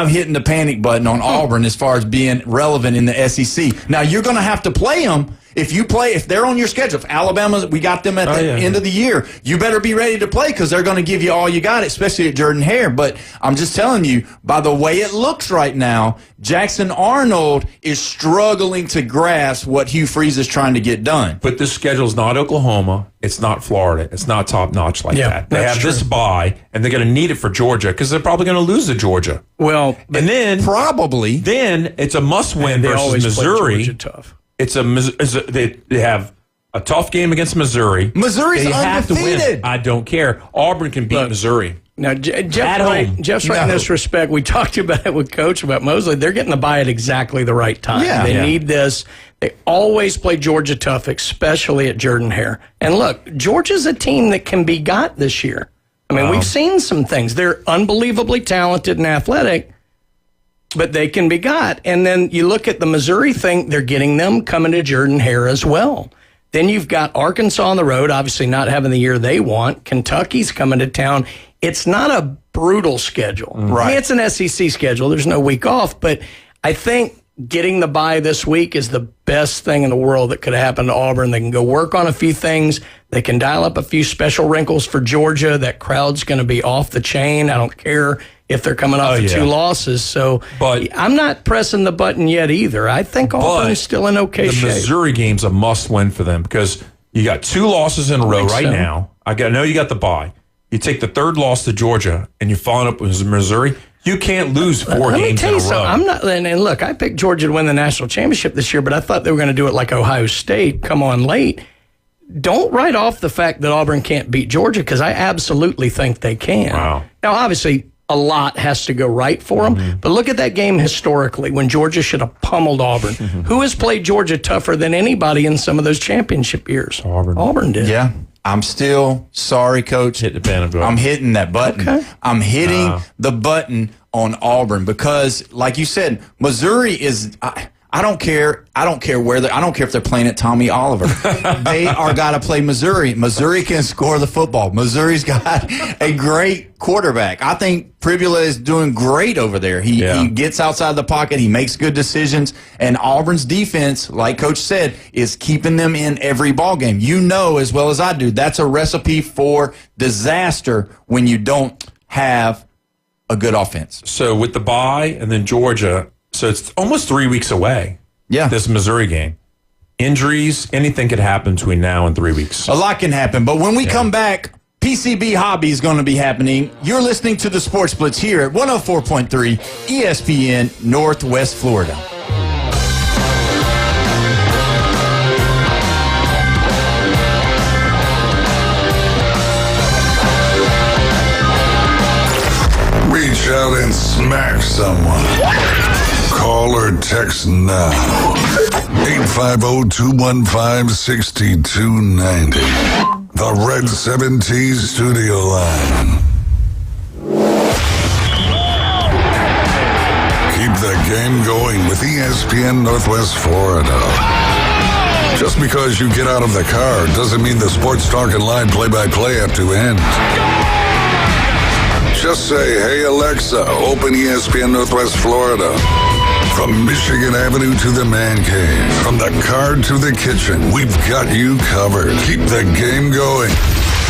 hitting the panic button on Auburn as far as being relevant in the SEC. Now, you're going to have to play them. If they're on your schedule, if Alabama, we got them at the end of the year, you better be ready to play because they're going to give you all you got, especially at Jordan-Hare. But I'm just telling you, by the way it looks right now, Jackson Arnold is struggling to grasp what Hugh Freeze is trying to get done. But this schedule is not Oklahoma. It's not Florida. It's not top-notch like that. They have this bye, and they're going to need it for Georgia because they're probably going to lose to Georgia. Well, and then probably. Then it's a must-win versus Missouri. Tough. They have a tough game against Missouri. Missouri's undefeated. Have to win. I don't care. Auburn can beat Missouri. Now, Jeff's right in this respect. We talked about it with Coach about Mosley. They're getting the bye at exactly the right time. They need this. They always play Georgia tough, especially at Jordan-Hare. And look, Georgia's a team that can be got this year. We've seen some things. They're unbelievably talented and athletic, but they can be got. And then you look at the Missouri thing, they're getting them coming to Jordan-Hare as well. Then you've got Arkansas on the road, obviously not having the year they want. Kentucky's coming to town. It's not a brutal schedule. Right. It's an SEC schedule. There's no week off. But I think getting the bye this week is the best thing in the world that could happen to Auburn. They can go work on a few things. They can dial up a few special wrinkles for Georgia. That crowd's going to be off the chain. I don't care if they're coming off of 2 losses. So I'm not pressing the button yet either. I think Auburn's still in okay shape. The Missouri game's a must-win for them because you got 2 losses in a row right now. I know you got the bye. You take the 3rd loss to Georgia, and you're following up with Missouri. You can't lose 4 games in a row. Let me tell you something. I'm not, and look, I picked Georgia to win the national championship this year, but I thought they were going to do it like Ohio State, come on late. Don't write off the fact that Auburn can't beat Georgia because I absolutely think they can. Wow. Now, obviously, a lot has to go right for them, but look at that game historically when Georgia should have pummeled Auburn. Who has played Georgia tougher than anybody in some of those championship years? Auburn did. Yeah. I'm still sorry, Coach. Hit the button. I'm hitting that button. Okay. I'm hitting the button on Auburn because, like you said, Missouri is. I don't care. I don't care where. I don't care if they're playing at Tommy Oliver. They are got to play Missouri. Missouri can score the football. Missouri's got a great quarterback. I think Pribula is doing great over there. He gets outside the pocket. He makes good decisions. And Auburn's defense, like Coach said, is keeping them in every ball game. You know as well as I do, that's a recipe for disaster when you don't have a good offense. So with the bye and then Georgia, so it's almost 3 weeks away. Yeah. This Missouri game. Injuries, anything could happen between now and 3 weeks. A lot can happen. But when we come back, PCB Hobby is going to be happening. You're listening to the Sports Blitz here at 104.3 ESPN Northwest Florida. Reach out and smack someone. Call or text now. 850-215-6290. The Red 7T Studio Line. Keep the game going with ESPN Northwest Florida. Just because you get out of the car doesn't mean the Sports Talk and Line play-by-play have to end. Just say, hey, Alexa, open ESPN Northwest Florida. From Michigan Avenue to the man cave, from the car to the kitchen, we've got you covered. Keep the game going.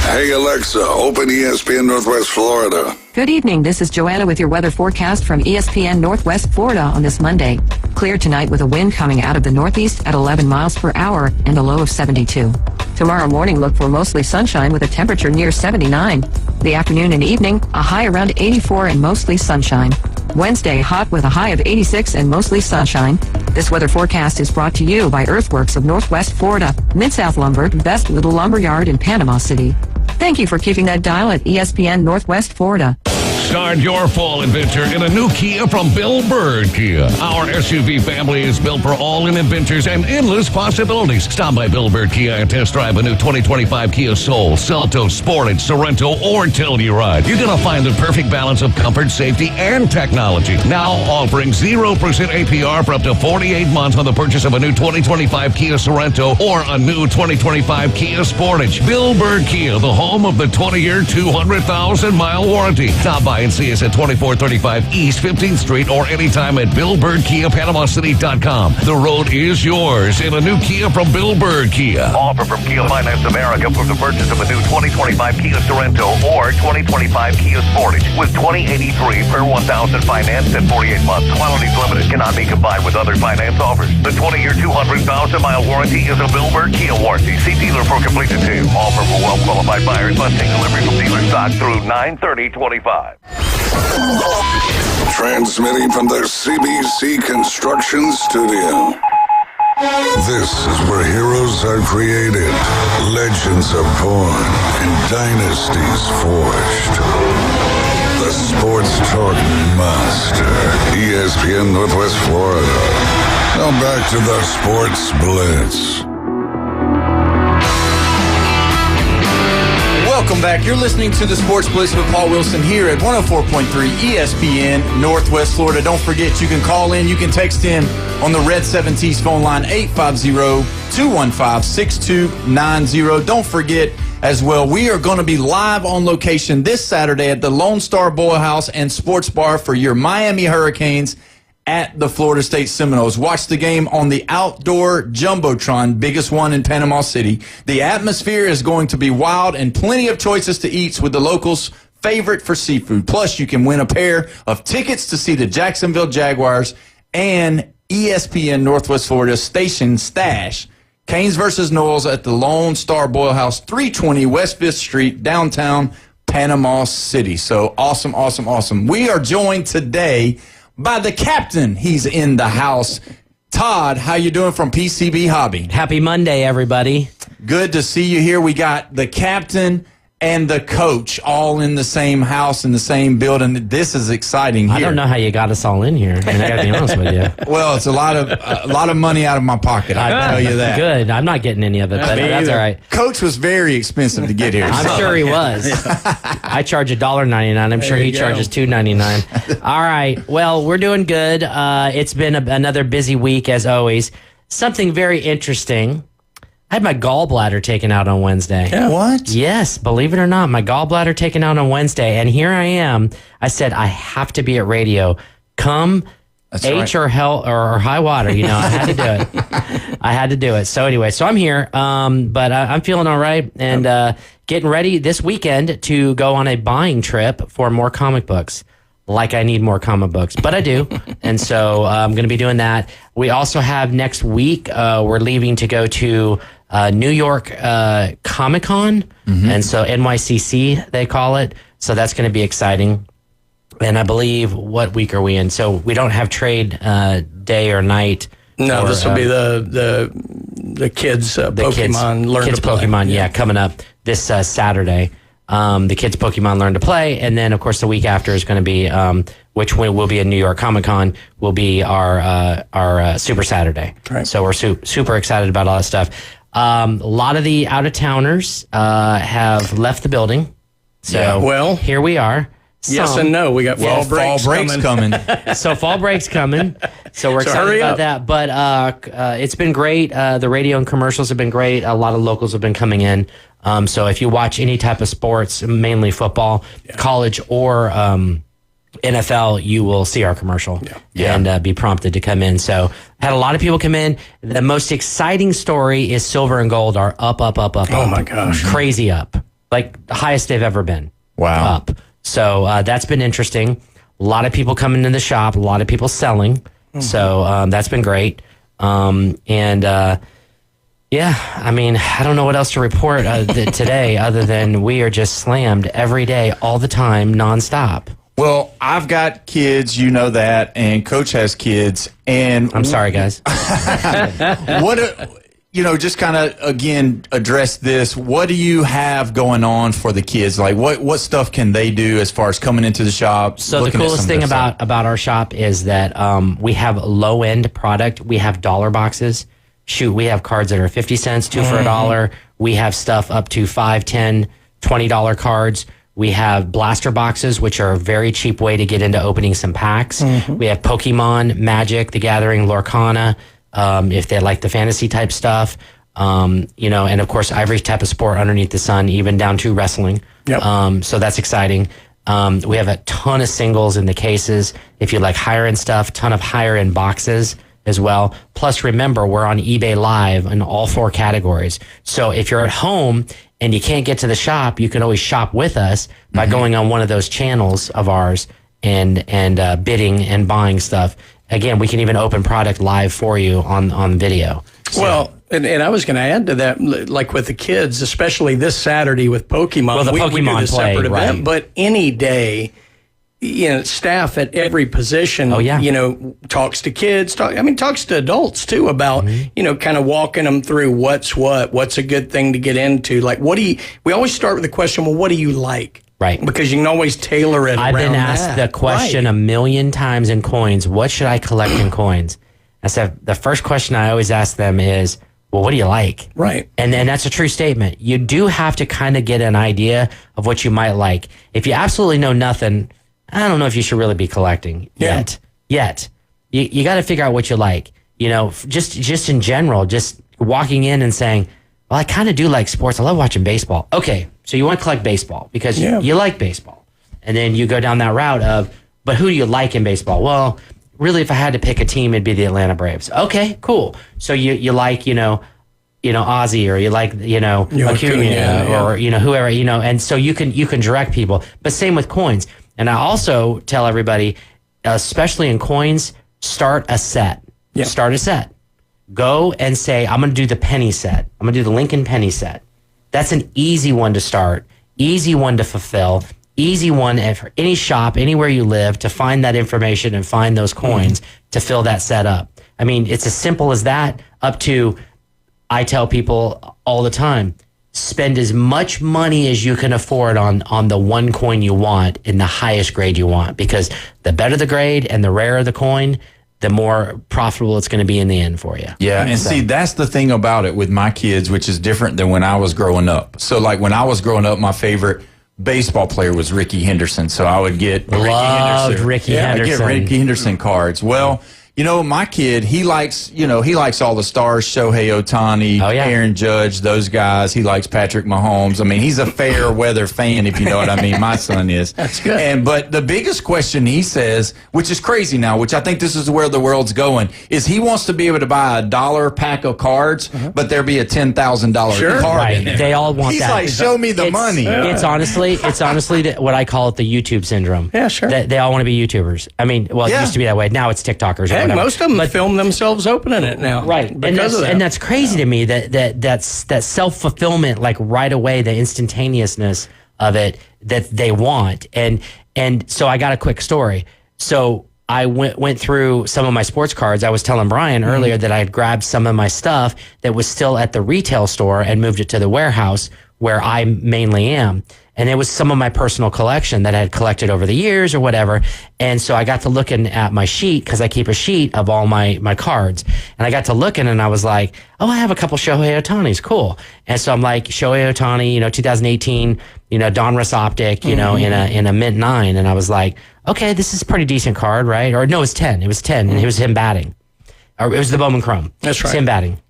Hey, Alexa, open ESPN Northwest Florida. Good evening. This is Joanna with your weather forecast from ESPN Northwest Florida on this Monday. Clear tonight with a wind coming out of the northeast at 11 miles per hour and a low of 72. Tomorrow morning, look for mostly sunshine with a temperature near 79. The afternoon and evening, a high around 84 and mostly sunshine. Wednesday, hot with a high of 86 and mostly sunshine. This weather forecast is brought to you by Earthworks of Northwest Florida, Mid-South Lumber, Best Little Lumber Yard in Panama City. Thank you for keeping that dial at ESPN Northwest Florida. Start your fall adventure in a new Kia from Bill Bird Kia. Our SUV family is built for all in adventures and endless possibilities. Stop by Bill Bird Kia and test drive a new 2025 Kia Soul, Seltos, Sportage, Sorento, or Telluride. You're going to find the perfect balance of comfort, safety, and technology. Now offering 0% APR for up to 48 months on the purchase of a new 2025 Kia Sorento or a new 2025 Kia Sportage. Bill Bird Kia, the home of the 20-year, 200,000-mile warranty. Stop by and see us at 2435 East 15th Street or anytime at BillBirdKiaPanamaCity.com. The road is yours in a new Kia from Bill Bird Kia. Offer from Kia Finance America for the purchase of a new 2025 Kia Sorento or 2025 Kia Sportage with $20.83 per 1,000 financed at 48 months. Quantities limited, cannot be combined with other finance offers. The 20-year, 200,000-mile warranty is a Bill Bird Kia warranty. See dealer for complete details. Offer for well-qualified buyers. Must take delivery from dealer stock through 9/30/25. Transmitting from the CBC Construction Studio. This is where heroes are created, legends are born, and dynasties forged. The Sports Talk Master, ESPN Northwest Florida. Now back to the Sports Blitz. Welcome back. You're listening to the Sports Blitz with Paul Wilson here at 104.3 ESPN Northwest Florida. Don't forget, you can call in, you can text in on the Red 7T's phone line, 850-215-6290. Don't forget as well, we are going to be live on location this Saturday at the Lone Star Bowl House and Sports Bar for your Miami Hurricanes at the Florida State Seminoles. Watch the game on the outdoor Jumbotron, biggest one in Panama City. The atmosphere is going to be wild and plenty of choices to eat with the locals' favorite for seafood. Plus, you can win a pair of tickets to see the Jacksonville Jaguars and ESPN Northwest Florida Station Stash. Canes versus Noles at the Lone Star Boil House, 320 West 5th Street, downtown Panama City. So awesome, awesome, awesome. We are joined today by the captain. He's in the house. Todd, how you doing from PCB Hobby? Happy Monday, everybody. Good to see you here. We got the captain and the coach all in the same house, in the same building. This is exciting here. I don't know how you got us all in here, and I got to be honest with you. Well, it's a lot of money out of my pocket, I can tell you that. Good. I'm not getting any of it, but that's all right. Coach was very expensive to get here. I'm sure he was. I charge $1.99. I'm sure he charges $2.99. All right. Well, we're doing good. It's been another busy week, as always. Something very interesting. I had my gallbladder taken out on Wednesday. Yeah. What? Yes, believe it or not, my gallbladder taken out on Wednesday. And here I am. I said, I have to be at radio. Come That's H right. or hell or high water. You know, I had to do it. I had to do it. So anyway, so I'm here. But I'm feeling all right and getting ready this weekend to go on a buying trip for more comic books. Like I need more comic books, but I do. And so I'm going to be doing that. We also have next week, we're leaving to go to New York Comic-Con. And so NYCC, they call it. So that's going to be exciting. And I believe, what week are we in? So we don't have trade day or night. No, this will be the kids Pokemon Learn kids to Play. Pokemon, yeah, coming up this Saturday. The kids Pokemon Learn to Play, and then of course the week after is going to be, which will be in New York Comic-Con, will be our Super Saturday. Right. So we're super excited about all that stuff. A lot of the out-of-towners have left the building. So well, here we are. Yes and no. We got fall breaks coming. So fall break's coming. So we're excited hurry about up. that. But it's been great. The radio and commercials have been great. A lot of locals have been coming in. So if you watch any type of sports, mainly football, college or NFL, you will see our commercial and be prompted to come in. So had a lot of people come in. The most exciting story is silver and gold are up. Oh my gosh. Crazy up. Like the highest they've ever been. Wow. Up. So that's been interesting. A lot of people coming to the shop, a lot of people selling. So that's been great. Yeah, I mean, I don't know what else to report today other than we are just slammed every day, all the time, nonstop. Well, I've got kids, you know that, and Coach has kids. And I'm sorry, guys. Just kind of, again, address this. What do you have going on for the kids? Like, what stuff can they do as far as coming into the shop? So the coolest thing about our shop is that we have low-end product. We have dollar boxes. Shoot, we have cards that are 50 cents, 2 for $1. We have stuff up to $5, $10, $20 cards. We have blaster boxes, which are a very cheap way to get into opening some packs. We have Pokemon, Magic, The Gathering, Lorcana, if they like the fantasy type stuff. And of course, every type of sport underneath the sun, even down to wrestling. Yep. So that's exciting. We have a ton of singles in the cases. If you like higher end stuff, ton of higher end boxes as well. Plus, remember, we're on eBay Live in all 4 categories. So if you're at home and you can't get to the shop, you can always shop with us by going on one of those channels of ours and bidding and buying stuff. Again, we can even open product live for you on video. So, well, and I was going to add to that, like with the kids, especially this Saturday with Pokemon. Well, the we do Pokemon the separate play, event, right. but any day, staff at every position, talks to kids, talks to adults too about, kind of walking them through what's a good thing to get into. Like, we always start with the question, well, what do you like? Right. Because you can always tailor it I've around been asked the question a million times in coins, what should I collect in coins? I said, the first question I always ask them is, well, what do you like? Right. And then that's a true statement. You do have to kind of get an idea of what you might like. If you absolutely know nothing, I don't know if you should really be collecting yet. You got to figure out what you like. Just in general, just walking in and saying, well, I kind of do like sports. I love watching baseball. Okay, so you want to collect baseball because you like baseball. And then you go down that route of, but who do you like in baseball? Well, really, if I had to pick a team, it'd be the Atlanta Braves. Okay, cool. So you like, Ozzy, or you like, Acuna, or, whoever, and so you can direct people. But same with coins. And I also tell everybody, especially in coins, start a set. Yeah. Start a set. Go and say, I'm going to do the penny set. I'm going to do the Lincoln penny set. That's an easy one to start, easy one to fulfill, easy one for any shop, anywhere you live, to find that information and find those coins to fill that set up. I mean, it's as simple as that, up to, I tell people all the time, spend as much money as you can afford on the one coin you want in the highest grade you want, because the better the grade and the rarer the coin, the more profitable it's going to be in the end for you. Yeah, and see, that's the thing about it with my kids, which is different than when I was growing up. So, like, when I was growing up, my favorite baseball player was Ricky Henderson. So I would get Ricky Henderson. I'd get Ricky Henderson cards. Well, my kid, he likes all the stars, Shohei Ohtani, Aaron Judge, those guys. He likes Patrick Mahomes. I mean, he's a fair weather fan, if you know what I mean. My son is. That's good. But the biggest question he says, which is crazy now, which I think this is where the world's going, is he wants to be able to buy $1 pack of cards, but there be a $10,000 card in there. They all want he's that. He's like, show me the money. It's honestly what I call it, the YouTube syndrome. Yeah, sure. They all want to be YouTubers. I mean, it used to be that way. Now it's TikTokers. Heck, most of them film themselves opening it now. Right. And that's crazy to me, that's self-fulfillment, like right away, the instantaneousness of it that they want. And so I got a quick story. So I went through some of my sports cards. I was telling Brian earlier that I had grabbed some of my stuff that was still at the retail store and moved it to the warehouse where I mainly am. And it was some of my personal collection that I had collected over the years or whatever. And so I got to looking at my sheet, because I keep a sheet of all my cards. And I got to looking and I was like, oh, I have a couple Shohei Ohtanis. Cool. And so I'm like, Shohei Ohtani, 2018, Donruss Optic, in a mint 9. And I was like, okay, this is a pretty decent card, right? Or no, it was 10. It was 10. And it was him batting. Or it was the Bowman Chrome. That's right. It was him batting.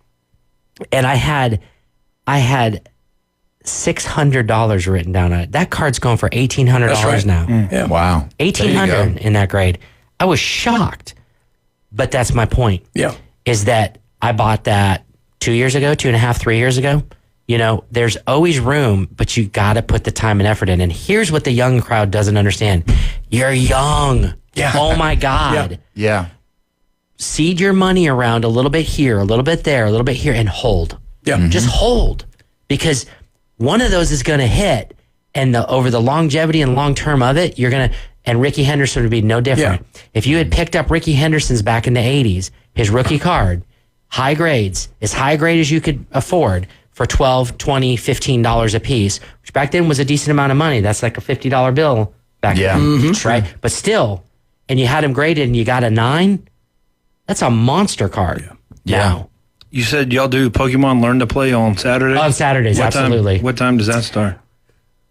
And I had $600 written down on it. That card's going for $1,800 now. Yeah. Wow. $1,800 in that grade. I was shocked. But that's my point. Yeah. Is that I bought that 2 years ago, 2.5, 3 years ago. There's always room, but you got to put the time and effort in. And here's what the young crowd doesn't understand. You're young. Yeah. Oh my God. Yeah. Seed your money around a little bit here, a little bit there, a little bit here, and hold. Yeah. Just hold. Because one of those is going to hit, and over the longevity and long term of it, you're going to, and Ricky Henderson would be no different. Yeah. If you had picked up Ricky Henderson's back in the 80s, his rookie card, high grades, as high grade as you could afford for $12, $20, $15 a piece, which back then was a decent amount of money. That's like a $50 bill back then, right? But still, and you had him graded and you got a 9, that's a monster card. Now. You said y'all do Pokemon Learn to Play on Saturday? On Saturdays, absolutely. What time does that start?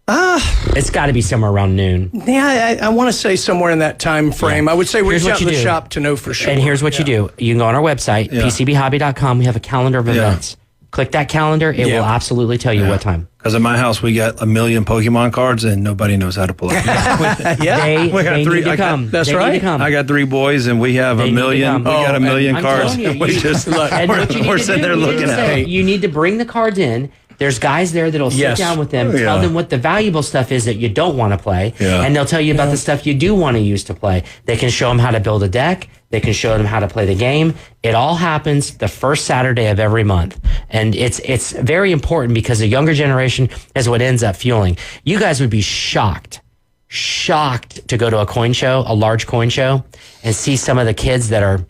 It's got to be somewhere around noon. Yeah, I want to say somewhere in that time frame. I would say reach out to the shop to know for sure. And here's what you do. You can go on our website, PCBHobby.com. We have a calendar of events. Click that calendar. It will absolutely tell you what time. Because at my house, we got 1 million Pokemon cards, and nobody knows how to pull it. They need to come. That's they right. Need to come. I got 3 boys, and we have 1 million. We got 1 million cards. We just we're sitting there looking at it. You need to bring the cards in. There's guys there that'll sit down with them, tell them what the valuable stuff is that you don't want to play, and they'll tell you about the stuff you do want to use to play. They can show them how to build a deck. They can show them how to play the game. It all happens the first Saturday of every month. And it's very important, because the younger generation is what ends up fueling. You guys would be shocked to go to a coin show, a large coin show, and see some of the kids that are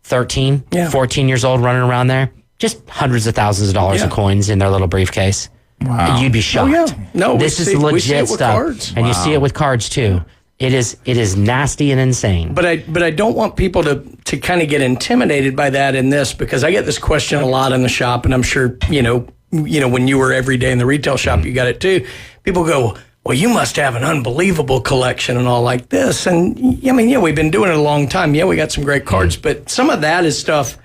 13, 14 years old running around there. Just hundreds of thousands of dollars of coins in their little briefcase. Wow. You'd be shocked. Oh, yeah. No, this is legit stuff. Cards. And you see it with cards too. It is nasty and insane. But I don't want people to kind of get intimidated by that in this, because I get this question a lot in the shop, and I'm sure when you were every day in the retail shop, you got it too. People go, well, you must have an unbelievable collection and all like this. And I mean, we've been doing it a long time. Yeah, we got some great cards, but some of that is stuff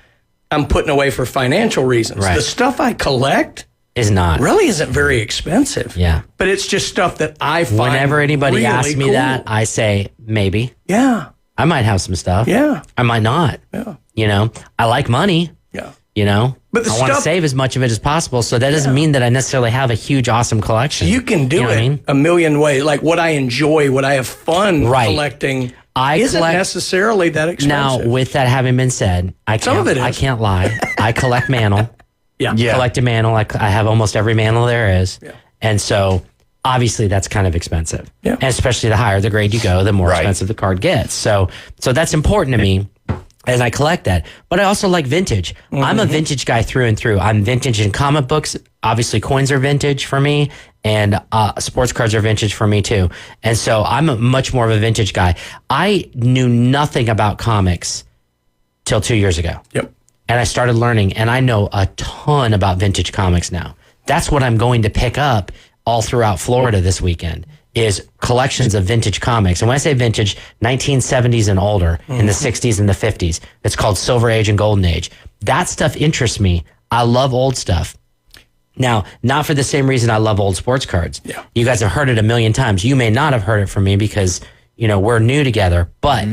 I'm putting away for financial reasons. Right. The stuff I collect really isn't very expensive. Yeah. But it's just stuff that I find whenever anybody really asks me cool. that, I say maybe. Yeah. I might have some stuff. Yeah. I might not. Yeah. You know, I like money. Yeah. You know, but I want to save as much of it as possible. So that doesn't mean that I necessarily have a huge, awesome collection. You can do You know what it I mean? a million ways. Like what I enjoy, what I have fun collecting isn't necessarily that expensive. Now, with that having been said, Some of it is. I can't lie. I collect mantle. Collect a mantle. I have almost every mantle there is. Yeah. And so obviously that's kind of expensive. Yeah. And especially the higher the grade you go, the more expensive the card gets. So that's important to me. And I collect that. But I also like vintage. I'm a vintage guy through and through. I'm vintage in comic books. Obviously, coins are vintage for me. And sports cards are vintage for me, too. And so I'm much more of a vintage guy. I knew nothing about comics till 2 years ago. Yep. And I started learning. And I know a ton about vintage comics now. That's what I'm going to pick up all throughout Florida this weekend. Is collections of vintage comics. And when I say vintage, 1970s and older, in the 60s and the 50s. It's called Silver Age and Golden Age. That stuff interests me. I love old stuff. Now, not for the same reason I love old sports cards. Yeah. You guys have heard it a million times. You may not have heard it from me because, you know, we're new together. But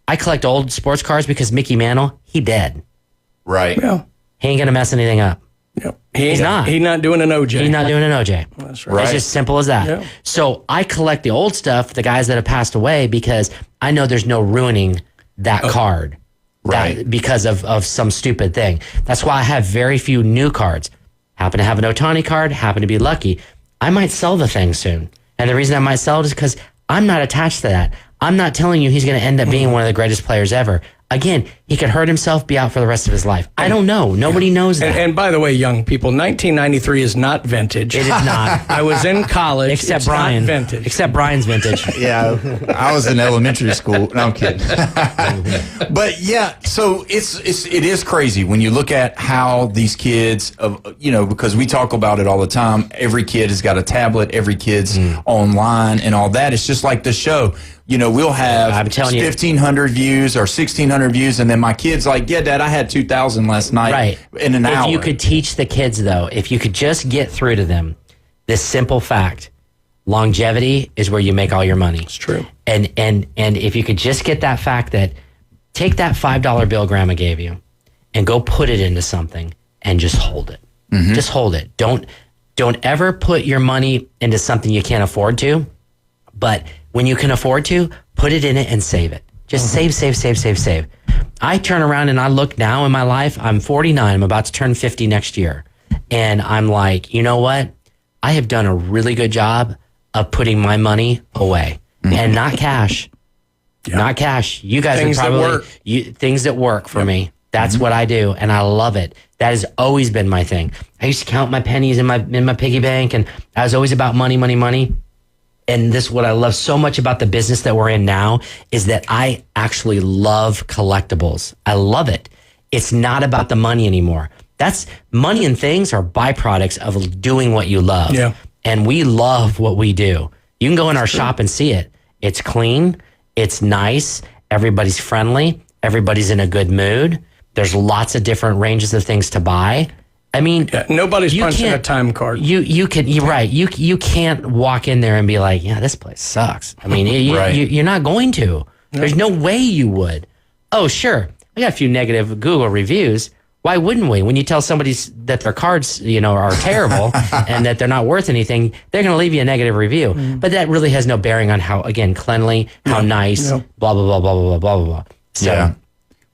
I collect old sports cards because Mickey Mantle, he dead. Right. Yeah. He ain't going to mess anything up. Yep. He's not. He's not doing an OJ. He's not doing an OJ. That's right. It's just simple as that. Yeah. So I collect the old stuff, the guys that have passed away, because I know there's no ruining that card. Right. Because of some stupid thing. That's why I have very few new cards. Happen to have an Ohtani card, happen to be lucky. I might sell the thing soon. And the reason I might sell it is because I'm not attached to that. I'm not telling you he's going to end up being one of the greatest players ever. Again, he could hurt himself, be out for the rest of his life. I don't know. Nobody knows that. And by the way, young people, 1993 is not vintage. It is not. I was in college. Except It's Brian. not vintage. Except Brian's vintage. Yeah, I was in elementary school. No, I'm kidding. But yeah, so it is crazy when you look at how these kids, you know, because we talk about it all the time. Every kid has got a tablet. Every kid's online and all that. It's just like the show. You know, we'll have 1,500 views or 1,600 views, and then my kid's like, "Yeah, Dad, I had 2,000 last night in an hour." If you could teach the kids, though, if you could just get through to them this simple fact: longevity is where you make all your money. It's true. And if you could just get that fact that take that $5 bill Grandma gave you and go put it into something and just hold it. Just hold it. Don't ever put your money into something you can't afford to, but when you can afford to, put it in it and save it. Just save. I turn around and I look now in my life. I'm 49. I'm about to turn 50 next year. And I'm like, you know what? I have done a really good job of putting my money away. And not cash. Not cash. You guys Things are probably... that work. Things that work for me. That's what I do. And I love it. That has always been my thing. I used to count my pennies in my piggy bank. And I was always about money. And this, what I love so much about the business that we're in now is that I actually love collectibles. I love it. It's not about the money anymore. That's money and things are byproducts of doing what you love. Yeah. And we love what we do. You can go in our shop and see it. It's clean. It's nice. Everybody's friendly. Everybody's in a good mood. There's lots of different ranges of things to buy. I mean, nobody's punching a time card. You're right. You can't walk in there and be like, yeah, this place sucks. I mean, you're not going to. There's no way you would. Oh, sure. I got a few negative Google reviews. Why wouldn't we? When you tell somebody that their cards, are terrible and that they're not worth anything, they're going to leave you a negative review. But that really has no bearing on how, again, cleanly, how nice, blah, blah, blah, blah, blah, blah, blah, blah. So,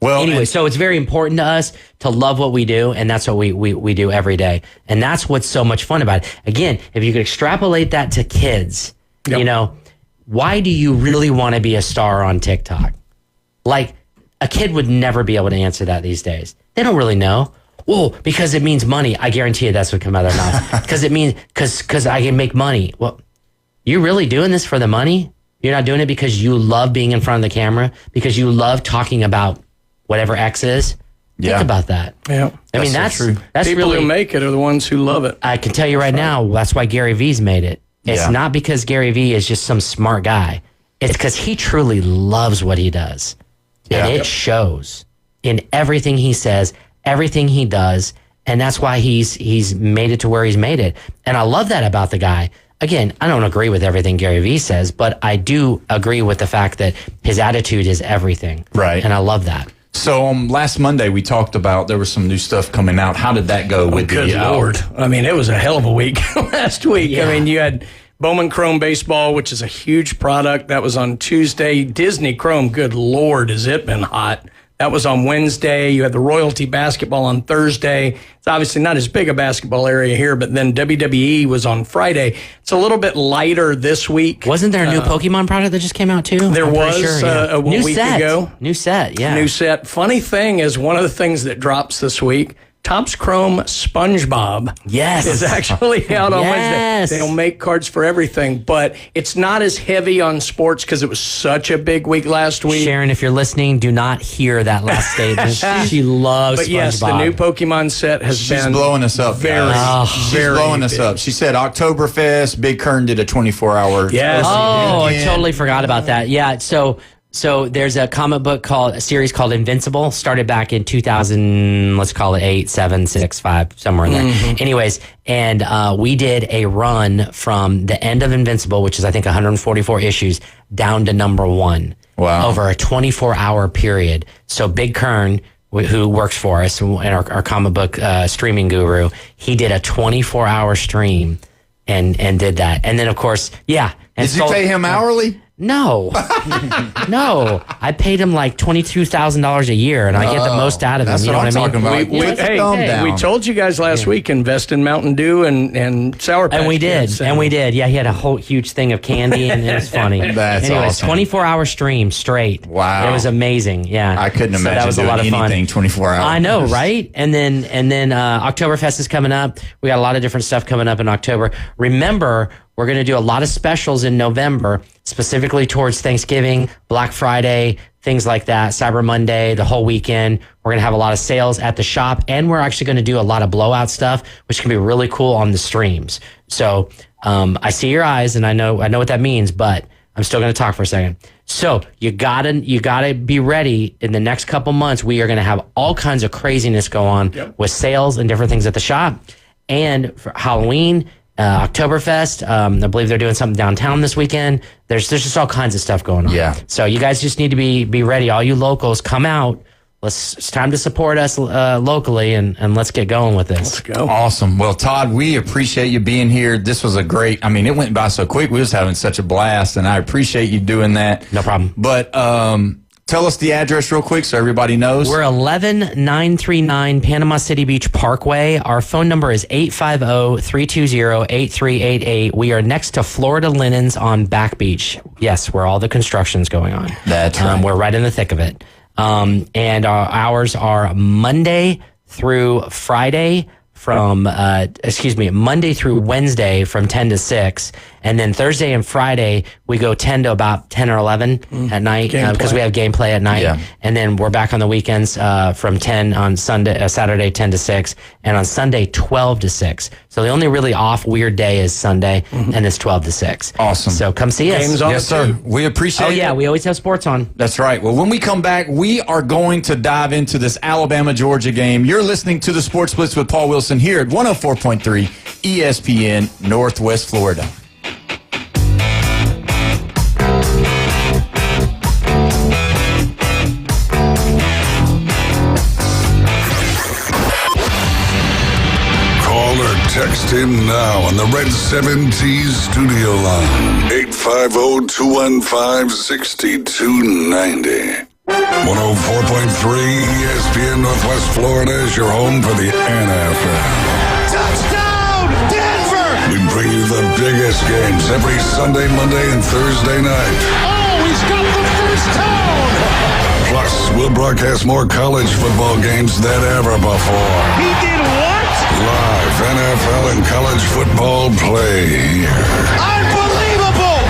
well, anyway, so it's very important to us to love what we do, and that's what we do every day. And that's what's so much fun about it. Again, if you could extrapolate that to kids, why do you really want to be a star on TikTok? Like, a kid would never be able to answer that these days. They don't really know. Well, because it means money. I guarantee you that's what come out of their mouth. Because it means, because I can make money. Well, you really doing this for the money? You're not doing it because you love being in front of the camera? Because you love talking about whatever X is? Think about that. Yeah. I mean, that's true. That's people really, who make it are the ones who love it. I can tell you right now, that's why Gary Vee's made it. It's not because Gary Vee is just some smart guy. It's because he truly loves what he does. And it shows in everything he says, everything he does. And that's why he's made it to where he's made it. And I love that about the guy. again, I don't agree with everything Gary Vee says, but I do agree with the fact that his attitude is everything. Right. And I love that. So last Monday we talked about there was some new stuff coming out. How did that go with Good the Lord. I mean, it was a hell of a week last week. Yeah. I mean, you had Bowman Chrome Baseball, which is a huge product. That was on Tuesday. Disney Chrome, good Lord, has it been hot. That was on Wednesday. You had the Royalty Basketball on Thursday. It's obviously not as big a basketball area here, but then WWE was on Friday. It's a little bit lighter this week. Wasn't there a new Pokemon product that just came out too? There was a new week set. ago. New set, yeah. New set. Funny thing is, one of the things that drops this week, Topps Chrome SpongeBob is actually out on Wednesday. They'll make cards for everything, but it's not as heavy on sports because it was such a big week last week. Sharon, if you're listening, do not hear that last statement. She loves But SpongeBob. yes, the new Pokemon set has She's been blowing us up. She's She's blowing us up. She said Oktoberfest, Big Kern did a 24-hour. Yes. Oh, I totally forgot about that. Yeah, so there's a comic book a series called Invincible, started back in 2000, let's call it 8, 7, 6, 5, somewhere in there. Mm-hmm. Anyways, and we did a run from the end of Invincible, which is I think 144 issues, down to number 1. Wow. Over a 24-hour period. So Big Kern, who works for us and our comic book streaming guru, he did a 24-hour stream and did that. And then, of course, yeah. And Did you pay him hourly? No, no. I paid him like $22,000 a year, and I get the most out of him. That's You know what what I'm I mean? talking about. We told you guys last week, invest in Mountain Dew and Sour Patch And we did, Kids. and we did. Yeah, he had a whole huge thing of candy, and it was funny. That's Anyways, awesome. 24-hour stream straight. Wow. It was amazing. Yeah, I couldn't So imagine that was a doing lot of fun. anything 24 hours. I know, right? And then Oktoberfest is coming up. We got a lot of different stuff coming up in October. Remember, we're going to do a lot of specials in November, specifically towards Thanksgiving, Black Friday, things like that, Cyber Monday, the whole weekend. We're going to have a lot of sales at the shop, and we're actually going to do a lot of blowout stuff, which can be really cool on the streams. So I see your eyes, and I know what that means, but I'm still going to talk for a second. So you gotta be ready. In the next couple months, we are going to have all kinds of craziness go on with sales and different things at the shop, and for Halloween. Oktoberfest. I believe they're doing something downtown this weekend. There's just all kinds of stuff going on. Yeah. So you guys just need to be ready. All you locals, come out. It's time to support us locally, and let's get going with this. Let's go. Awesome. Well, Todd, we appreciate you being here. This was it went by so quick. We was having such a blast, and I appreciate you doing that. No problem. But tell us the address real quick so everybody knows. We're 11939 Panama City Beach Parkway. Our phone number is 850-320-8388. We are next to Florida Linens on Back Beach. Yes, where all the construction's going on. That's right. We're right in the thick of it. And our hours are Monday through Friday Monday through Wednesday from 10 to 6. And then Thursday and Friday, we go 10 to about 10 or 11 at night because we have gameplay at night. Yeah. And then we're back on the weekends from 10 on Saturday, 10 to 6. And on Sunday, 12 to 6. So the only really off weird day is Sunday, and it's 12 to 6. Awesome. So come see us. Games on Yes, sir. We appreciate it. Oh, yeah. We always have sports on. That's right. Well, when we come back, we are going to dive into this Alabama-Georgia game. You're listening to the Sports Blitz with Paul Wilson here at 104.3 ESPN Northwest Florida. Call or text him now on the Red 7T studio line. 850-215-6290. 104.3 ESPN Northwest Florida is your home for the NFL. Touchdown, Denver! We bring you the biggest games every Sunday, Monday, and Thursday night. Oh, he's got the first down! Plus, we'll broadcast more college football games than ever before. He did what? Live NFL and college football play here. Unbelievable!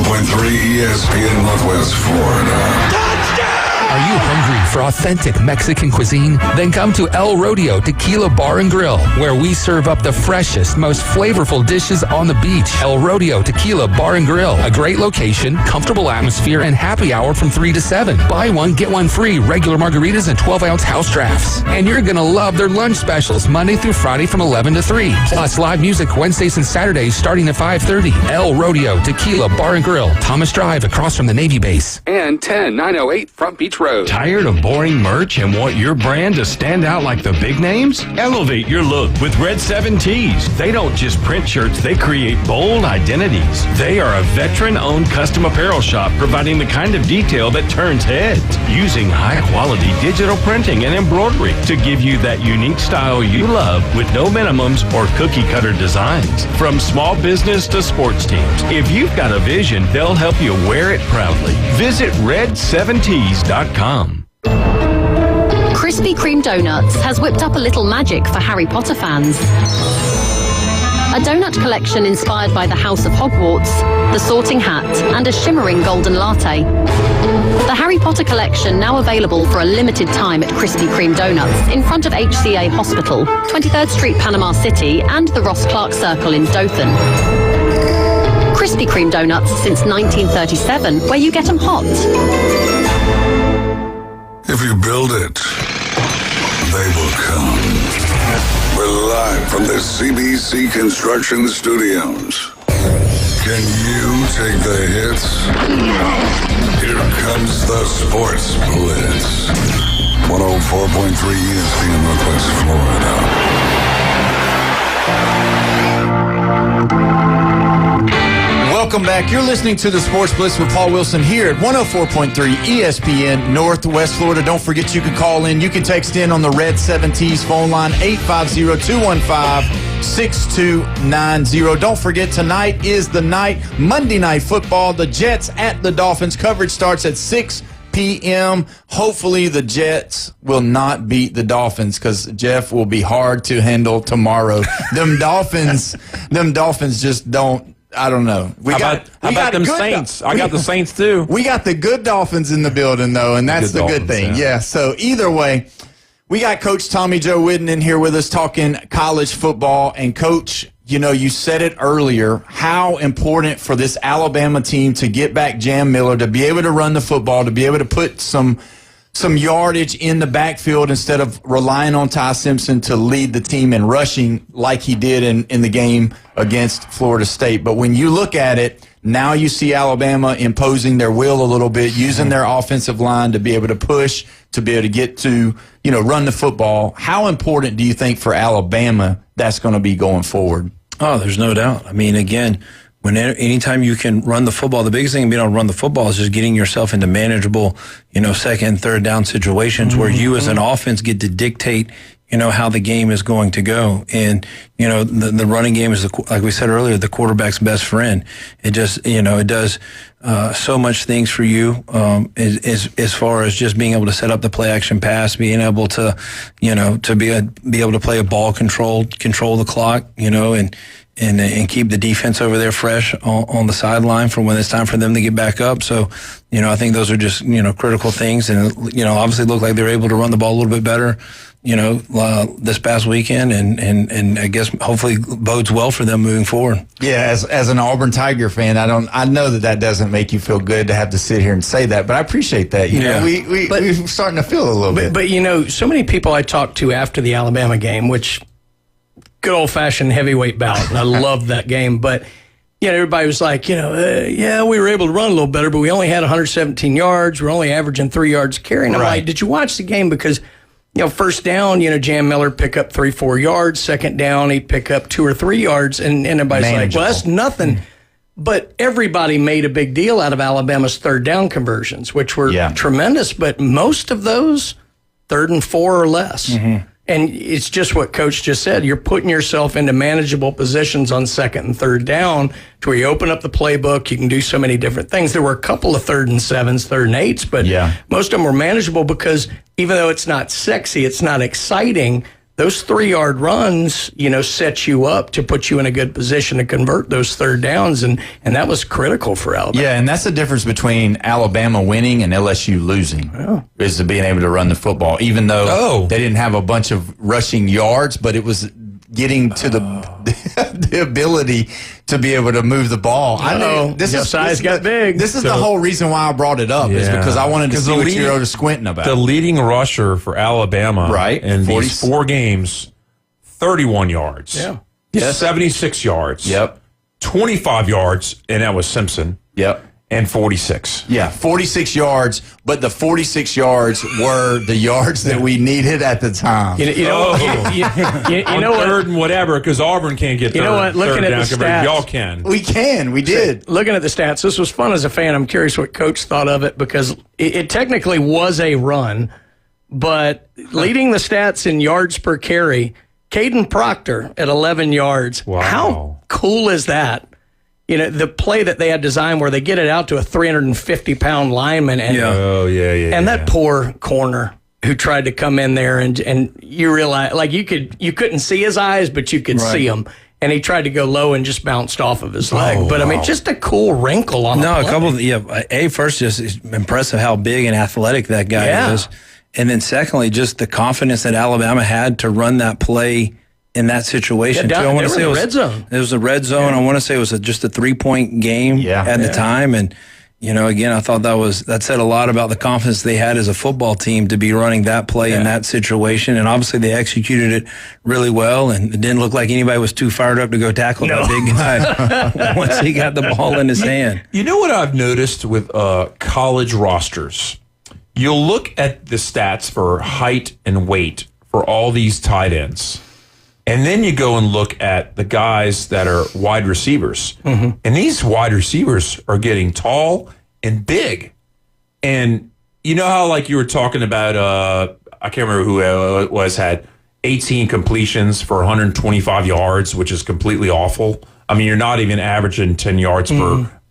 104.3 ESPN Northwest Florida. Touchdown! Are you hungry for authentic Mexican cuisine? Then come to El Rodeo Tequila Bar and Grill, where we serve up the freshest, most flavorful dishes on the beach. El Rodeo Tequila Bar and Grill, a great location, comfortable atmosphere, and happy hour from 3 to 7. Buy one, get one free, regular margaritas and 12-ounce house drafts. And you're going to love their lunch specials Monday through Friday from 11 to 3. Plus live music Wednesdays and Saturdays starting at 5:30. El Rodeo Tequila Bar and Grill, Thomas Drive across from the Navy base. And 10908 Front Beach Road. Tired of boring merch and want your brand to stand out like the big names? Elevate your look with Red 7 Tees. They don't just print shirts, they create bold identities. They are a veteran-owned custom apparel shop providing the kind of detail that turns heads, using high-quality digital printing and embroidery to give you that unique style you love with no minimums or cookie-cutter designs. From small business to sports teams, if you've got a vision, they'll help you wear it proudly. Visit red7tees.com. Krispy Kreme Donuts has whipped up a little magic for Harry Potter fans. A donut collection inspired by the House of Hogwarts, the Sorting Hat, and a shimmering golden latte. The Harry Potter collection now available for a limited time at Krispy Kreme Donuts in front of HCA Hospital, 23rd Street, Panama City, and the Ross Clark Circle in Dothan. Krispy Kreme Donuts since 1937, where you get them hot. If you build it, they will come. We're live from the CBC Construction Studios. Can you take the hits? Here comes the Sports Blitz. 104.3 ESPN Northwest Florida. Welcome back. You're listening to the Sports Blitz with Paul Wilson here at 104.3 ESPN Northwest Florida. Don't forget you can call in. You can text in on the Red 7 Tees phone line, 850-215-6290. Don't forget, tonight is the night, Monday Night Football. The Jets at the Dolphins. Coverage starts at 6 p.m. Hopefully the Jets will not beat the Dolphins because Jeff will be hard to handle tomorrow. Them Dolphins just don't. I don't know. How about them Saints? I got the Saints too. We got the good Dolphins in the building though, and that's the good thing. Yeah. So either way, we got Coach Tommy Joe Whidden in here with us talking college football. And Coach, you know, you said it earlier, how important for this Alabama team to get back Jam Miller, to be able to run the football, to be able to put some yardage in the backfield instead of relying on Ty Simpson to lead the team in rushing like he did in the game against Florida State. But when you look at it, now you see Alabama imposing their will a little bit, using their offensive line to be able to push, to be able to get to, you know, run the football. How important do you think for Alabama that's going to be going forward? Oh, there's no doubt. I mean, again, anytime you can run the football, the biggest thing in being able to run the football is just getting yourself into manageable, you know, second, third down situations where you as an offense get to dictate, you know, how the game is going to go. And, you know, the running game is, like we said earlier, the quarterback's best friend. It just, you know, it does so much things for you as far as just being able to set up the play action pass, being able to, you know, to be able to play a ball control the clock, you know, and keep the defense over there fresh on the sideline for when it's time for them to get back up. So, you know, I think those are just, you know, critical things. And, you know, obviously look like they're able to run the ball a little bit better, you know, this past weekend. And I guess hopefully bodes well for them moving forward. Yeah, as an Auburn Tiger fan, I know that doesn't make you feel good to have to sit here and say that, but I appreciate that. You know, we're starting to feel a little bit. But, you know, so many people I talked to after the Alabama game, which good old-fashioned heavyweight bout, and I loved that game. But, you know, everybody was like, you know, yeah, we were able to run a little better, but we only had 117 yards. We're only averaging 3 yards carry. And I'm like, did you watch the game? Because, you know, first down, you know, Jam Miller pick up 3-4 yards. Second down, he'd pick up 2 or 3 yards. And everybody's like, well, that's nothing. But everybody made a big deal out of Alabama's third down conversions, which were tremendous. But most of those, 3rd and 4 or less. And it's just what Coach just said. You're putting yourself into manageable positions on 2nd and 3rd down to where you open up the playbook. You can do so many different things. There were a couple of 3rd and 7s, 3rd and 8s, but most of them were manageable because even though it's not sexy, it's not exciting, those 3-yard runs, set you up to put you in a good position to convert those third downs, and that was critical for Alabama. Yeah, and that's the difference between Alabama winning and LSU losing, is being able to run the football, even though they didn't have a bunch of rushing yards, but it was getting to the ability to be able to move the ball. I know size got big. This is the whole reason why I brought it up, is because I wanted to see what you were squinting about. The leading rusher for Alabama, in these 4 games, 31 yards. Yeah. 76 yards. Yep. 25 yards, and that was Simpson. Yep. And 46. Yeah, 46 yards, but the 46 yards were the yards that we needed at the time. You know what? Third and whatever, because Auburn can't get third. You know what? Looking at the stats, y'all can. We can. We did. Looking at the stats, this was fun as a fan. I'm curious what Coach thought of it, because it technically was a run, but leading the stats in yards per carry, Caden Proctor at 11 yards. Wow. How cool is that? The play that they had designed where they get it out to a 350-pound lineman. And, and that poor corner who tried to come in there, and you realize, like, you couldn't see his eyes, but you could see him. And he tried to go low and just bounced off of his leg. But, I mean, just a cool wrinkle on a play. couple of, first, just it's impressive how big and athletic that guy is. And then secondly, just the confidence that Alabama had to run that play in that situation. Yeah, too. I want to say it was red zone. It was a red zone. I want to say it was just a 3-point game at the time. And, again, I thought that said a lot about the confidence they had as a football team to be running that play in that situation. And obviously they executed it really well, and it didn't look like anybody was too fired up to go tackle that big guy once he got the ball in his hand. You know what I've noticed with college rosters? You'll look at the stats for height and weight for all these tight ends. And then you go and look at the guys that are wide receivers. Mm-hmm. And these wide receivers are getting tall and big. And you know how, like, you were talking about, I can't remember who it was, had 18 completions for 125 yards, which is completely awful. I mean, you're not even averaging 10 yards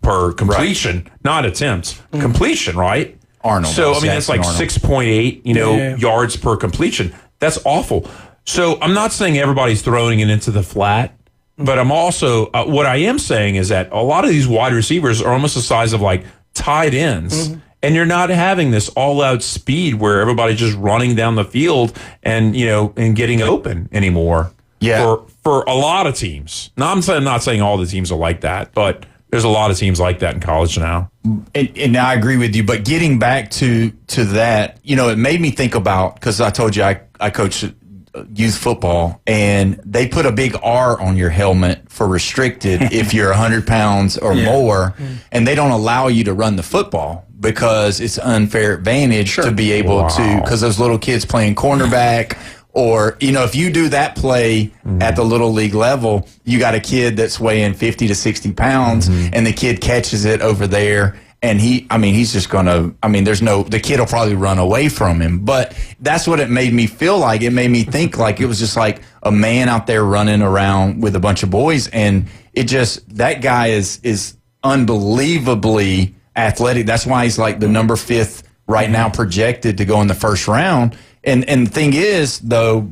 per completion, not attempts, completion, right? Arnold. So, I mean, that's like 6.8, yards per completion. That's awful. So I'm not saying everybody's throwing it into the flat, but I'm also, what I am saying is that a lot of these wide receivers are almost the size of like tight ends. Mm-hmm. And you're not having this all-out speed where everybody's just running down the field and, and getting open anymore. Yeah. For a lot of teams. Now, I'm not saying all the teams are like that, but there's a lot of teams like that in college now. And I agree with you, but getting back to that, it made me think about, because I told you I coach youth football, and they put a big R on your helmet for restricted if you're 100 pounds or more, and they don't allow you to run the football because it's unfair advantage to be able to, because those little kids playing cornerback, or, if you do that play at the little league level, you got a kid that's weighing 50 to 60 pounds, and the kid catches it over there. And he's just going to, the kid will probably run away from him. But that's what it made me feel like. It made me think like it was just like a man out there running around with a bunch of boys. And that guy is unbelievably athletic. That's why he's like the number 5th right now projected to go in the first round. And the thing is, though,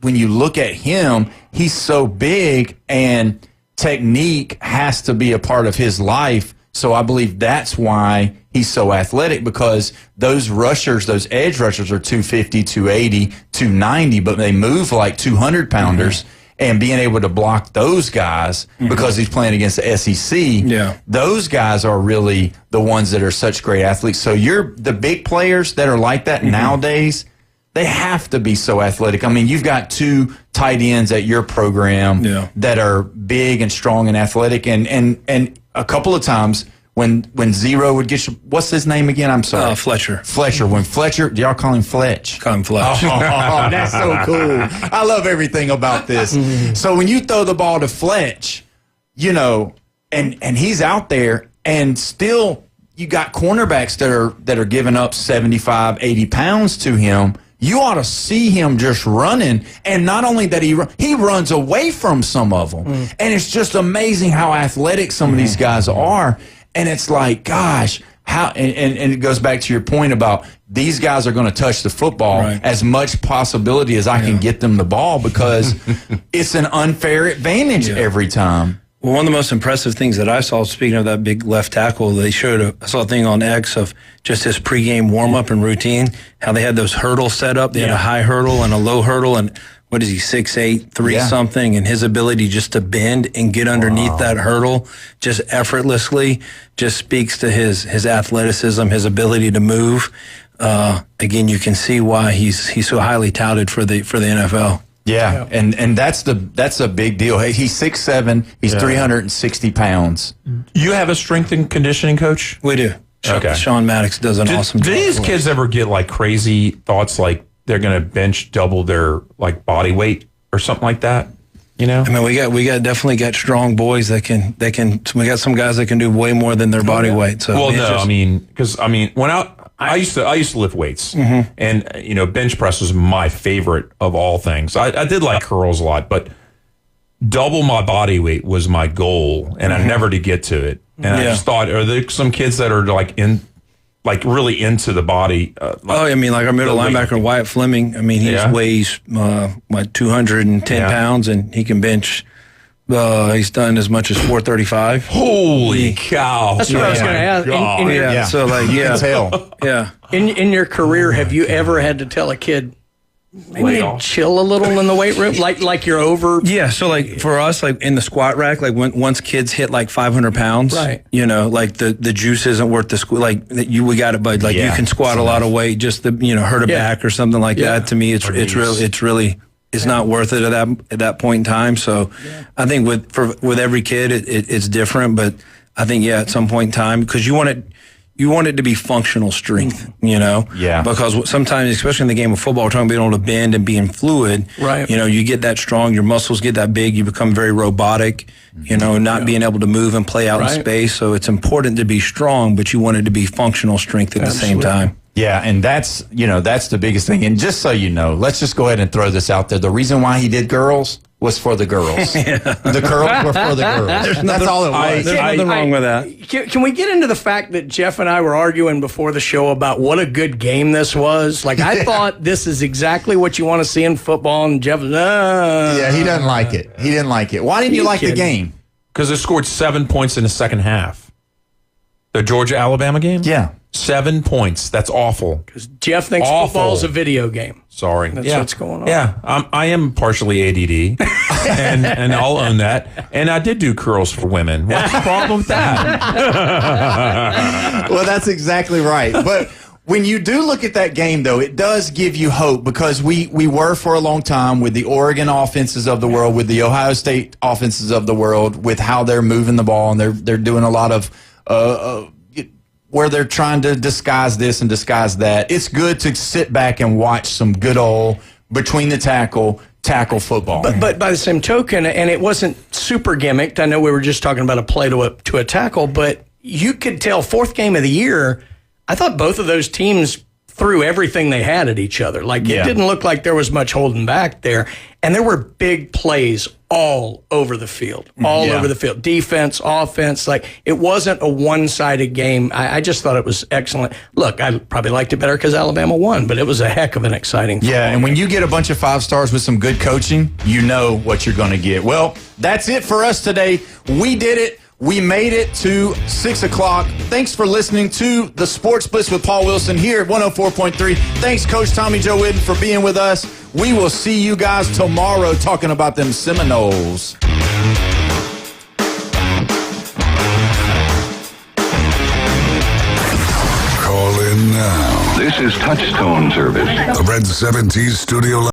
when you look at him, he's so big, and technique has to be a part of his life. So I believe that's why he's so athletic, because those rushers, those edge rushers are 250, 280, 290, but they move like 200-pounders. Mm-hmm. And being able to block those guys because he's playing against the SEC, those guys are really the ones that are such great athletes. So the big players that are like that nowadays, they have to be so athletic. I mean, you've got 2 tight ends at your program that are big and strong and athletic, and a couple of times when Zero would get you, what's his name again? I'm sorry. Fletcher. When Fletcher, do y'all call him Fletch? Call him Fletch. Oh, that's so cool. I love everything about this. So when you throw the ball to Fletch, and he's out there, and still you got cornerbacks that are giving up 75, 80 pounds to him. You ought to see him just running, and not only that he runs away from some of them, and it's just amazing how athletic some of these guys are. And it's like, gosh, How and it goes back to your point about these guys are going to touch the football as much possibility as I can get them the ball because it's an unfair advantage every time. Well, one of the most impressive things that I saw, speaking of that big left tackle, they showed I saw a thing on X of just his pregame warm-up and routine, how they had those hurdles set up. They had a high hurdle and a low hurdle, and what is he, 6'8", 3-something, and his ability just to bend and get underneath that hurdle just effortlessly just speaks to his athleticism, his ability to move. Again, you can see why he's so highly touted for the NFL. Yeah, and that's a big deal. Hey, he's 6'7", he's 360 pounds. You have a strength and conditioning coach? We do. Okay. Sean Maddox does an awesome job. Do these kids ever get like crazy thoughts like they're going to bench double their like body weight or something like that? You know? I mean, we definitely got strong boys that can we got some guys that can do way more than their body weight. So when I used to lift weights, and bench press was my favorite of all things. I did like curls a lot, but double my body weight was my goal, and I never did get to it. And I just thought, are there some kids that are really into the body? I mean, like our middle linebacker Wyatt Fleming. I mean, he weighs 210 pounds, and he can bench. He's done as much as 435. Holy cow! That's what I was going to ask. So you can tell. Yeah. In your career, have you ever had to tell a kid maybe chill a little in the weight room, like you're over? Yeah. So like for us, like in the squat rack, like once kids hit like 500 pounds, like the juice isn't worth the squat. Like we got it, but like you can squat a lot of weight just to hurt a back or something like that. To me, it's really. It's not worth it at that point in time. So I think with every kid, it's different. But I think, at some point in time, because you want it to be functional strength, Yeah. Because sometimes, especially in the game of football, we're talking about being able to bend and being fluid. Right. You get that strong, your muscles get that big, you become very robotic, not being able to move and play out in space. So it's important to be strong, but you want it to be functional strength at the same time. Yeah, and that's the biggest thing. And just so you know, let's just go ahead and throw this out there. The reason why he did girls was for the girls. The curls were for the girls. That's all it was. There's nothing wrong with that. Can we get into the fact that Jeff and I were arguing before the show about what a good game this was? Like, I thought this is exactly what you want to see in football, and Jeff was, Yeah, he doesn't like it. He didn't like it. Why didn't you like the game? Because they scored 7 points in the second half. The Georgia-Alabama game? Yeah. 7 points. That's awful. Because Jeff thinks football's a video game. Sorry. That's what's going on. Yeah, I am partially ADD, and I'll own that. And I did do curls for women. What's the problem with that? Well, that's exactly right. But when you do look at that game, though, it does give you hope because we were for a long time with the Oregon offenses of the world, with the Ohio State offenses of the world, with how they're moving the ball, and they're doing a lot of where they're trying to disguise this and disguise that. It's good to sit back and watch some good old between the tackle football. But by the same token, and it wasn't super gimmicked. I know we were just talking about a play to a tackle, but you could tell fourth game of the year, I thought both of those teams threw everything they had at each other. Like, it didn't look like there was much holding back there. And there were big plays all over the field. Over the field. Defense, offense. Like, it wasn't a one-sided game. I just thought it was excellent. Look, I probably liked it better because Alabama won, but it was a heck of an exciting football and when you get a bunch of 5 stars with some good coaching, you know what you're going to get. Well, that's it for us today. We did it. We made it to 6 o'clock. Thanks for listening to the Sports Blitz with Paul Wilson here at 104.3. Thanks, Coach Tommy Joe Whidden, for being with us. We will see you guys tomorrow talking about them Seminoles. Call in now. This is Touchstone Service. The Red 70s Studio